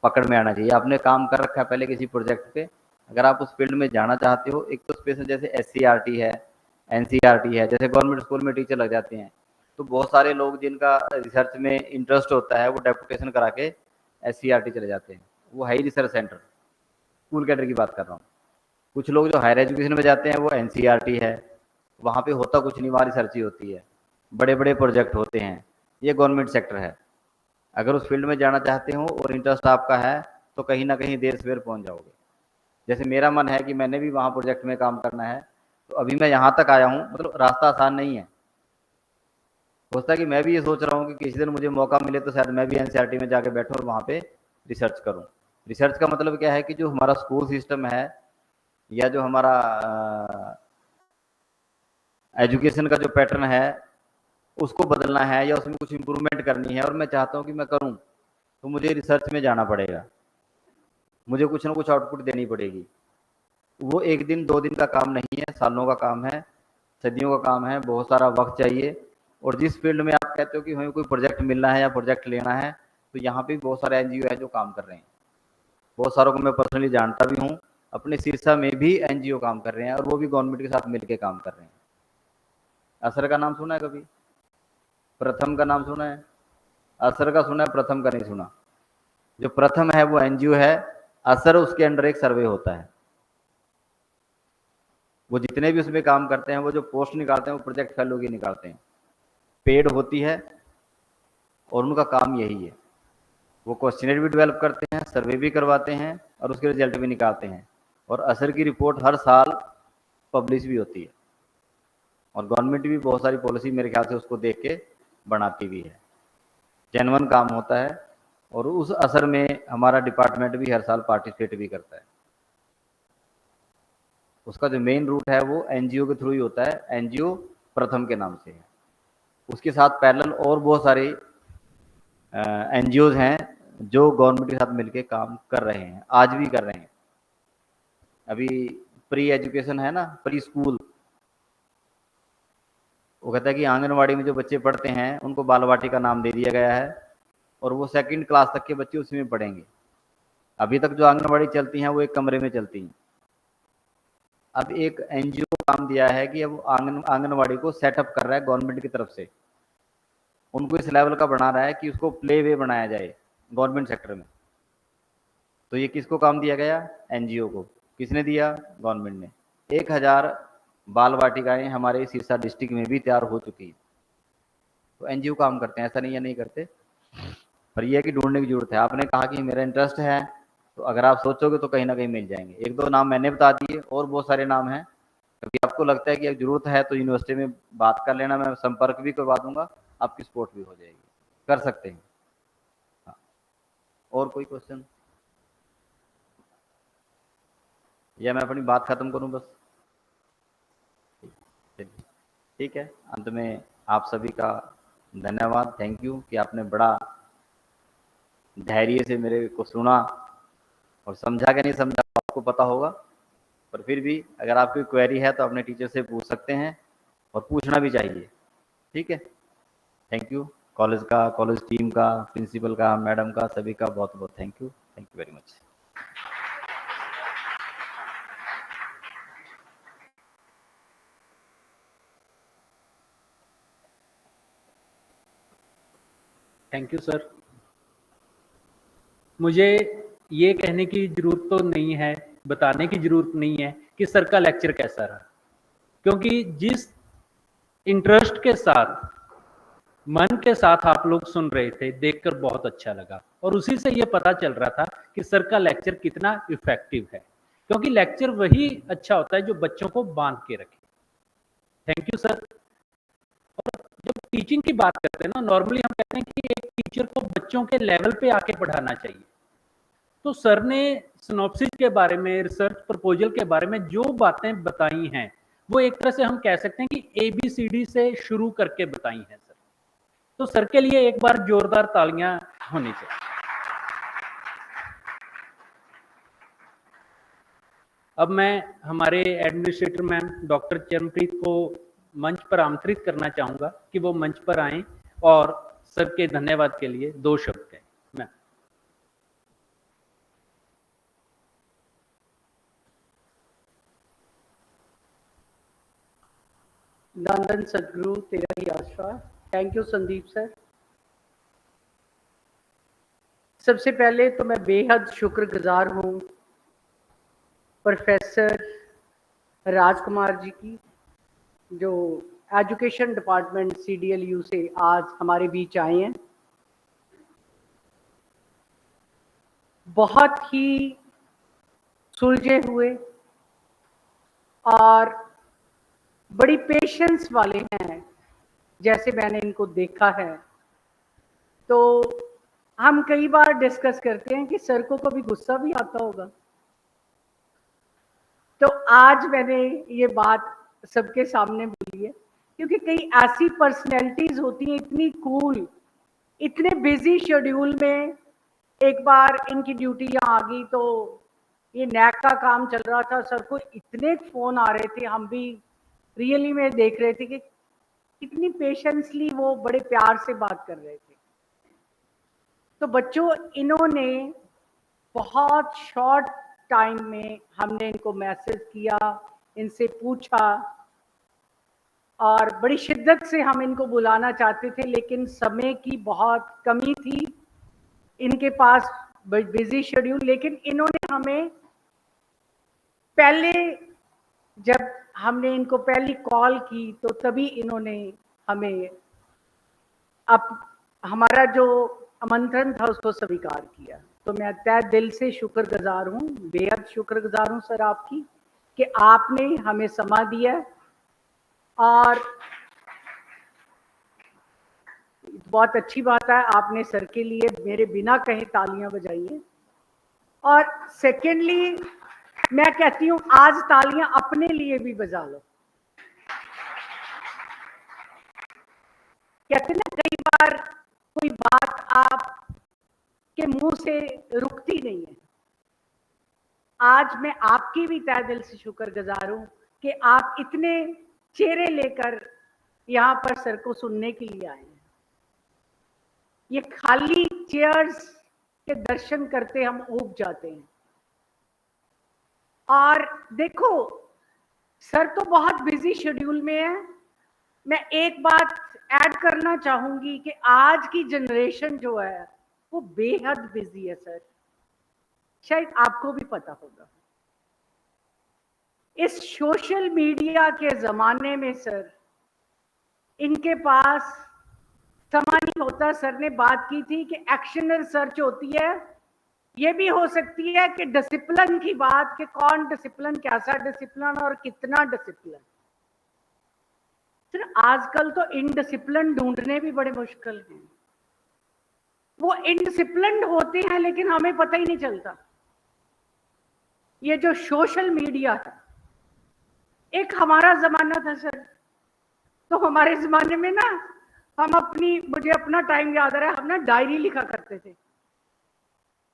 पकड़ में आना चाहिए। आपने काम कर रखा है पहले किसी प्रोजेक्ट पे, अगर आप उस फील्ड में जाना चाहते हो, एक तो स्पेशल जैसे SCRT है, NCRT है, जैसे गवर्नमेंट स्कूल में टीचर लग जाते हैं, तो बहुत सारे लोग जिनका रिसर्च में इंटरेस्ट होता है वो डेपुटेशन करा के SCRT चले जाते हैं, वो है ही रिसर्च सेंटर, स्कूल कैडर की बात कर रहा हूँ। कुछ लोग जो हायर एजुकेशन में जाते हैं वो NCRT है, वहाँ पे होता कुछ नहीं, वहाँ रिसर्च ही होती है, बड़े बड़े प्रोजेक्ट होते हैं, ये गवर्नमेंट सेक्टर है। अगर उस फील्ड में जाना चाहते हो और इंटरेस्ट आपका है तो कहीं ना कहीं देर सवेर पहुँच जाओगे। जैसे मेरा मन है कि मैंने भी वहाँ प्रोजेक्ट में काम करना है, तो अभी मैं यहाँ तक आया हूँ, मतलब रास्ता आसान नहीं है। होता है कि मैं भी ये सोच रहा हूँ कि किसी दिन मुझे मौका मिले तो शायद मैं भी NCRT में जाके बैठूँ और वहाँ पे रिसर्च करूँ। रिसर्च का मतलब क्या है कि जो हमारा स्कूल सिस्टम है या जो हमारा एजुकेशन का जो पैटर्न है उसको बदलना है या उसमें कुछ इम्प्रूवमेंट करनी है और मैं चाहता हूँ कि मैं करूँ, तो मुझे रिसर्च में जाना पड़ेगा, मुझे कुछ ना कुछ आउटपुट देनी पड़ेगी। वो एक दिन 2 दिन का काम नहीं है, सालों का काम है, सदियों का काम है, बहुत सारा वक्त चाहिए। और जिस फील्ड में आप कहते हो कि हमें कोई प्रोजेक्ट मिलना है या प्रोजेक्ट लेना है, तो यहाँ पे बहुत सारे NGO है जो काम कर रहे हैं, बहुत सारों को मैं पर्सनली जानता भी हूँ। अपने सिरसा में भी NGO काम कर रहे हैं और वो भी गवर्नमेंट के साथ मिलकर काम कर रहे हैं। असर का नाम सुना है कभी? प्रथम का नाम सुना है? असर का सुना है, प्रथम का नहीं सुना। जो प्रथम है वो NGO है, असर उसके अंडर एक सर्वे होता है। वो जितने भी उसमें काम करते हैं, वो जो पोस्ट निकालते हैं वो प्रोजेक्ट फेलो की निकालते हैं, पेड होती है और उनका काम यही है। वो क्वेश्चनर भी डेवलप करते हैं, सर्वे भी करवाते हैं और उसके रिजल्ट भी निकालते हैं। और असर की रिपोर्ट हर साल पब्लिश भी होती है और गवर्नमेंट भी बहुत सारी पॉलिसी मेरे ख्याल से उसको देख के बनाती भी है। जेन्युइन काम होता है और उस असर में हमारा डिपार्टमेंट भी हर साल पार्टिसिपेट भी करता है। उसका जो मेन रूट है वो NGO के थ्रू ही होता है, NGO प्रथम के नाम से है। उसके साथ पैरेलल और बहुत सारे NGOs हैं जो गवर्नमेंट के साथ मिलके काम कर रहे हैं, आज भी कर रहे हैं। अभी प्री एजुकेशन है ना, प्री स्कूल, वो कहता है कि आंगनवाड़ी में जो बच्चे पढ़ते हैं उनको बाल वाटिका नाम दे दिया गया है और वो 2nd क्लास तक के बच्चे उसी में पढ़ेंगे। अभी तक जो आंगनवाड़ी चलती हैं वो एक कमरे में चलती हैं। अब एक NGO को काम दिया है कि अब आंगनवाड़ी को सेटअप कर रहा है गवर्नमेंट की तरफ से, उनको इस लेवल का बना रहा है कि उसको प्ले वे बनाया जाए गवर्नमेंट सेक्टर में। तो ये किसको काम दिया गया? NGO को। किसने दिया? गवर्नमेंट ने। 1000 बाल वाटिकाएं हमारे सिरसा डिस्ट्रिक्ट में भी तैयार हो चुकी है। तो NGO काम करते हैं, ऐसा नहीं है नहीं करते, पर यह है कि ढूंढने की जरूरत है। आपने कहा कि मेरा इंटरेस्ट है, तो अगर आप सोचोगे तो कहीं ना कहीं मिल जाएंगे। 1-2 नाम मैंने बता दिए और बहुत सारे नाम हैं। कभी आपको लगता है कि जरूरत है तो यूनिवर्सिटी में बात कर लेना, मैं संपर्क भी करवा दूंगा, आपकी सपोर्ट भी हो जाएगी, कर सकते हैं। हाँ। और कोई क्वेश्चन या मैं अपनी बात खत्म करूं बस? ठीक है। अंत में आप सभी का धन्यवाद, थैंक यू कि आपने बड़ा धैर्य से मेरे को सुना और समझा कि नहीं समझा आपको पता होगा, पर फिर भी अगर आपकी क्वेरी है तो अपने टीचर से पूछ सकते हैं और पूछना भी चाहिए। ठीक है, थैंक यू। कॉलेज का, कॉलेज टीम का, प्रिंसिपल का, मैडम का, सभी का बहुत बहुत thank you very much. Thank you sir. मुझे ये कहने की ज़रूरत तो नहीं है, बताने की ज़रूरत नहीं है कि सर का लेक्चर कैसा रहा, क्योंकि जिस इंटरेस्ट के साथ, मन के साथ आप लोग सुन रहे थे, देखकर बहुत अच्छा लगा। और उसी से ये पता चल रहा था कि सर का लेक्चर कितना इफेक्टिव है, क्योंकि लेक्चर वही अच्छा होता है जो बच्चों को बांध के रखे। Thank you sir. और जब टीचिंग की बात करते हैं ना, नॉर्मली हम कहते हैं कि एक टीचर को बच्चों के लेवल पे आके पढ़ाना चाहिए। तो सर ने सिनॉप्सिस के बारे में, रिसर्च प्रपोजल के बारे में जो बातें बताई हैं, वो एक तरह से हम कह सकते हैं कि ABCD से शुरू करके बताई हैं सर। तो सर के लिए एक बार जोरदार तालियां होनी चाहिए। अब मैं हमारे एडमिनिस्ट्रेटर मैम डॉक्टर चरणप्रीत को मंच पर आमंत्रित करना चाहूंगा कि वो मंच पर आएं और सर के धन्यवाद के लिए 2 शब्द कहें। मैम। नंदन सदगुरु तेरा ही आसरा। Thank you Sandeep sir. सबसे पहले तो मैं बेहद शुक्रगुजार हूँ प्रोफेसर राजकुमार जी की, जो एजुकेशन डिपार्टमेंट CDLU से आज हमारे बीच आए हैं। बहुत ही सुलझे हुए और बड़ी पेशेंस वाले हैं, जैसे मैंने इनको देखा है। तो हम कई बार डिस्कस करते हैं कि सर को कभी गुस्सा भी आता होगा। तो आज मैंने ये बात सबके सामने बोली है, क्योंकि कई ऐसी पर्सनैलिटीज होती हैं इतनी कूल, इतने बिजी शेड्यूल में एक बार इनकी ड्यूटी यहाँ आ गई। तो ये नैक का काम चल रहा था, सर को इतने फोन आ रहे थे, हम भी रियली में देख रहे थे कि कितनी पेशेंसली वो बड़े प्यार से बात कर रहे थे। तो बच्चों, इन्होंने बहुत शॉर्ट टाइम में, हमने इनको मैसेज किया, इनसे पूछा और बड़ी शिद्दत से हम इनको बुलाना चाहते थे, लेकिन समय की बहुत कमी थी, इनके पास बिजी शेड्यूल। लेकिन इन्होंने हमें पहले, जब हमने इनको पहली कॉल की तो तभी इन्होंने हमें अब हमारा जो आमंत्रण था उसको स्वीकार किया। तो मैं तहे दिल से शुक्रगुजार हूँ, बेहद शुक्रगुजार हूँ सर आपकी, कि आपने हमें समय दिया। और बहुत अच्छी बात है, आपने सर के लिए मेरे बिना कहे तालियां बजाई हैं। और सेकेंडली मैं कहती हूँ, आज तालियां अपने लिए भी बजा लो। कहते ना, कई बार कोई बात आप के मुंह से रुकती नहीं है। आज मैं आपकी भी तहे दिल से शुक्रगुजार हूं कि आप इतने चेहरे लेकर यहाँ पर सर को सुनने के लिए आए हैं। ये खाली चेयर्स के दर्शन करते हम ऊब जाते हैं। और देखो, सर तो बहुत बिजी शेड्यूल में है। मैं एक बात ऐड करना चाहूंगी कि आज की जनरेशन जो है वो बेहद बिजी है सर, शायद आपको भी पता होगा। इस सोशल मीडिया के जमाने में सर, इनके पास समय नहीं होता। सर ने बात की थी कि एक्शन रिसर्च होती है, ये भी हो सकती है कि डिसिप्लिन की बात, कि कौन डिसिप्लिन, कैसा डिसिप्लिन और कितना डिसिप्लिन। सर आजकल तो इनडिसिप्लिन ढूंढने भी बड़े मुश्किल हैं। वो इनडिसिप्लिन होते हैं लेकिन हमें पता ही नहीं चलता। ये जो सोशल मीडिया है, एक हमारा जमाना था सर, तो हमारे जमाने में ना हम मुझे अपना टाइम याद आ रहा है, हम ना डायरी लिखा करते थे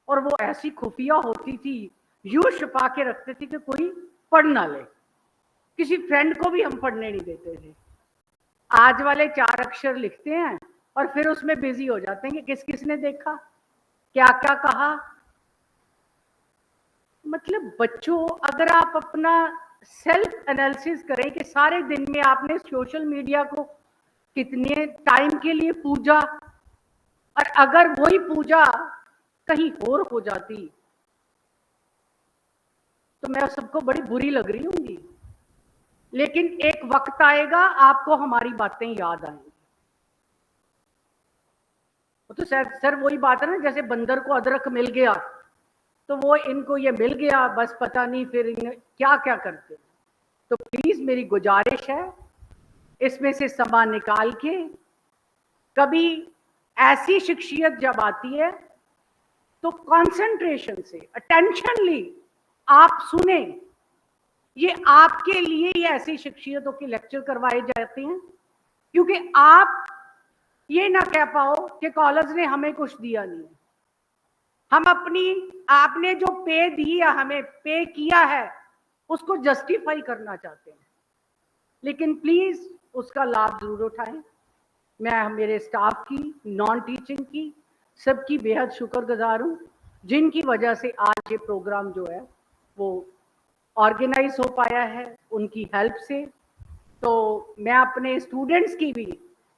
और वो ऐसी खुफिया होती थी, यूं छुपा के रखते थे कि कोई पढ़ ना ले, किसी फ्रेंड को भी हम पढ़ने नहीं देते थे। आज वाले 4 अक्षर लिखते हैं और फिर उसमें बिजी हो जाते हैं कि किस किस ने देखा, क्या क्या कहा। मतलब बच्चों, अगर आप अपना सेल्फ एनालिसिस करें कि सारे दिन में आपने सोशल मीडिया को कितने टाइम के लिए पूजा, और अगर वही पूजा कहीं और हो जाती तो मैं सबको बड़ी बुरी लग रही होंगी। लेकिन एक वक्त आएगा आपको हमारी बातें याद आएंगी। तो सर वही बात है ना, जैसे बंदर को अदरक मिल गया तो वो इनको ये मिल गया, बस पता नहीं फिर क्या क्या करते। तो प्लीज मेरी गुजारिश है, इसमें से समय निकाल के कभी ऐसी शख्सियत जब आती है तो कंसंट्रेशन से, अटेंशनली आप सुने। ये आपके लिए ही ऐसी शख्सियतों के लेक्चर करवाए जाते हैं, क्योंकि आप ये ना कह पाओ कि कॉलेज ने हमें कुछ दिया नहीं है। हम आपने जो पे दिया, हमें पे किया है, उसको जस्टिफाई करना चाहते हैं, लेकिन प्लीज उसका लाभ जरूर उठाएं। मैं मेरे स्टाफ की, नॉन टीचिंग की, सबकी बेहद शुक्रगुजार हूँ, जिनकी वजह से आज ये प्रोग्राम जो है वो ऑर्गेनाइज हो पाया है, उनकी हेल्प से। तो मैं अपने स्टूडेंट्स की भी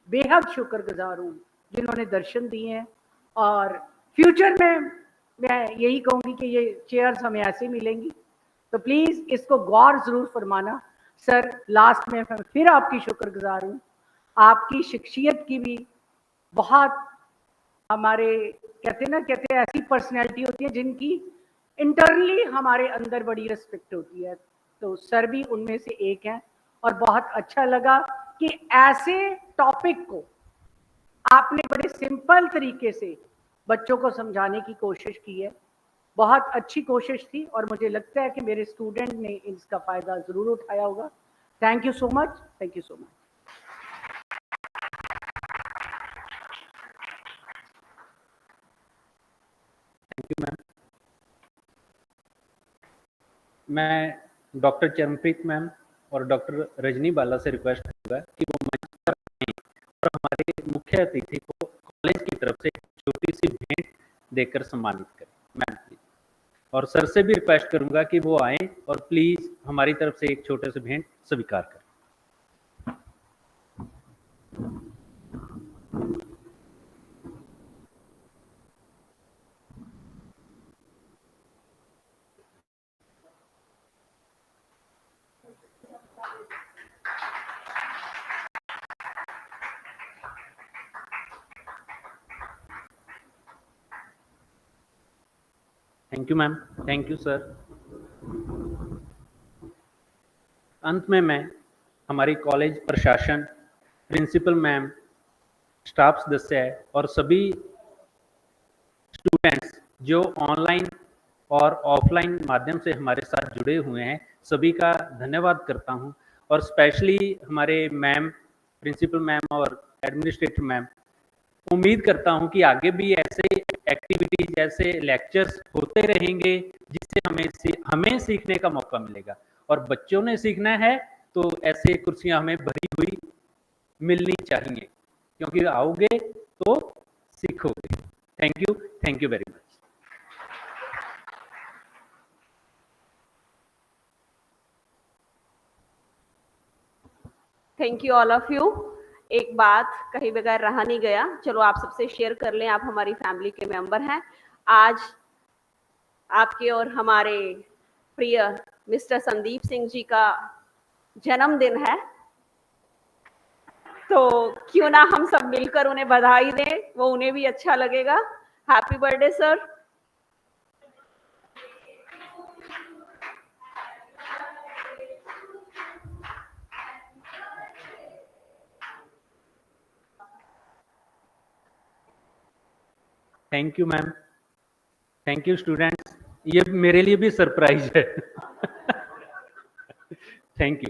बेहद शुक्रगुजार हूँ जिन्होंने दर्शन दिए हैं, और फ्यूचर में मैं यही कहूँगी कि ये चेयर्स हमें ऐसे मिलेंगी, तो प्लीज़ इसको गौर ज़रूर फरमाना। सर लास्ट में मैं फिर आपकी शुक्रगुजार हूँ, आपकी शख्सियत की भी बहुत, हमारे कहते हैं ऐसी पर्सनैलिटी होती है जिनकी इंटरनली हमारे अंदर बड़ी रिस्पेक्ट होती है, तो सर भी उनमें से एक हैं। और बहुत अच्छा लगा कि ऐसे टॉपिक को आपने बड़े सिंपल तरीके से बच्चों को समझाने की कोशिश की है, बहुत अच्छी कोशिश थी, और मुझे लगता है कि मेरे स्टूडेंट ने इसका फ़ायदा ज़रूर उठाया होगा। Thank you so much, thank you so much. Thank you ma'am. मैं डॉक्टर चरणप्रीत मैम और डॉक्टर रजनी बाला से रिक्वेस्ट करूँगा कि वो मंच पर आएं और हमारे मुख्य अतिथि को कॉलेज की तरफ से छोटी सी भेंट देकर सम्मानित करें। Ma'am please. और सर से भी रिक्वेस्ट करूँगा कि वो आएं और प्लीज़ हमारी तरफ से एक छोटे से भेंट स्वीकार करें। Thank you ma'am, thank you sir. अंत में मैं हमारी कॉलेज प्रशासन, प्रिंसिपल मैम, स्टाफ सदस्य और सभी स्टूडेंट्स जो ऑनलाइन और ऑफलाइन माध्यम से हमारे साथ जुड़े हुए हैं, सभी का धन्यवाद करता हूं। और स्पेशली हमारे मैम, प्रिंसिपल मैम और एडमिनिस्ट्रेटर मैम, उम्मीद करता हूं कि आगे भी ऐसे एक्टिविटीज, ऐसे लेक्चर्स होते रहेंगे जिससे हमें सीखने का मौका मिलेगा, और बच्चों ने सीखना है तो ऐसे कुर्सियां हमें भरी हुई मिलनी चाहिए, क्योंकि आओगे तो सीखोगे। Thank you very much. Thank you all of you. एक बात कहीं बगैर रहा नहीं गया, चलो आप सबसे शेयर कर लें, आप हमारी फैमिली के मेंबर हैं। आज आपके और हमारे प्रिय मिस्टर संदीप सिंह जी का जन्मदिन है, तो क्यों ना हम सब मिलकर उन्हें बधाई दें, वो उन्हें भी अच्छा लगेगा। Happy birthday sir. Thank you ma'am, thank you students, ये मेरे लिए भी सरप्राइज है। Thank you.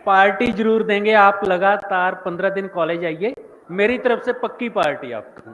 पार्टी जरूर देंगे, आप लगातार 15 दिन कॉलेज आइए, मेरी तरफ से पक्की पार्टी आपको।